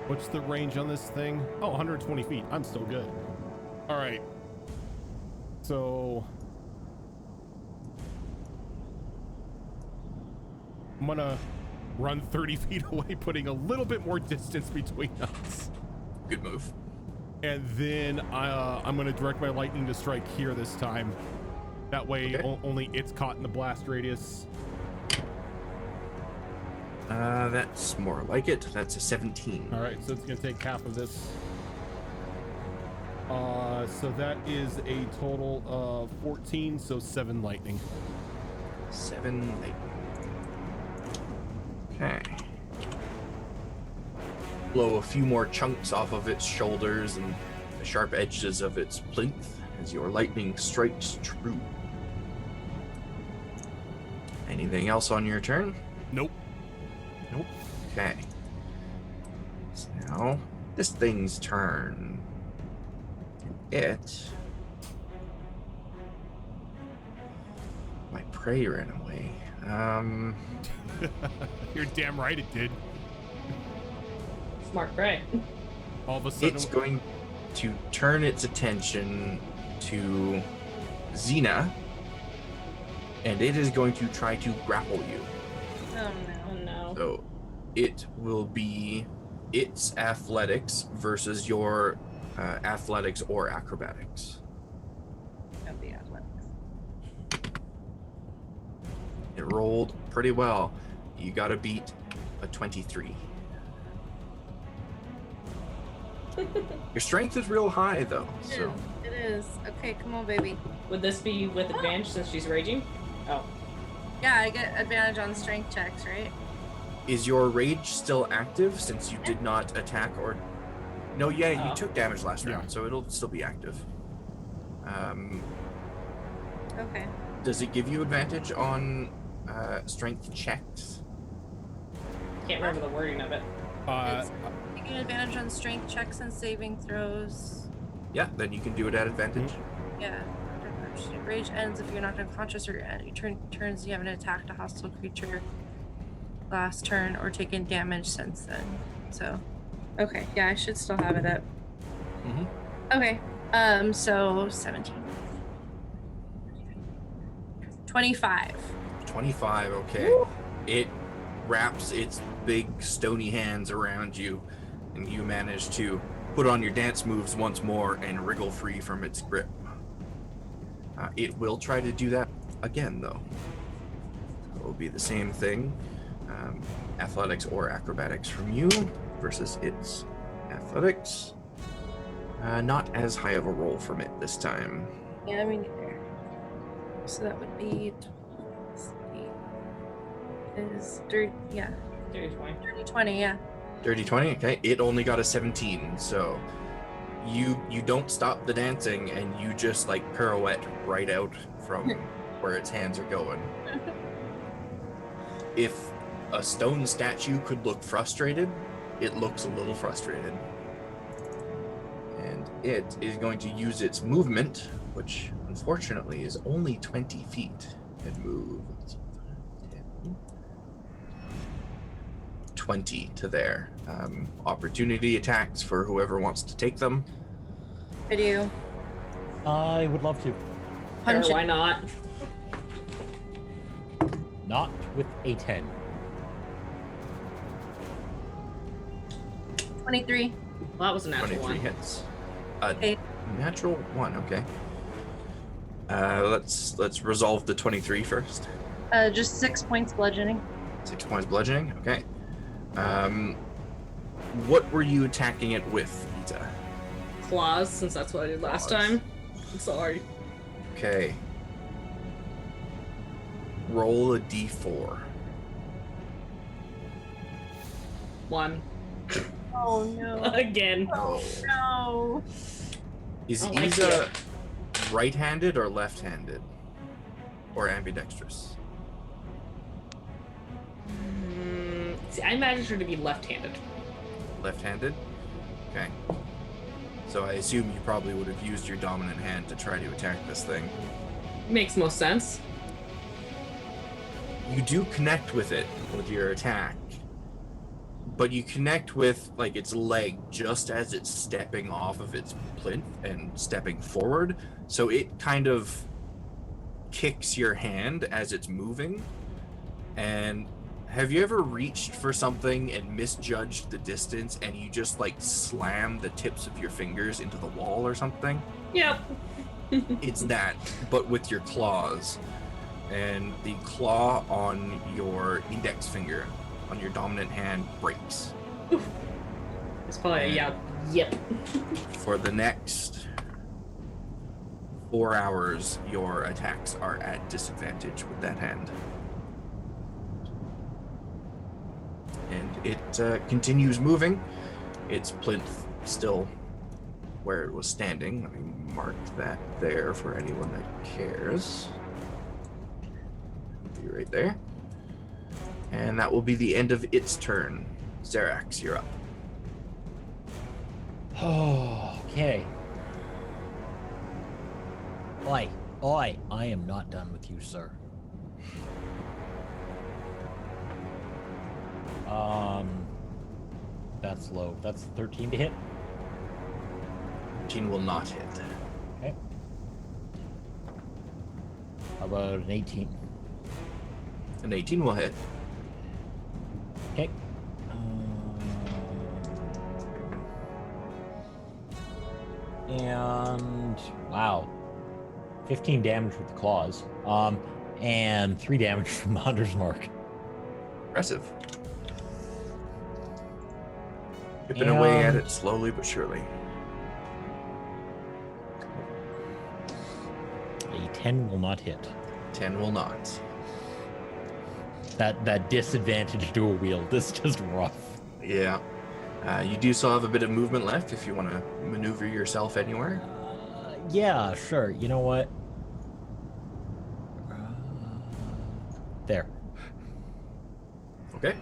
What's the range on this thing? Oh, 120 feet. I'm still good. All right. So I'm gonna run 30 feet away, putting a little bit more distance between us. good move. And then I'm gonna direct my lightning to strike here this time. That way, Okay. only it's caught in the blast radius. That's more like it. That's a 17. All right, so it's gonna take half of this. So that is a total of 14, so 7 lightning. 7 lightning. Okay. Blow a few more chunks off of its shoulders and the sharp edges of its plinth as your lightning strikes true. Anything else on your turn? Nope. Nope. Okay. So now, this thing's turn. My prey ran away. You're damn right it did. Smart prey. All of a sudden, It's going to turn its attention to Xena, and it is going to try to grapple you. Oh Oh no. So it will be its athletics versus your athletics or acrobatics. no. Of the athletics. It rolled pretty well. You got to beat a 23. Your strength is real high though, so It is. Okay, come on, baby. Would this be with advantage since she's raging? Oh. Yeah, I get advantage on strength checks, right? is your rage still active since you did not attack or? No, yeah, you Oh. took damage last Yeah. round, so it'll still be active. Okay. Does it give you advantage on strength checks? Can't remember the wording of it. It's, you get advantage on strength checks and saving throws. Yeah, then you can do it at advantage. Yeah. Rage ends if you're knocked unconscious or turns you haven't attacked a hostile creature last turn or taken damage since then. So, okay, yeah, I should still have it up. Mm-hmm. Okay, so 17. 25. 25, okay. Woo. It wraps its big stony hands around you, and you manage to put on your dance moves once more and wriggle free from its grip. It will try to do that again, though. It will be the same thing. Athletics or acrobatics from you versus its athletics. Not as high of a roll from it this time. Yeah, I mean, so that would be 12, is dirty, yeah, Dirty 20. dirty 20, yeah. Dirty 20, okay. It only got a 17, so you don't stop the dancing and you just like pirouette right out from where its hands are going. If a stone statue could look frustrated, it looks a little frustrated. And it is going to use its movement, which unfortunately is only 20 feet, and move 20 to there. Opportunity attacks for whoever wants to take them. I do. I would love to. Sure, Punch why it. not? Not with a 10. 23. Well, that was a natural 23 one. hits. Okay. Natural 1, okay. Let's resolve the 23 first. Just 6 points bludgeoning. 6 points bludgeoning, okay. What were you attacking it with, Ita? Claws, since that's what I did last Claws. time. I'm sorry. Okay. Roll a d4. 1. Oh no. Again. Oh. No. Is I don't like Isa right-handed or left-handed? Or ambidextrous? See, I imagine her to be left-handed. Left-handed? Okay. So I assume you probably would have used your dominant hand to try to attack this thing. Makes most sense. You do connect with it with your attack, but you connect with like its leg just as it's stepping off of its plinth and stepping forward, so it kind of kicks your hand as it's moving. And have you ever reached for something and misjudged the distance and you just like slam the tips of your fingers into the wall or something? Yep. It's that, but with your claws. And the claw on your index finger, on your dominant hand, breaks. It's probably a yeah. Yep. For the next 4 hours, your attacks are at disadvantage with that hand. And it continues moving. Its plinth still where it was standing. Let me mark that there for anyone that cares. Be right there. And that will be the end of its turn. Zerax, you're up. Oh, okay. Oi, I am not done with you, sir. That's low. That's 13 to hit. 13 will not hit. Okay. How about an 18? An 18 will hit. Okay. And wow, 15 damage with the claws. And 3 damage from the hunter's mark. Impressive. Chipping away at And- it slowly but surely. A 10 will not hit. 10 will not. That disadvantage dual wield is just rough. Yeah. You do still have a bit of movement left if you want to maneuver yourself anywhere. Yeah, sure. You know what? There. Okay.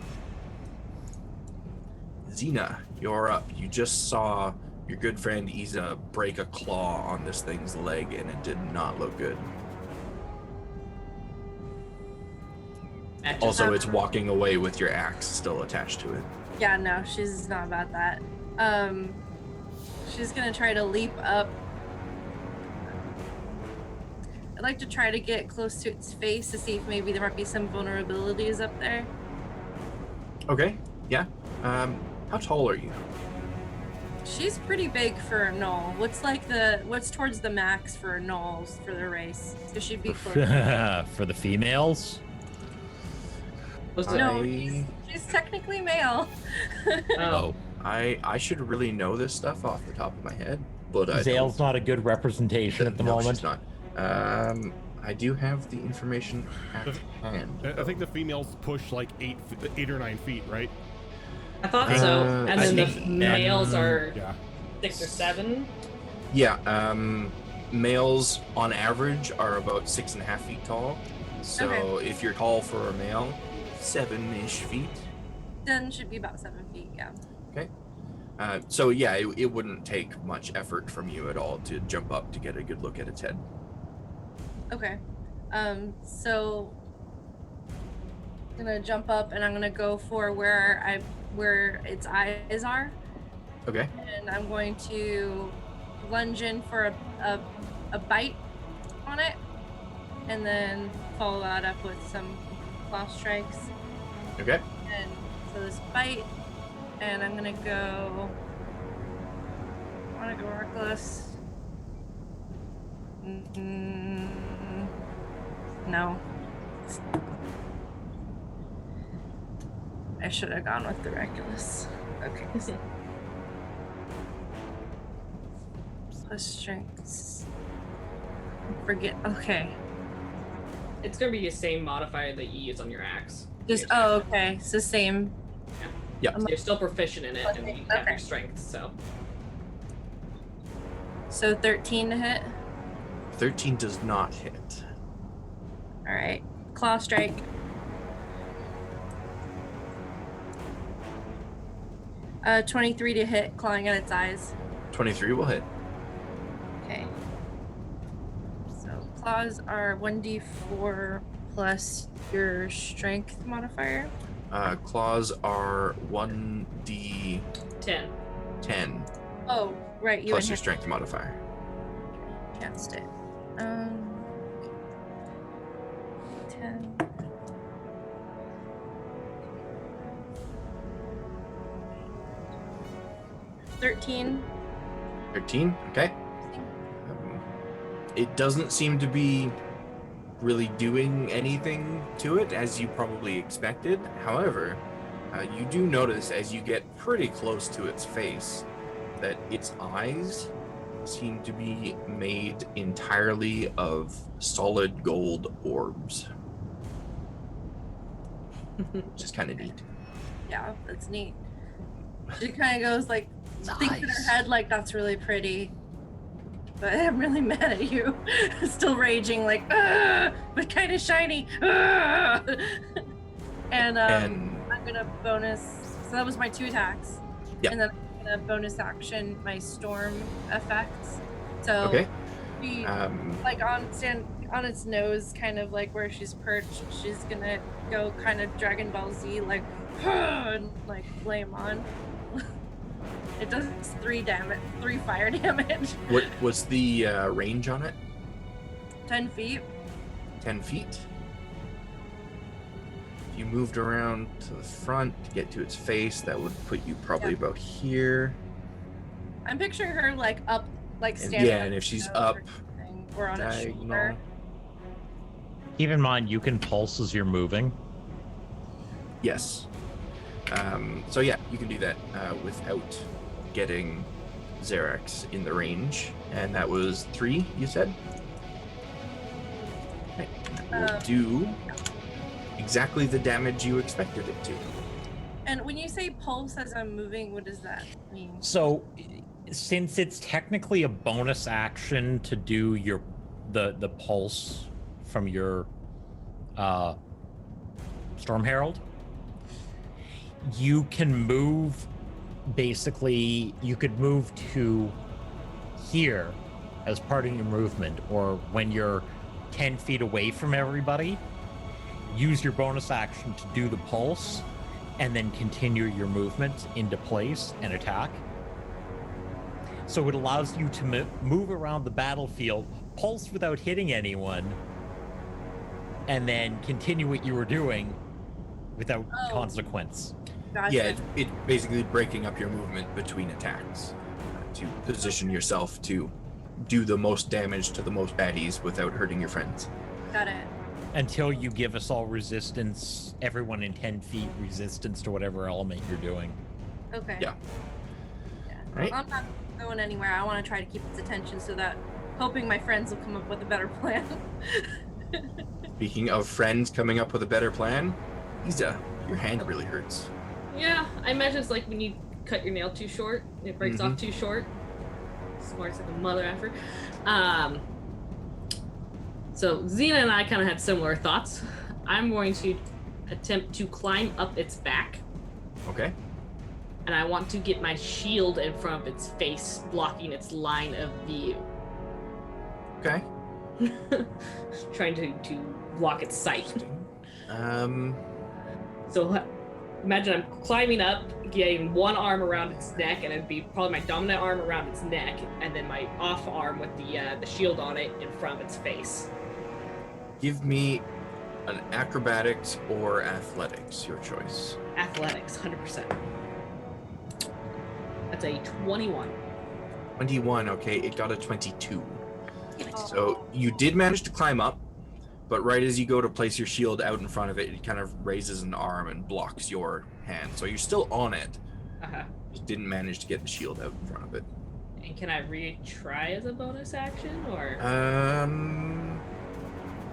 Xena, you're up. You just saw your good friend Isa break a claw on this thing's leg, and it did not look good. That just Also, it's walking away with your axe still attached to it. Yeah, no, she's not about that. She's gonna try to leap up. I'd like to try to get close to its face to see if maybe there might be some vulnerabilities up there. Okay, yeah. How tall are you? She's pretty big for a Gnoll. What's towards the max for Gnolls for the race? So she'd be close. For the females? was it? No, she's technically male. Oh. I should really know this stuff off the top of my head, but I Zael's not a good representation at the no, moment. she's not. I do have the information at hand. I think the females push like 8 or 9 feet, right? I thought so. And I then the think- males are Yeah. 6 or 7. Yeah, males on average are about 6.5 feet tall. So Okay. if you're tall for a male, 7-ish feet. Then should be about 7 feet. Yeah. So yeah, it wouldn't take much effort from you at all to jump up to get a good look at its head. Okay. So I'm gonna jump up and I'm gonna go for where its eyes are, Okay. and I'm going to lunge in for a bite on it, and then follow that up with some claw strikes. Okay. And so this bite, and I'm gonna go. I want to go reckless. No. I should have gone with the reckless. Okay. Plus strengths. Forget. Okay. It's going to be the same modifier that you use on your axe. Just. Oh, okay. So same. Yeah. You're still proficient in it, and you have Okay. your strength, so. So 13 to hit. 13 does not hit. All right. Claw strike. Uh, 23 to hit, clawing at its eyes. 23 will hit. Okay. So claws are 1d4 plus your strength modifier. Claws are 1d10 10. Oh, right. You plus your enhanced strength modifier. it. 10. $13. 13. Okay. It doesn't seem to be really doing anything to it, as you probably expected. However, you do notice as you get pretty close to its face that its eyes seem to be made entirely of solid gold orbs, which is kind of neat. Yeah, that's neat. She kind of goes like, thinks in her head like, that's really pretty. But I'm really mad at you. Still raging like, but kind of shiny. And I'm gonna bonus. So that was my 2 attacks. Yep. And then I'm gonna bonus action my storm effects. So Okay. she, like on its nose, kind of like where she's perched, she's gonna go kind of Dragon Ball Z, like, and like flame on. It does 3 fire damage. What was the range on it? 10 feet. 10 feet. If you moved around to the front to get to its face, that would put you probably about here. I'm picturing her like up, like And standing. yeah, on and if its she's nose up or something, or on its diagonal. shoulder. Keep in mind, you can pulse as you're moving. Yes. So yeah, you can do that without getting Xerax in the range. And that was 3, you said? Okay. Will do exactly the damage you expected it to. And when you say pulse as I'm moving, what does that mean? So, since it's technically a bonus action to do your the pulse from your Storm Herald, you can move. Basically, you could move to here as part of your movement, or when you're 10 feet away from everybody, use your bonus action to do the pulse, and then continue your movement into place and attack. So it allows you to move around the battlefield, pulse without hitting anyone, and then continue what you were doing without consequence. Gotcha. Yeah, it basically breaking up your movement between attacks to position yourself to do the most damage to the most baddies without hurting your friends. Got it. Until you give us all resistance, everyone in 10 feet resistance to whatever element you're doing. Okay. Yeah. Right. I'm not going anywhere. I want to try to keep its attention so that hoping my friends will come up with a better plan. Speaking of friends coming up with a better plan, Isa, your hand really hurts. Yeah, I imagine it's like when you cut your nail too short, it breaks off too short. Smart's like a mother effer. So Xena and I kind of had similar thoughts. I'm going to attempt to climb up its back, Okay. and I want to get my shield in front of its face, blocking its line of view. Okay. Trying to block its sight. So imagine I'm climbing up, getting one arm around its neck, and it'd be probably my dominant arm around its neck, and then my off arm with the shield on it in front of its face. Give me an acrobatics or athletics, your choice. Athletics, 100%. That's a 21. 21, okay, it got a 22. So you did manage to climb up, but right as you go to place your shield out in front of it, it kind of raises an arm and blocks your hand. So you're still on it. Uh-huh. Just didn't manage to get the shield out in front of it. And can I retry as a bonus action, or?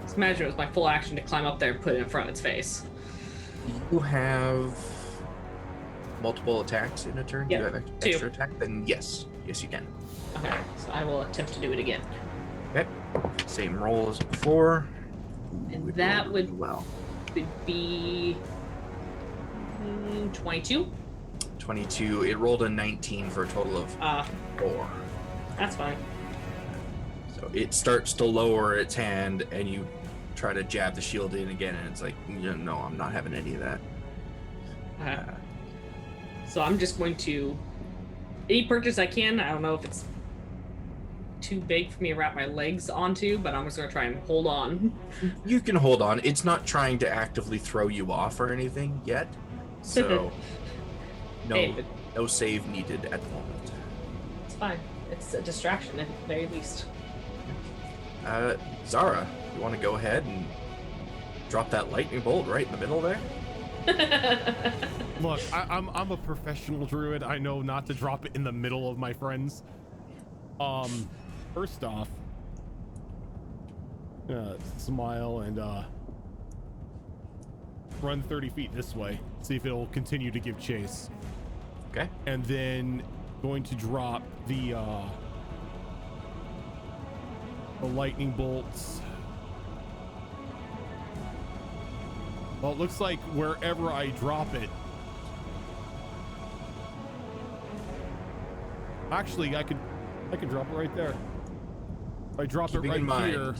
Just imagine it was my full action to climb up there and put it in front of its face. You have multiple attacks in a turn? Yep, Do you have extra attack? Then yes. Yes, you can. Okay, so I will attempt to do it again. Okay. Same roll as before. And It that rolled would- really well. Would be 22. 22. It rolled a 19 for a total of 4. That's fine. So it starts to lower its hand, and you try to jab the shield in again, and it's like, no, I'm not having any of that. So I'm just going to any purchase I can. I don't know if it's too big for me to wrap my legs onto, but I'm just gonna try and hold on. You can hold on. It's not trying to actively throw you off or anything yet, so no save needed at the moment. It's fine. It's a distraction at the very least. Zara, you want to go ahead and drop that lightning bolt right in the middle there? Look, I'm a professional druid. I know not to drop it in the middle of my friends. First off, smile and run 30 feet this way. See if it'll continue to give chase. Okay. And then going to drop the lightning bolts. Well, it looks like wherever I drop it. Actually, I could drop it right there. If I drop Keeping it in right mind here.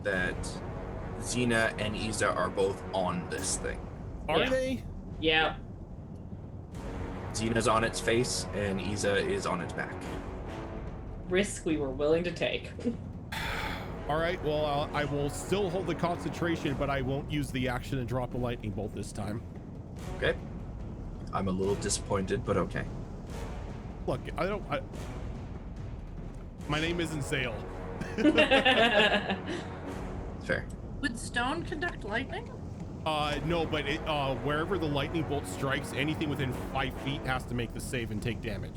that Xena and Isa are both on this thing. Are Yeah. they? Yeah. Xena's on its face, and Isa is on its back. Risk we were willing to take. All right. Well, I will still hold the concentration, but I won't use the action and drop a lightning bolt this time. Okay. I'm a little disappointed, but okay. Look, my name isn't Zael. Fair. Would stone conduct lightning? No, but wherever the lightning bolt strikes, anything within 5 feet has to make the save and take damage,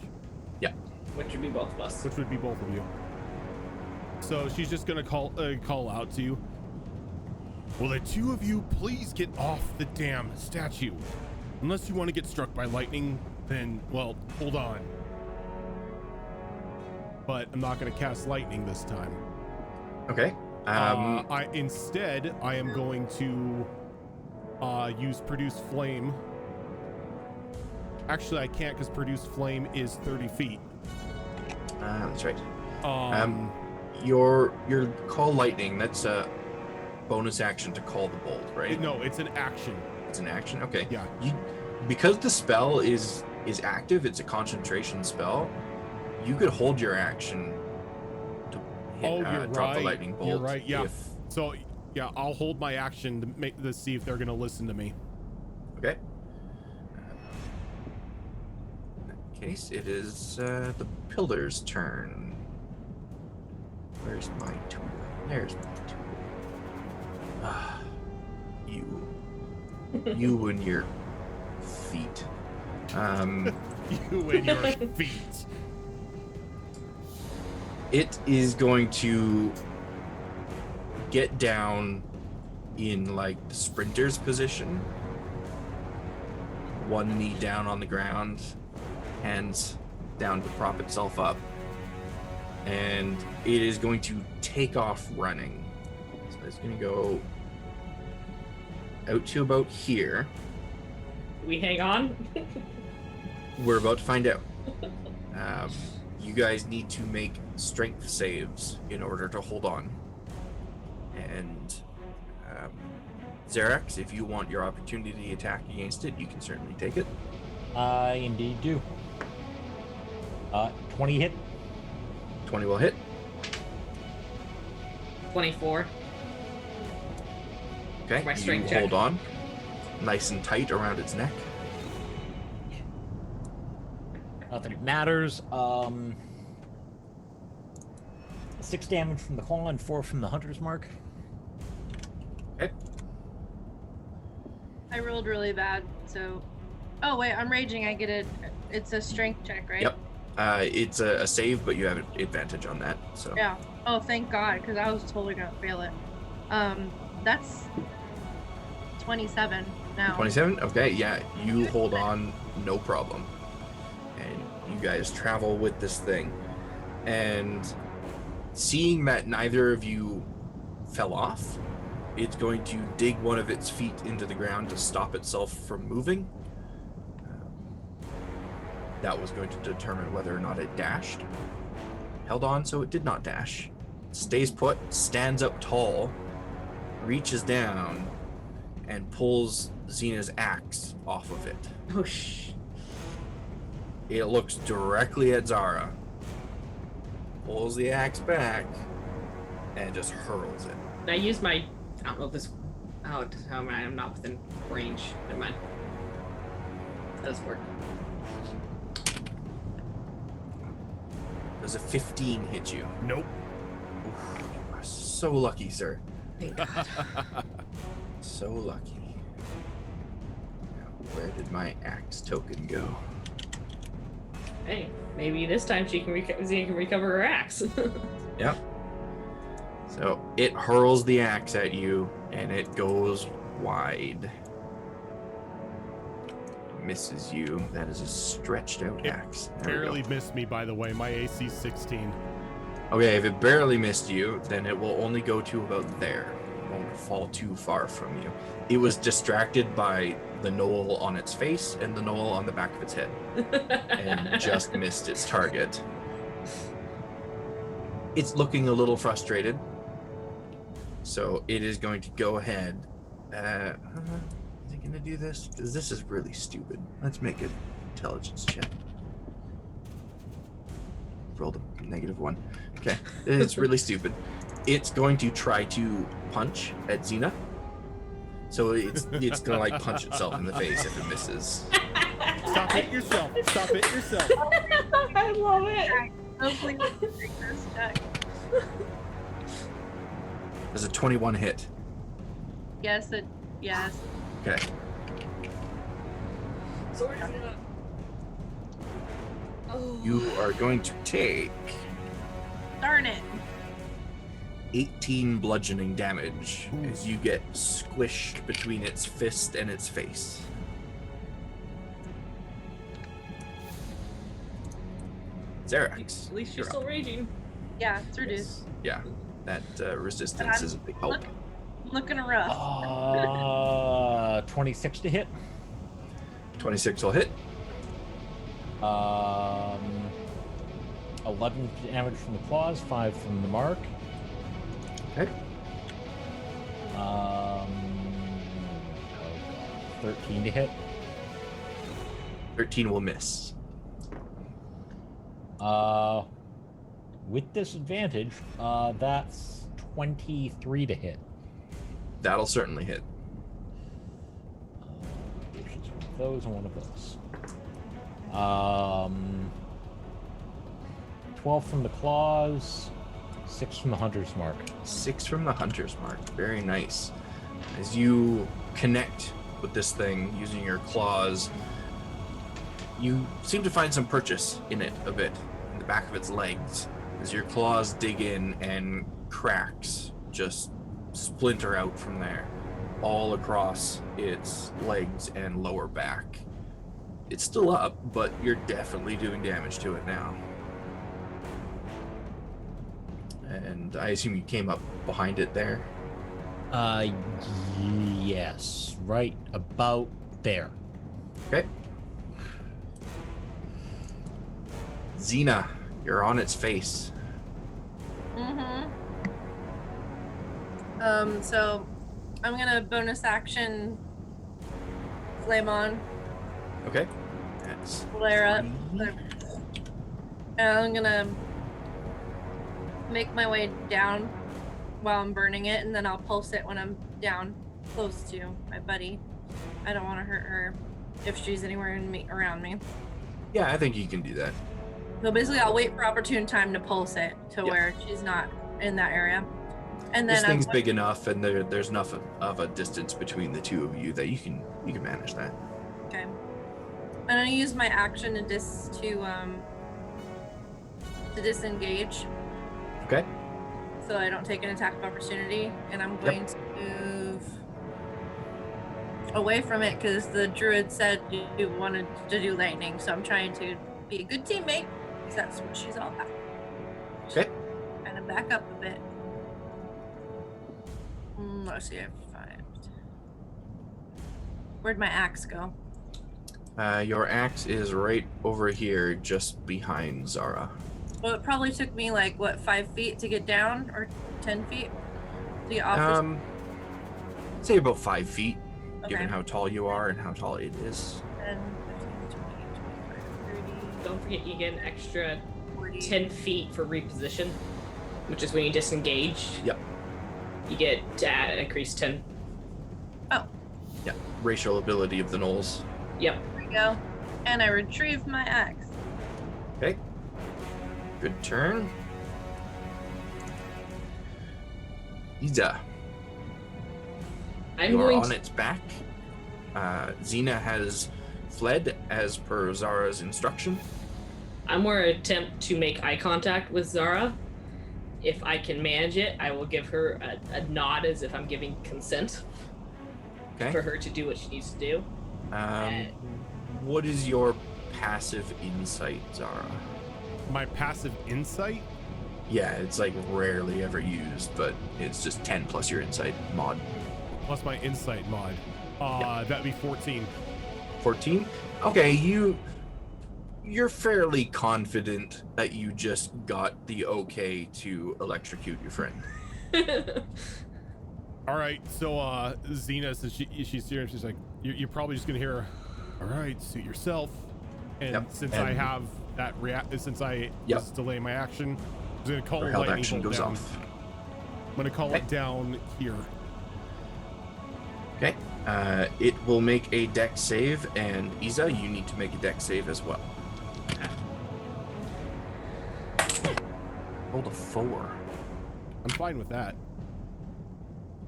Which would be both of us. which would be both of you. So she's just gonna call out to you. Will the two of you please get off the damn statue? Unless you want to get struck by lightning, then, well, hold on. But I'm not gonna cast lightning this time. Okay. Instead, I am going to use Produce Flame. Actually, I can't because Produce Flame is 30 feet. That's right. Your call lightning, that's a bonus action to call the bolt, right? No, it's an action. It's an action? Okay. Yeah. Because the spell is active, it's a concentration spell, you could hold your action to hit, You're drop the right. lightning bolt. You're right, yeah. if- So, yeah, I'll hold my action to see if they're going to listen to me. Okay. In that case, it is the pillar's turn. Where's my tool? There's my tool. You and your feet. You and your feet. It is going to get down in like the sprinter's position. One knee down on the ground, hands down to prop itself up. And it is going to take off running. So it's going to go out to about here. We hang on. We're about to find out. You guys need to make strength saves in order to hold on. And Xerax, if you want your opportunity attack against it, you can certainly take it. I indeed do. 20 hit. 20 will hit. 24. Okay, My you strength hold check. on. Nice and tight around its neck. Not that it matters. 6 damage from the claw and 4 from the hunter's mark. Okay. I rolled really bad, so. Oh wait, I'm raging. I get it. It's a strength check, right? Yep. It's a save, but you have an advantage on that. So Yeah. Oh, thank God, because I was totally gonna fail it. That's 27 now. 27? Okay, yeah. You hold on, no problem. And you guys travel with this thing. And seeing that neither of you fell off, it's going to dig one of its feet into the ground to stop itself from moving. That was going to determine whether or not it dashed. Held on, so it did not dash. Stays put, stands up tall, reaches down, and pulls Xena's axe off of it. Oh, shh. It looks directly at Zara, pulls the axe back, and just hurls it. I use my. I don't know if this. Oh, I'm not within range. Never mind. That does work. Does a 15 hit you? Nope. Oof, you are so lucky, sir. Thank God. So lucky. Now, where did my axe token go? Hey, maybe this time Xena can recover her axe. Yep. So it hurls the axe at you, and it goes wide. Misses you. That is a stretched out axe. There we go. Barely missed me, by the way. My AC 16. Okay, if it barely missed you, then it will only go to about there. It won't fall too far from you. It was distracted by the gnoll on its face and the gnoll on the back of its head, and just missed its target. It's looking a little frustrated, so it is going to go ahead. Is it going to do this? Because this is really stupid. Let's make an intelligence check. Rolled a -1. Okay, it's really stupid. It's going to try to punch at Xena. So it's gonna like punch itself in the face if it misses. Stop it yourself. Stop it yourself. I love it. Hopefully we can take this check. There's a 21 hit. Yes. Okay. Sword is gonna. Oh. You are going to take Darn it. 18 bludgeoning damage as you get squished between its fist and its face. Xerax. At least she's you're still up. raging. Yeah, it's reduced. Yeah, that resistance is a big help. Looking rough. 26 to hit. 26 will hit. 11 damage from the claws, 5 from the mark. Okay. 13 to hit. 13 will miss. With disadvantage, that's 23 to hit. That'll certainly hit. Which is one of those and one of those. 12 from the claws, 6 from the hunter's mark. 6 from the hunter's mark. Very nice. As you connect with this thing using your claws, you seem to find some purchase in it a bit, in the back of its legs. as your claws dig in and cracks just splinter out from there, all across its legs and lower back. It's still up, but you're definitely doing damage to it now. And I assume you came up behind it there. Yes, right about there. Okay. Xena, you're on its face. So I'm gonna bonus action flame on, Okay. That's flare up, 3. and I'm gonna make my way down while I'm burning it, and then I'll pulse it when I'm down close to my buddy. I don't want to hurt her if she's anywhere around me. Yeah, I think you can do that. So basically, I'll wait for opportune time to pulse it to where she's not in that area. And then This thing's big enough, and there's enough of a distance between the two of you that you can manage that. Okay. I'm gonna use my action to disengage, Okay. so I don't take an attack of opportunity, and I'm going to move away from it because the druid said you wanted to do lightning, so I'm trying to be a good teammate because that's what she's all about. Okay. Kind of back up a bit. Let's see, I have 5. Where'd my axe go? Your axe is right over here, just behind Zara. Well, it probably took me like, what, 5 feet to get down, or 10 feet to get off this? Say about 5 feet, Okay. given how tall you are and how tall it is. 10, 15, 20, 25, 30, Don't forget you get an extra 40. 10 feet for reposition, which is when you disengage. Yep. You get to add an increased 10. Oh, Yeah. Racial ability of the Gnolls. Yep. there we go. And I retrieve my axe. Okay. Good turn. Iza, I'm you are going on to. its back. Xena has fled as per Zara's instruction. I'm going to attempt to make eye contact with Zara. If I can manage it, I will give her a nod as if I'm giving consent Okay. for her to do what she needs to do. What is your passive insight, Zara? My passive insight? Yeah, it's like rarely ever used, but it's just 10 plus your insight mod. Plus my insight mod. That'd be 14. 14? Okay, you're fairly confident that you just got the okay to electrocute your friend. All right, so Xena, since she's here, she's like, you're probably just gonna hear, all right, suit yourself. And Yep, since and- I have that since I Yep. was delaying my action, I'm gonna call Your a held lightning action bolt goes down. off. I'm gonna call Okay. it down here. Okay. It will make a dex save, and Iza, you need to make a dex save as well. Rolled a 4. I'm fine with that.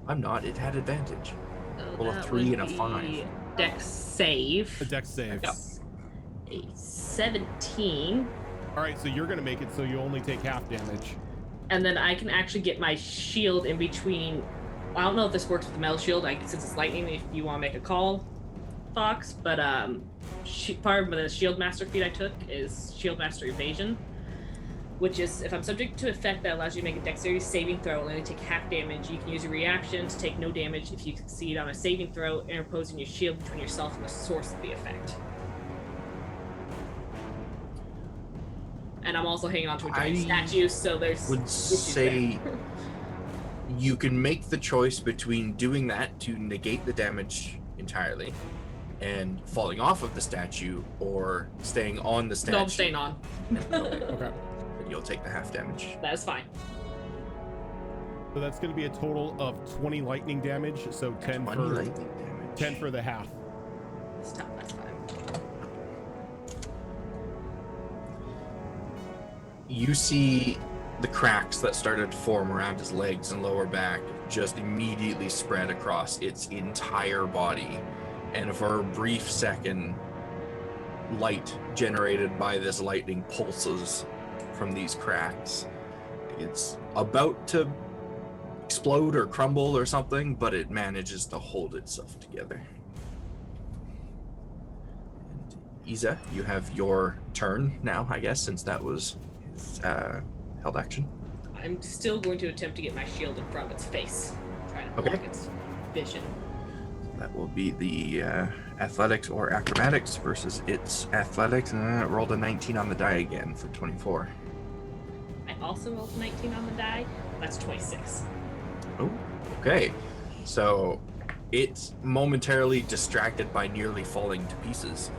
I'm not. It had advantage. So Roll a that 3 would and a 5. be Dex save. A dex save. Yep. A 17. All right, so you're gonna make it so you only take half damage. And then I can actually get my shield in between. I don't know if this works with the metal shield. Since it's lightning, if you want to make a call, Fox. But part of the Shield Master feat I took is Shield Master Evasion, which is if I'm subject to effect that allows you to make a dexterity saving throw and only take half damage, you can use a reaction to take no damage if you succeed on a saving throw, interposing your shield between yourself and the source of the effect. And I'm also hanging on to a giant statue, so there's Would issues say there. you can make the choice between doing that to negate the damage entirely and falling off of the statue, or staying on the statue. No, I'm staying on. Okay. And you'll take the half damage. That's fine. So that's gonna be a total of 20 lightning damage. So 10 20 for lightning damage. 10 for the half. That's tough. That's fine. You see the cracks that started to form around his legs and lower back just immediately spread across its entire body. And for a brief second, light generated by this lightning pulses from these cracks. It's about to explode or crumble or something, but it manages to hold itself together. And Isa, you have your turn now, I guess, since that was his held action. I'm still going to attempt to get my shield in front of its face. Trying to Okay. block its vision. That will be the athletics or acrobatics versus its athletics. And it rolled a 19 on the die again for 24. I also rolled 19 on the die. That's 26. Oh, okay. So it's momentarily distracted by nearly falling to pieces.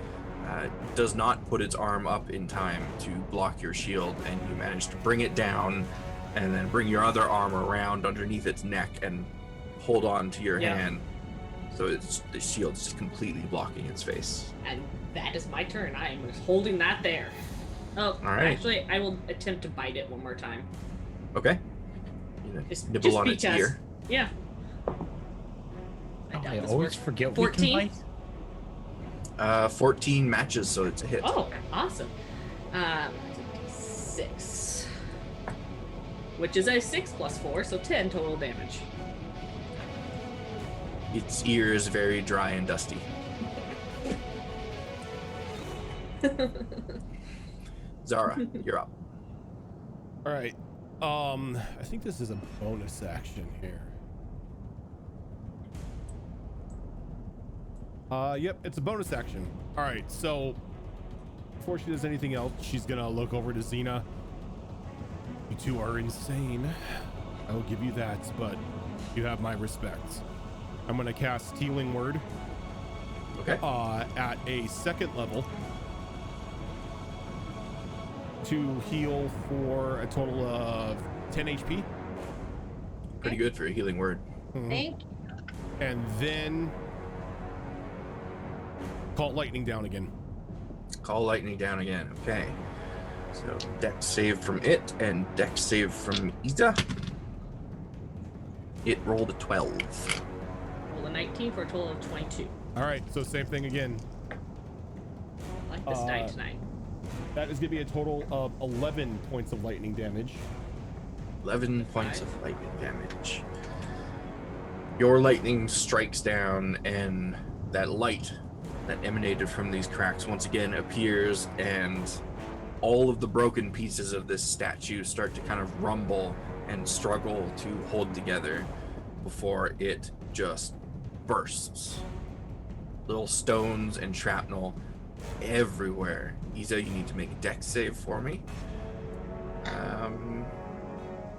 Does not put its arm up in time to block your shield, and you manage to bring it down and then bring your other arm around underneath its neck and hold on to your Yeah. hand. So the shield's just completely blocking its face. And that is my turn. I am just holding that there. Oh, right. actually, I will attempt to bite it one more time. Okay. You know, Just nibble on its because. ear. Yeah. Oh, doubt I this always works. forget we 14? can bite. 14 matches, so it's a hit. Oh, awesome. 6. Which is a 6 plus 4, so 10 total damage. Its ear is very dry and dusty. Zara, you're up. All right. I think this is a bonus action here. Yep, it's a bonus action. All right, so before she does anything else, she's gonna look over to Xena. You two are insane. I will give you that, but you have my respect. I'm gonna cast Healing Word Okay. at a second level to heal for a total of 10 HP. Pretty good for a healing word. Mhm. Thank you. And then call lightning down again. Call lightning down again. Okay. So dex save from it and dex save from Isa. It rolled a 12. Roll a 19 for a total of 22. All right, so same thing again. I like this die tonight. That is going to be a total of 11 points of lightning damage. 11 points of lightning damage. Your lightning strikes down, and that light that emanated from these cracks once again appears, and all of the broken pieces of this statue start to kind of rumble and struggle to hold together before it just bursts. Little stones and shrapnel everywhere. Isa, you need to make a dex save for me.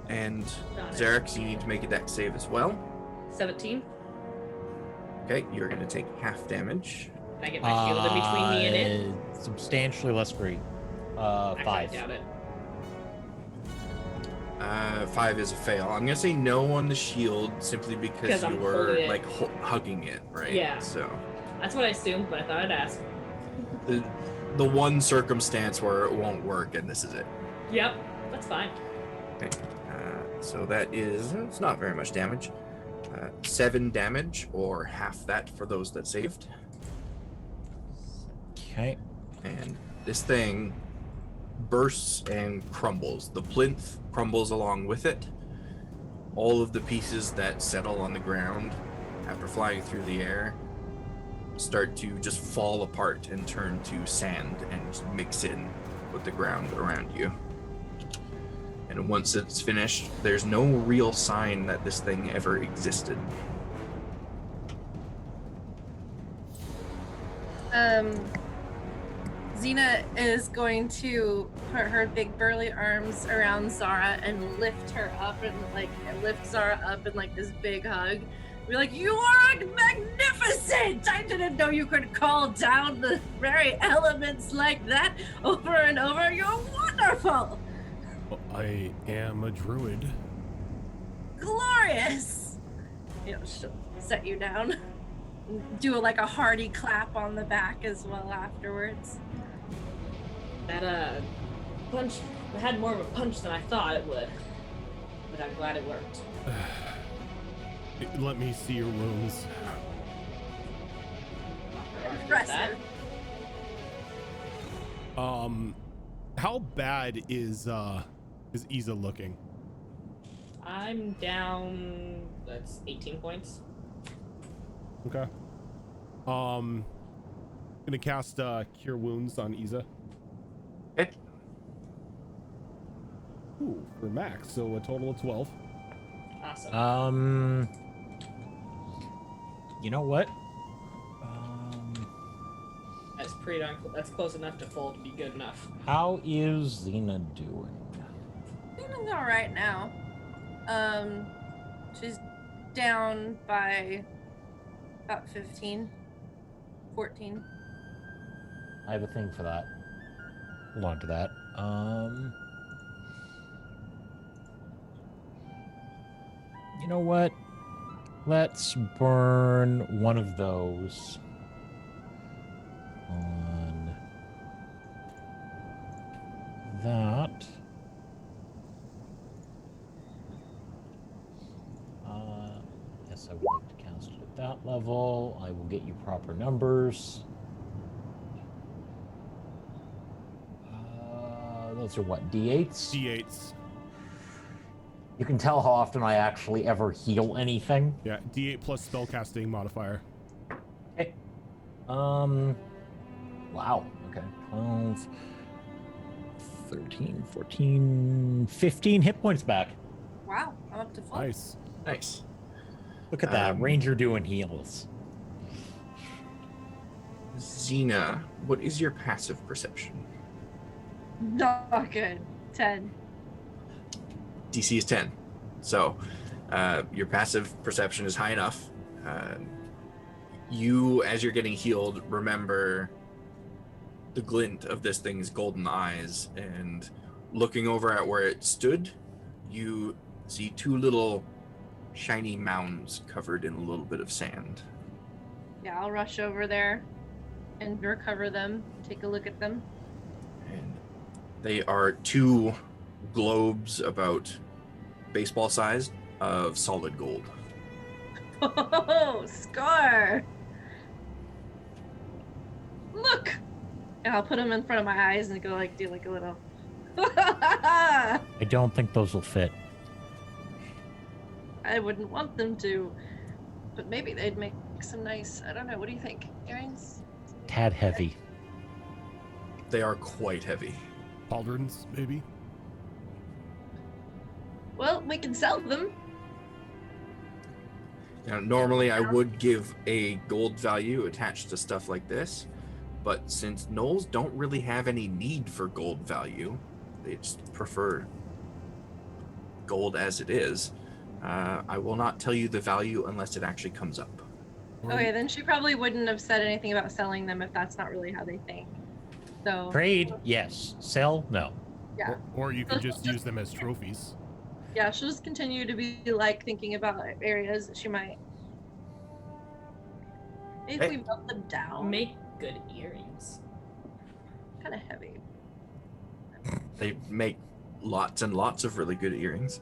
And Got it. Xerix, you need to make a dex save as well. 17. Okay, you're gonna take half damage. Can I get my shield in between me and it? Substantially less great. Actually, 5. I doubt it. 5 is a fail. I'm gonna say no on the shield simply because 'Cause you I'm were holding it. like hugging it, right? Yeah. So That's what I assumed, but I thought I'd ask. the one circumstance where it won't work, and this is it. Yep, that's fine. Okay. So that is, it's not very much damage. 7 damage, or half that for those that saved. Okay. And this thing bursts and crumbles. The plinth crumbles along with it. All of the pieces that settle on the ground after flying through the air start to just fall apart and turn to sand and just mix in with the ground around you. And once it's finished, there's no real sign that this thing ever existed. Xena is going to put her big burly arms around Zara and lift her up and lift Zara up in like this big hug. Be like, you are magnificent! I didn't know you could call down the very elements like that over and over. You're wonderful! I am a druid. Glorious! She'll set you down. Do like a hearty clap on the back as well afterwards. That punch had more of a punch than I thought it would, but I'm glad it worked. Let me see your wounds. Impressive. How bad is Isa looking? I'm down. That's 18 points. Okay. Gonna cast Cure Wounds on Iza. Okay. Ooh, for max, so a total of 12. Awesome. You know what? That's pretty darn cool. That's close enough to full to be good enough. How is Xena doing? Feeling all right now. She's down by about 15, 14. I have a thing for that. Hold on to that. You know what? Let's burn one of those on that. Yes, I would like to cast it at that level. I will get you proper numbers. Those are what, D8s? D8s. You can tell how often I actually ever heal anything. Yeah, D8 plus spellcasting modifier. Okay. Wow. Okay. 12, 13, 14, 15 hit points back. Wow, I'm up to full. Nice. Nice. Look at that. Ranger doing heals. Xena, what is your passive perception? Not good. 10. DC is 10. So your passive perception is high enough. You, as you're getting healed, remember the glint of this thing's golden eyes, and looking over at where it stood, you see two little shiny mounds covered in a little bit of sand. Yeah, I'll rush over there and recover them, take a look at them. And they are two globes about baseball sized of solid gold. Oh, Scar! Look! And I'll put them in front of my eyes and go like, do like a little. I don't think those will fit. I wouldn't want them to, but maybe they'd make some nice, I don't know, what do you think? Earrings? Tad heavy. They are quite heavy. Pauldrons, maybe? Well, we can sell them. Now, normally I would give a gold value attached to stuff like this, but since gnolls don't really have any need for gold value, they just prefer gold as it is, I will not tell you the value unless it actually comes up. Okay, then she probably wouldn't have said anything about selling them if that's not really how they think. So Trade, yes. Sell, no. yeah. Or you can just use them as trophies. Yeah, she'll just continue to be like thinking about areas that she might. Maybe if we melt them down. Make good earrings. Kind of heavy. They make lots and lots of really good earrings.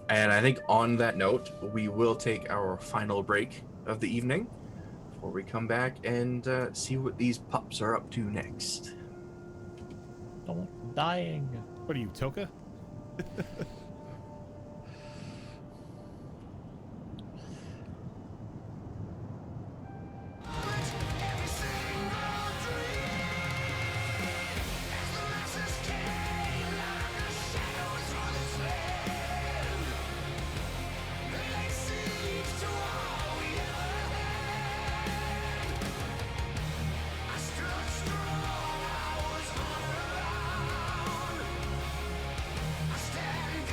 And I think on that note, we will take our final break of the evening before we come back and see what these pups are up to next. Don't dying. What are you, Toka? Stand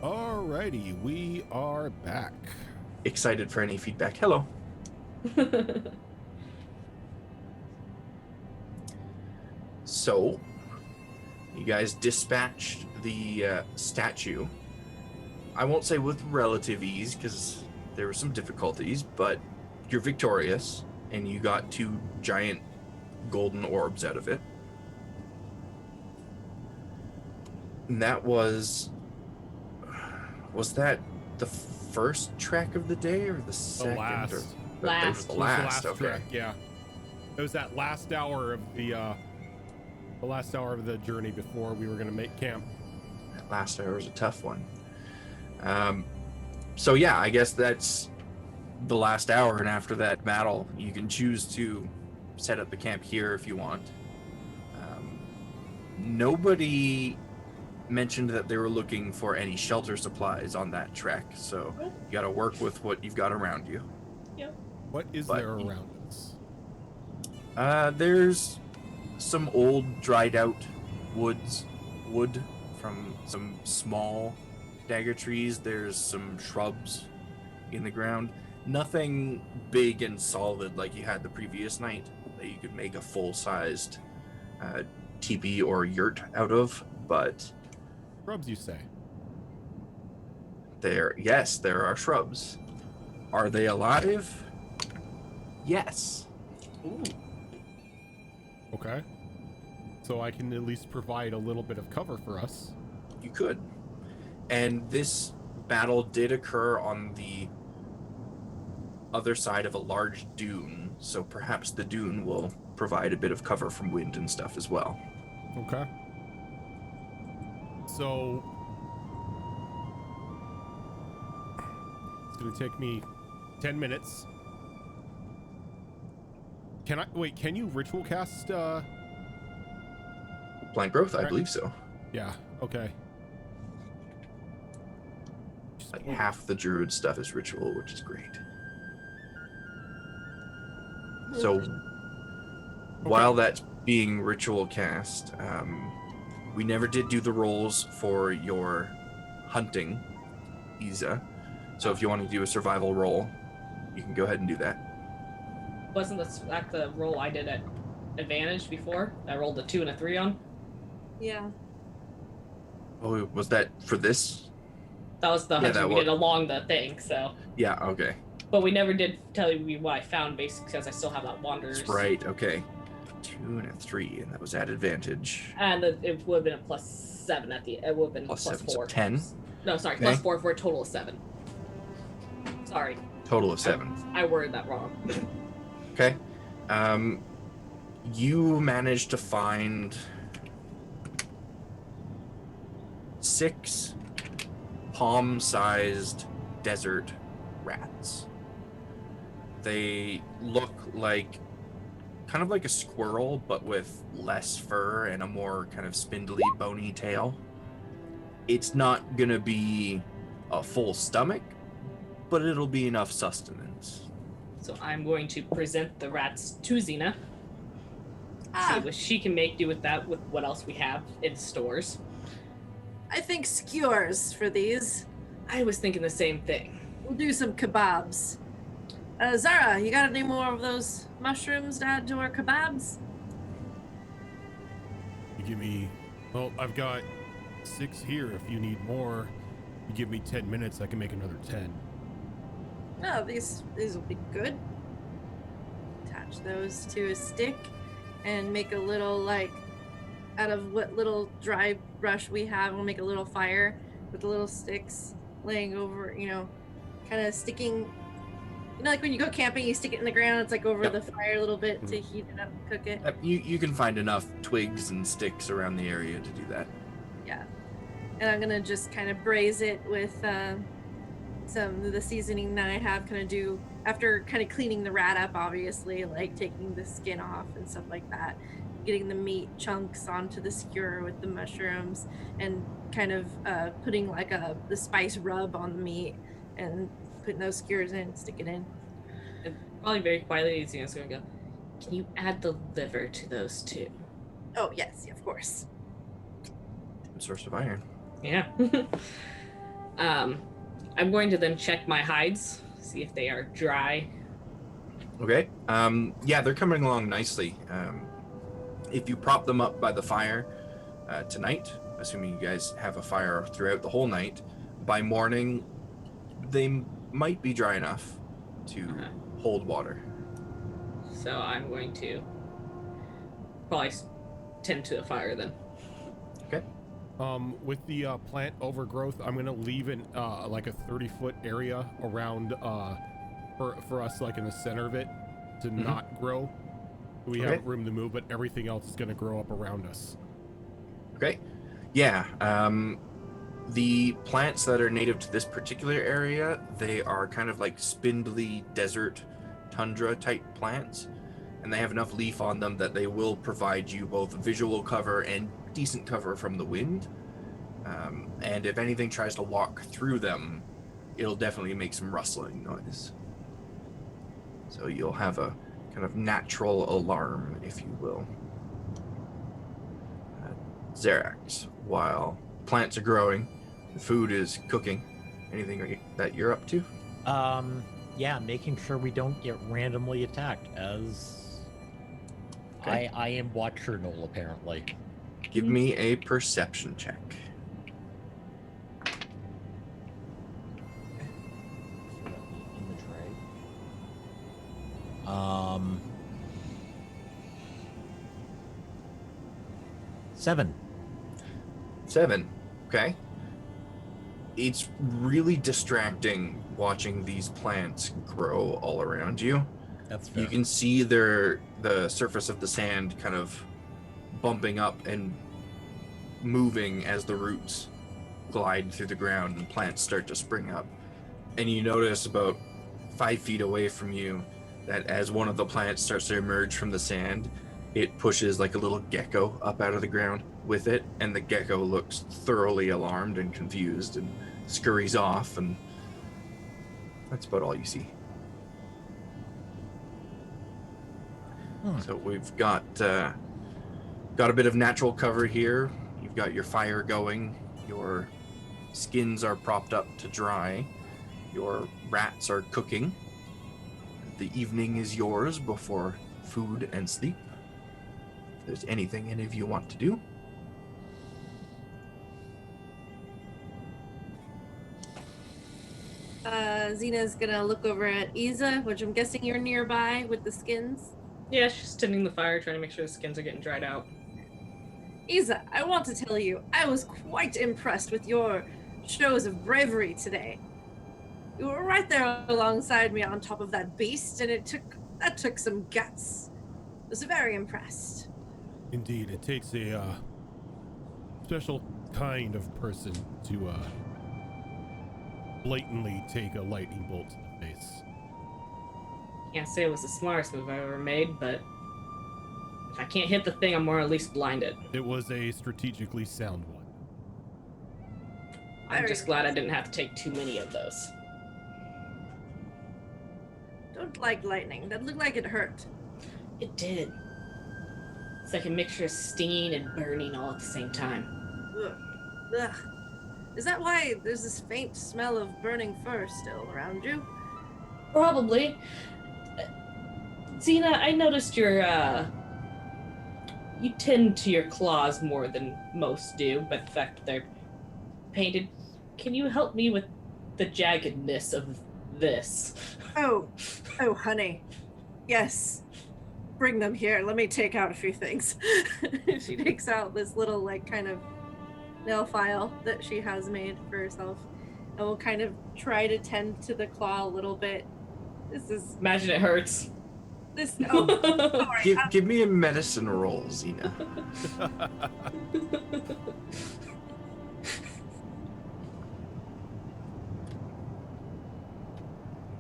Alrighty, we are back. Excited for any feedback. Hello. So, you guys dispatched the statue. I won't say with relative ease, because there were some difficulties, but you're victorious, and you got 2 giant golden orbs out of it. And that was that the first trek of the day, or the second? last. Or, Last. That was the It was last, the okay. trek, yeah. It was that last hour of the last hour of the journey before we were gonna make camp. That last hour was a tough one. So yeah, I guess that's the last hour, and after that battle, you can choose to set up the camp here if you want. Nobody mentioned that they were looking for any shelter supplies on that trek, so you got to work with what you've got around you. What is But- there around us? There's some old dried out wood from some small dagger trees. There's some shrubs in the ground. Nothing big and solid like you had the previous night that you could make a full-sized teepee or yurt out of, but Shrubs, you say? there are shrubs. Are they alive? Yes. Ooh. Okay. So I can at least provide a little bit of cover for us. You could. And this battle did occur on the other side of a large dune, so perhaps the dune will provide a bit of cover from wind and stuff as well. Okay. So it's gonna take me 10 minutes. Can you ritual cast Plant growth, I Right. believe so. yeah, okay. Like half the druid stuff is ritual, which is great. So while that's being ritual cast, we never did do the rolls for your hunting, Isa. So if you want to do a survival roll, you can go ahead and do that. Wasn't that the roll I did at advantage before? I rolled a 2 and a 3 on. Yeah. Oh, was that for this? That was the hunting we did along the thing. So. Yeah. Okay. But we never did tell you what I found, basically, because I still have that Wanderers. That's right. Okay. 2 and a 3, and that was at advantage. And it would have been a +7 at the. It would have been Plus 7, +4. so 10. No, sorry, Okay. +4 for a total of 7. Sorry. Total of 7. I worded that wrong. Okay. You managed to find 6 palm-sized desert rats. They look like kind of like a squirrel, but with less fur and a more kind of spindly, bony tail. It's not gonna be a full stomach, but it'll be enough sustenance. So I'm going to present the rats to Xena. See what she can make do with that, with what else we have in stores. I think skewers for these. I was thinking the same thing. We'll do some kebabs. Zara, you got any more of those mushrooms to add to our kebabs? You give me, well, I've got 6 here. If you need more, you give me 10 minutes, I can make another 10. No, these will be good. Attach those to a stick and make a little, like, out of what little dry brush we have, we'll make a little fire with the little sticks laying over, kind of sticking. Like when you go camping, you stick it in the ground, it's like over the fire a little bit to heat it up and cook it. You can find enough twigs and sticks around the area to do that. Yeah. And I'm gonna just kind of braise it with some of the seasoning that I have, kind of do after kind of cleaning the rat up, obviously, like taking the skin off and stuff like that, getting the meat chunks onto the skewer with the mushrooms, and kind of putting like the spice rub on the meat and putting those skewers in, stick it in. And probably very quietly, Xena's going to go, can you add the liver to those too? Oh, yes, of course. Source of iron. Yeah. I'm going to then check my hides, see if they are dry. Okay. Yeah, they're coming along nicely. If you prop them up by the fire tonight, assuming you guys have a fire throughout the whole night, by morning, they might be dry enough to hold water. So I'm going to probably tend to the fire then. Okay. With the plant overgrowth, I'm gonna leave it like a 30-foot area around for us, like in the center of it, to not grow. We have room to move, but everything else is gonna grow up around us. Okay. Yeah. The plants that are native to this particular area, they are kind of like spindly desert tundra type plants, and they have enough leaf on them that they will provide you both visual cover and decent cover from the wind. And if anything tries to walk through them, it'll definitely make some rustling noise. So you'll have a kind of natural alarm, if you will. Xerax, while plants are growing, the food is cooking, anything that you're up to? Yeah, making sure we don't get randomly attacked, as I am Watcher Gnoll, apparently. Give me a perception check. In the tray. 7. 7. Okay. It's really distracting watching these plants grow all around you. That's fair. You can see the surface of the sand kind of bumping up and moving as the roots glide through the ground and plants start to spring up. And you notice about 5 feet away from you that as one of the plants starts to emerge from the sand, it pushes like a little gecko up out of the ground. with it, and the gecko looks thoroughly alarmed and confused and scurries off, and that's about all you see. So we've got a bit of natural cover here. You've got your fire going. Your skins are propped up to dry. Your rats are cooking. The evening is yours before food and sleep. If there's anything any of you want to do. Xena's gonna look over at Isa, which I'm guessing you're nearby with the skins. Yeah, she's tending the fire, trying to make sure the skins are getting dried out. Isa, I want to tell you, I was quite impressed with your shows of bravery today. You were right there alongside me on top of that beast, and that took some guts. I was very impressed. Indeed, it takes a special kind of person to blatantly take a lightning bolt to the face. Can't say it was the smartest move I ever made, but if I can't hit the thing, I'm more at least blinded. It was a strategically sound one. I'm just glad I didn't have to take too many of those. Don't like lightning. That looked like it hurt. It did. It's like a mixture of stinging and burning all at the same time. Ugh. Ugh. Is that why there's this faint smell of burning fur still around you? Probably. Xena, I noticed you tend to your claws more than most do, but the fact that they're painted. Can you help me with the jaggedness of this? Oh, honey. Yes. Bring them here. Let me take out a few things. She takes out this little, like, kind of nail file that she has made for herself, and will kind of try to tend to the claw a little bit. Imagine it hurts. Sorry. Give me a medicine roll, Xena.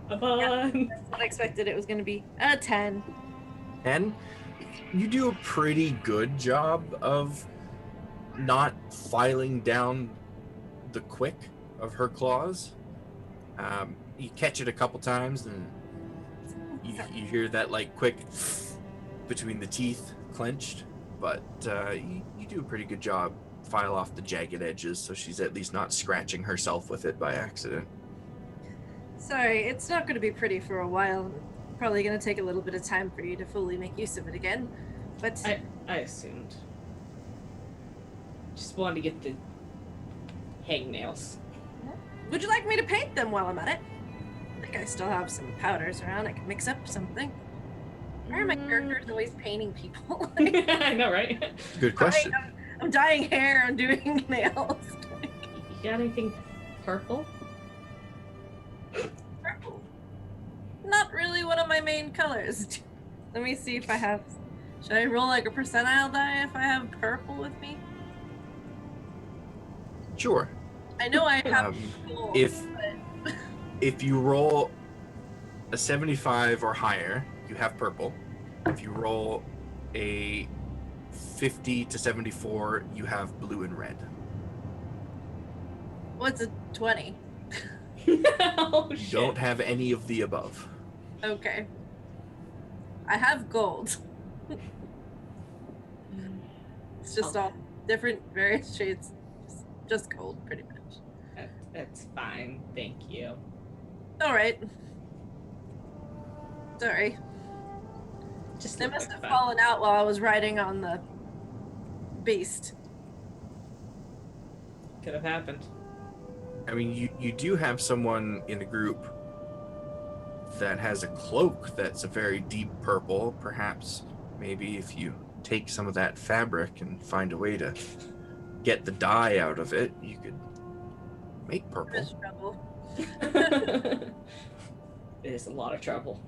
Come on. That's what I expected it was going to be. A 10. And you do a pretty good job of not filing down the quick of her claws. You catch it a couple times, and you hear that like quick between the teeth clenched, but you do a pretty good job file off the jagged edges, so she's at least not scratching herself with it by accident. Sorry, it's not going to be pretty for a while. Probably going to take a little bit of time for you to fully make use of it again, but I assumed. Just wanted to get the hangnails. Would you like me to paint them while I'm at it? I think I still have some powders around. I can mix up something. Why are my characters always painting people? I know, right? Good question. I'm dyeing hair and doing nails. You got anything purple? Purple. Not really one of my main colors. Let me see if I have. Should I roll like a percentile die if I have purple with me? Sure. I know I have. Gold, if you roll a 75 or higher, you have purple. If you roll a 50 to 74, you have blue and red. What's a 20? Oh, You shit. don't have any of the above. Okay. I have gold. It's just all different, various shades. Just gold, pretty much. That's fine, thank you. All right. Sorry. Just They looked must like have fun. fallen out while I was riding on the beast. Could have happened. I mean, you do have someone in the group that has a cloak that's a very deep purple. Perhaps, maybe if you take some of that fabric and find a way to get the dye out of it, you could make purple. There's trouble. It is a lot of trouble.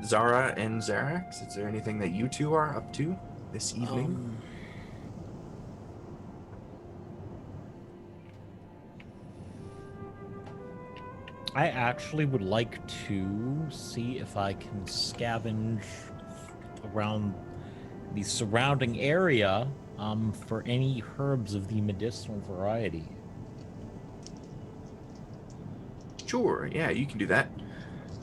Zara and Zarax, is there anything that you two are up to this evening? I actually would like to see if I can scavenge around the surrounding area for any herbs of the medicinal variety. Sure, yeah, you can do that.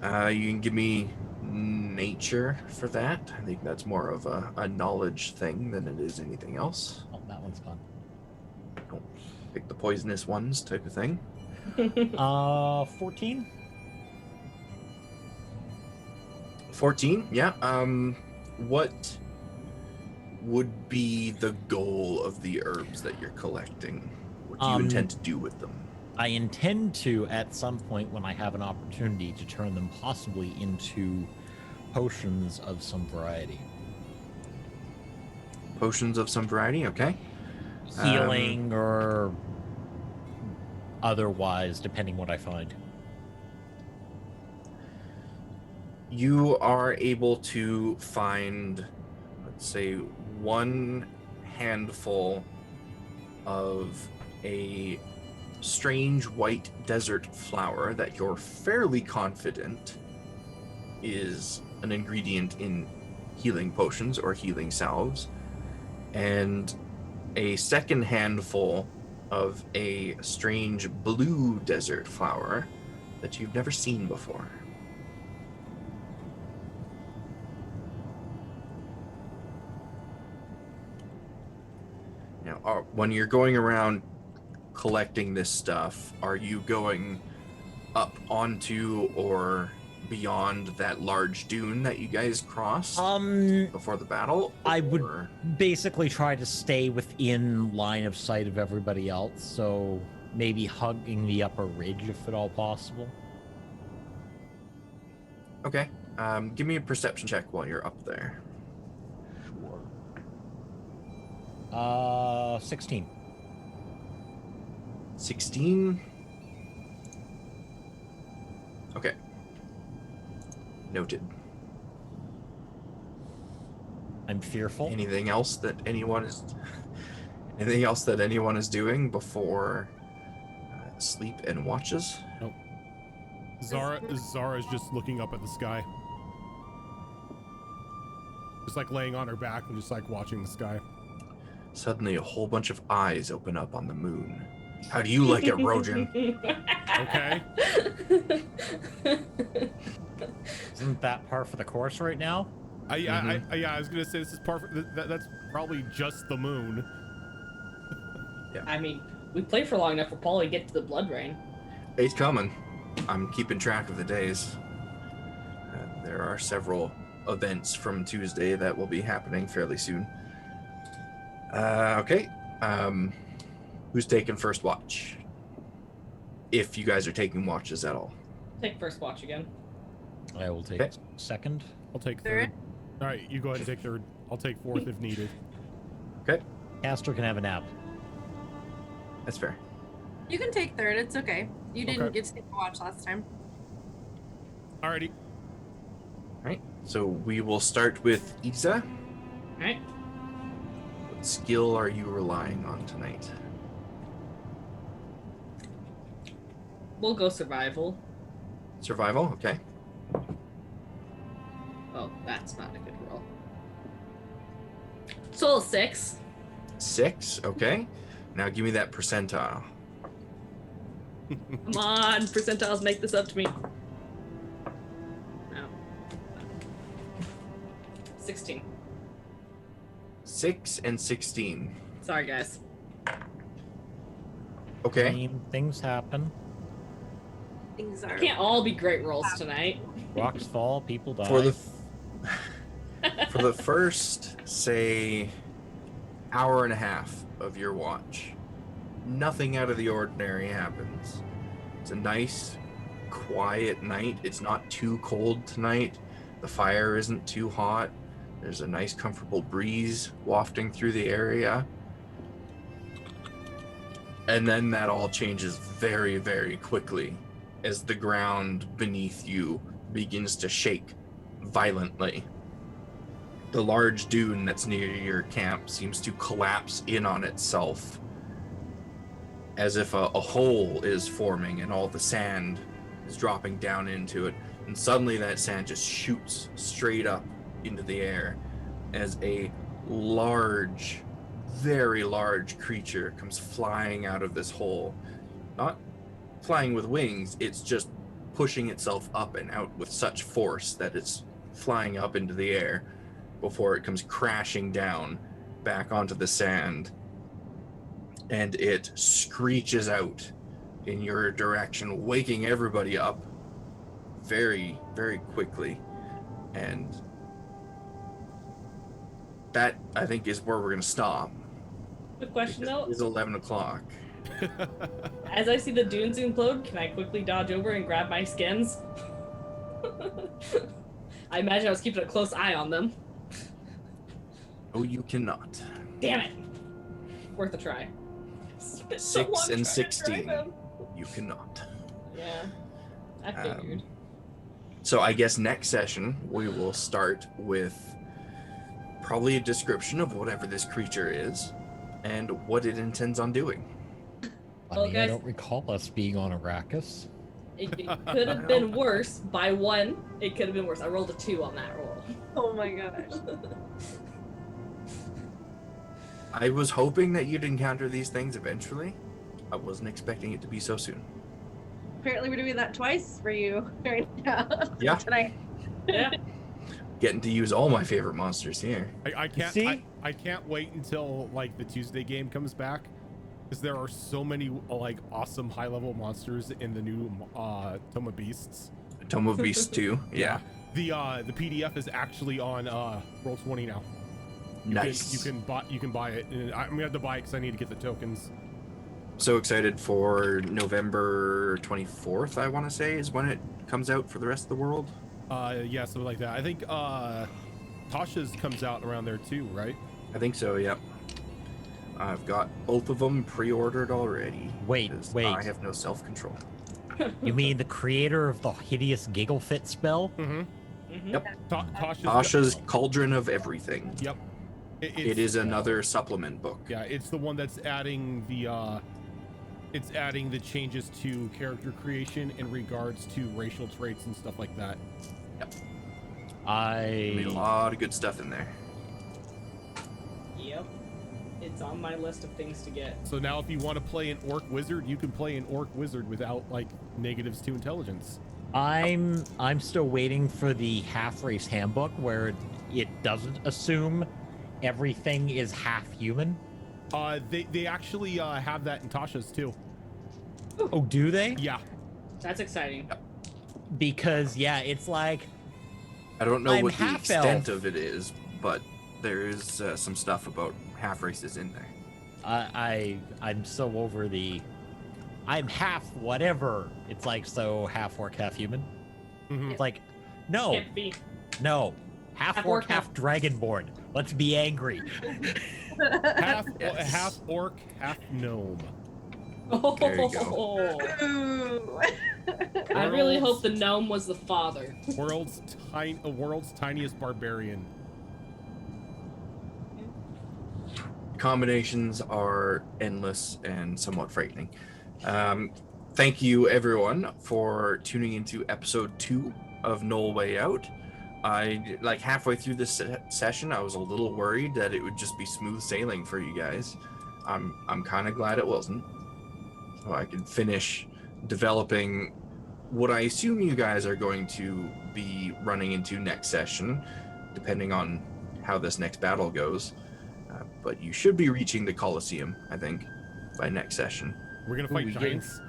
You can give me nature for that. I think that's more of a knowledge thing than it is anything else. Oh, that one's fun. Don't pick the poisonous ones type of thing. 14. 14, yeah. What would be the goal of the herbs that you're collecting? What do you intend to do with them? I intend to, at some point when I have an opportunity, to turn them possibly into potions of some variety. Potions of some variety, okay. Healing or otherwise, depending what I find. You are able to find, let's say, one handful of a strange white desert flower that you're fairly confident is an ingredient in healing potions or healing salves, and a second handful of a strange blue desert flower that you've never seen before. Now, when you're going around collecting this stuff, are you going up onto or beyond that large dune that you guys crossed before the battle? I would basically try to stay within line of sight of everybody else, so maybe hugging the upper ridge if at all possible. Okay. Give me a perception check while you're up there. Sure. 16. 16. Okay. Noted. I'm fearful. Anything else that anyone is doing before sleep and watches? Nope. Zara's just looking up at the sky. Just like laying on her back and just like watching the sky. Suddenly a whole bunch of eyes open up on the moon. How do you like it, Rojan? Okay. Isn't that par for the course right now? I was gonna say this is that's probably just the moon. I mean, we played for long enough for Paul to get to the blood rain. It's coming. I'm keeping track of the days. There are several events from Tuesday that will be happening fairly soon. Okay. Who's taking first watch? If you guys are taking watches at all. Take first watch again. I will take Okay. second. I'll take third. All right, you go ahead and take third. I'll take fourth if needed. Okay, Castor can have a nap. that's fair. You can take third. It's okay. You didn't Okay. get to take a watch last time. Alrighty. All right, so we will start with Isa. Alright. What skill are you relying on tonight? We'll go survival. Survival, okay. Oh, that's not a good roll. Soul 6. 6, okay. Now give me that percentile. Come on, percentiles make this up to me. No. 16. 6 and 16. Sorry, guys. Okay. I mean, things happen. Things are. Can't all be great rolls tonight. Rocks fall, people die. For the first, say, hour and a half of your watch, nothing out of the ordinary happens. It's a nice, quiet night. It's not too cold tonight. The fire isn't too hot. There's a nice, comfortable breeze wafting through the area. And then that all changes very, very quickly as the ground beneath you begins to shake violently. The large dune that's near your camp seems to collapse in on itself, as if a hole is forming and all the sand is dropping down into it. And suddenly that sand just shoots straight up into the air, as a large, very large creature comes flying out of this hole. Not flying with wings, it's just pushing itself up and out with such force that it's flying up into the air before it comes crashing down back onto the sand. And it screeches out in your direction, waking everybody up very, very quickly. And that, I think, is where we're going to stop. Quick question though. It's 11 o'clock. As I see the dunes implode, can I quickly dodge over and grab my skins? I imagine I was keeping a close eye on them. Oh, you cannot. Damn it! Worth a try. It's 6 so long and trying to 16. drive them. You cannot. Yeah, I figured. So I guess next session we will start with probably a description of whatever this creature is and what it intends on doing. Well, I guys- don't recall us being on Arrakis. It could have been worse by 1. It could have been worse. I rolled a 2 on that roll. Oh my gosh. I was hoping that you'd encounter these things eventually. I wasn't expecting it to be so soon. Apparently we're doing that twice for you right now. Yeah. Tonight. Yeah. Getting to use all my favorite monsters here. I can't. See? I can't wait until like the Tuesday game comes back, because there are so many like awesome high level monsters in the new Tome of Beasts. Tome of Beasts 2. Yeah. The PDF is actually on Roll20 now. Nice. You can buy it, and I'm gonna have to buy it because I need to get the tokens. So excited for November 24th, I want to say, is when it comes out for the rest of the world. Yeah, something like that. I think Tasha's comes out around there too, right? I think so, yep. I've got both of them pre-ordered already. Wait, 'cause wait. I have no self-control. You mean the creator of the hideous giggle fit spell? Mm-hmm. Mhm. Yep. Tasha's Cauldron of Everything. Yep. It is another supplement book. Yeah, it's the one that's adding the changes to character creation in regards to racial traits and stuff like that. Made a I lot of good stuff in there. Yep. It's on my list of things to get. So now if you want to play an orc wizard, you can play an orc wizard without like negatives to intelligence. I'm still waiting for the half race handbook where it doesn't assume everything is half human. They actually have that in Tasha's too. Oh, do they? Yeah. That's exciting. Because yeah, it's like I don't know I'm what the half extent elf. of it is, but there is some stuff about half races in there. I'm so over the I'm half whatever. It's like so half orc, half human. Mhm. It's like no, Can't be. no, half Half orc, orc, half dragonborn. Let's be angry. Half Yes. half orc, half gnome. There you Oh, Ooh. I really hope the gnome was the father. World's tiniest barbarian. Combinations are endless and somewhat frightening. Thank you, everyone, for tuning into episode 2 of Gnoll Way Out. I like halfway through this session, I was a little worried that it would just be smooth sailing for you guys. I'm kind of glad it wasn't, so I could finish developing what I assume you guys are going to be running into next session, depending on how this next battle goes. But you should be reaching the Colosseum, I think, by next session. We're gonna fight Ooh, yeah. giants.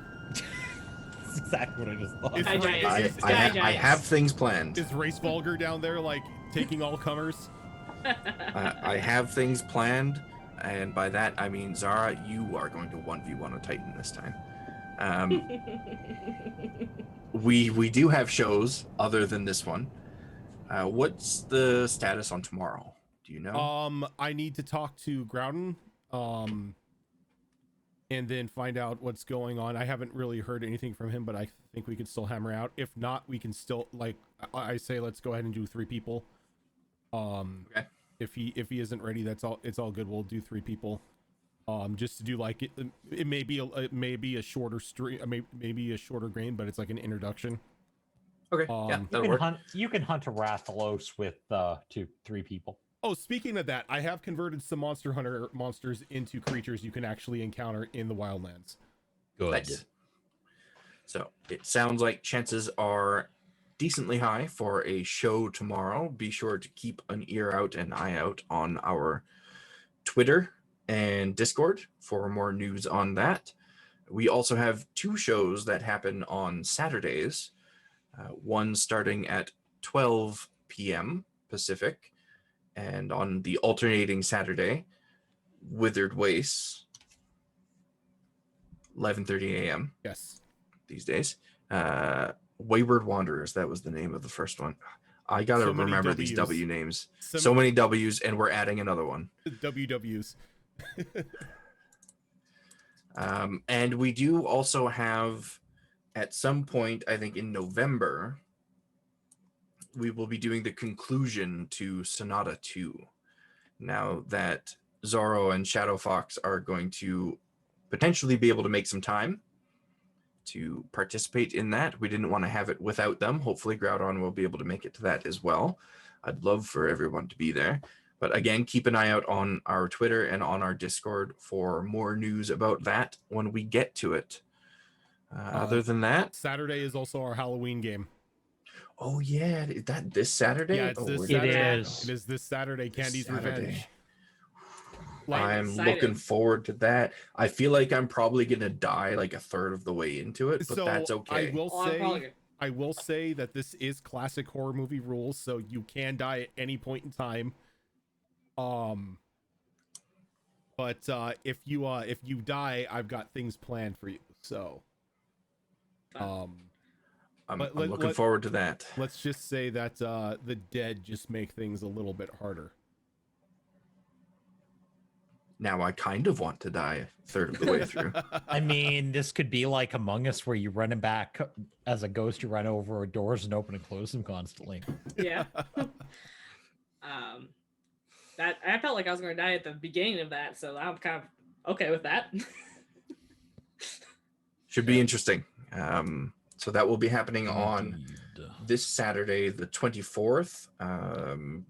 That's exactly what I just thought. It's Sky right- giants. is- Sky I giants. have things planned. Is Race Vulgar down there like taking all comers? I have things planned, and by that I mean Zara, you are going to 1v1 a Titan this time. We do have shows other than this one. What's the status on tomorrow? Do you know? I need to talk to Groudon, and then find out what's going on. I haven't really heard anything from him, but I think we could still hammer out. If not, we can still like I say, let's go ahead and do 3 people. Okay. If he isn't ready, that's all. It's all good. We'll do 3 people. Just to do like it may be a shorter stream, maybe a shorter game, but it's like an introduction. Okay, yeah, you that'll work. You can hunt a Rathalos with 2-3 people. Oh, speaking of that, I have converted some Monster Hunter monsters into creatures you can actually encounter in the wildlands. Good. Nice. So it sounds like chances are decently high for a show tomorrow. Be sure to keep an ear out and eye out on our Twitter and Discord for more news on that. We also have 2 shows that happen on Saturdays. One starting at 12 p.m. Pacific, and on the alternating Saturday, Withered Wastes, 11:30 a.m. Yes. these days. Wayward Wanderers, that was the name of the first one. I gotta So many remember these Ws. W names. So So many W's, and we're adding another one. WWs. And we do also have, at some point, I think in November, we will be doing the conclusion to Sonata 2. Now that Zorro and Shadow Fox are going to potentially be able to make some time to participate in that. We didn't want to have it without them. Hopefully Groudon will be able to make it to that as well. I'd love for everyone to be there. But again, keep an eye out on our Twitter and on our Discord for more news about that when we get to it. Other than that, Saturday is also our Halloween game. oh yeah, is that this Saturday? Yeah, it's Oh, this we're Saturday. It is. It is this Saturday. This Candy's Saturday. Revenge. I'm excited. looking forward to that. I feel like I'm probably gonna die like a third of the way into it, but So that's okay. I will Oh, I'm probably say, good. I will say that this is classic horror movie rules, so you can die at any point in time. But if you die, I've got things planned for you. So, I'm but looking forward to that. let's just say that the dead just make things a little bit harder. Now I kind of want to die a third of the way through. I mean, this could be like Among Us, where you running back as a ghost, you run over doors and open and close them constantly. Yeah. That I felt like I was going to die at the beginning of that, so I'm kind of okay with that. Should be interesting. So that will be happening on this Saturday, the 24th.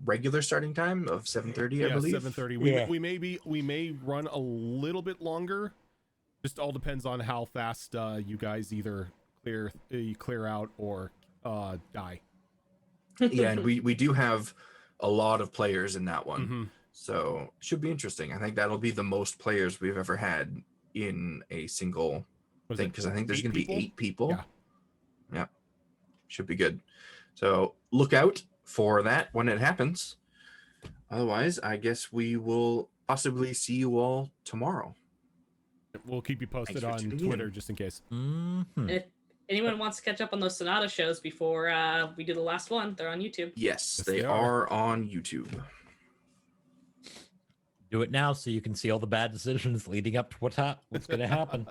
Regular starting time of 7:30, I Yeah, believe. 7:30. Yeah. We may run a little bit longer. Just all depends on how fast you guys either clear out or die. Yeah, and we do have a lot of players in that one. Mhm. So should be interesting. I think that'll be the most players we've ever had in a single What is thing, it, because I think there's 8 going to be people? 8 people. Yeah. Yeah. Should be good. So look out for that when it happens. Otherwise, I guess we will possibly see you all tomorrow. We'll keep you posted Thanks for on tuning Twitter in. just in case. Mhm. If anyone wants to catch up on those Sonata shows before we do the last one, they're on YouTube. Yes, Yes, they they are on YouTube. Do it now so you can see all the bad decisions leading up to what's going to happen.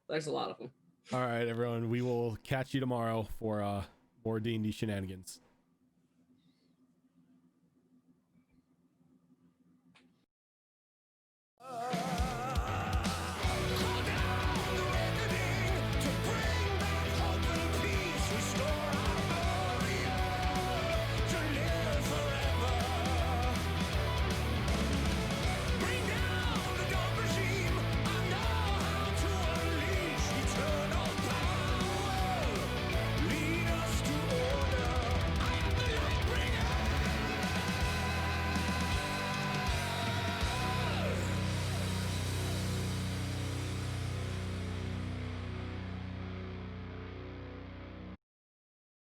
There's a lot of them. All right, everyone. We will catch you tomorrow for more D&D shenanigans.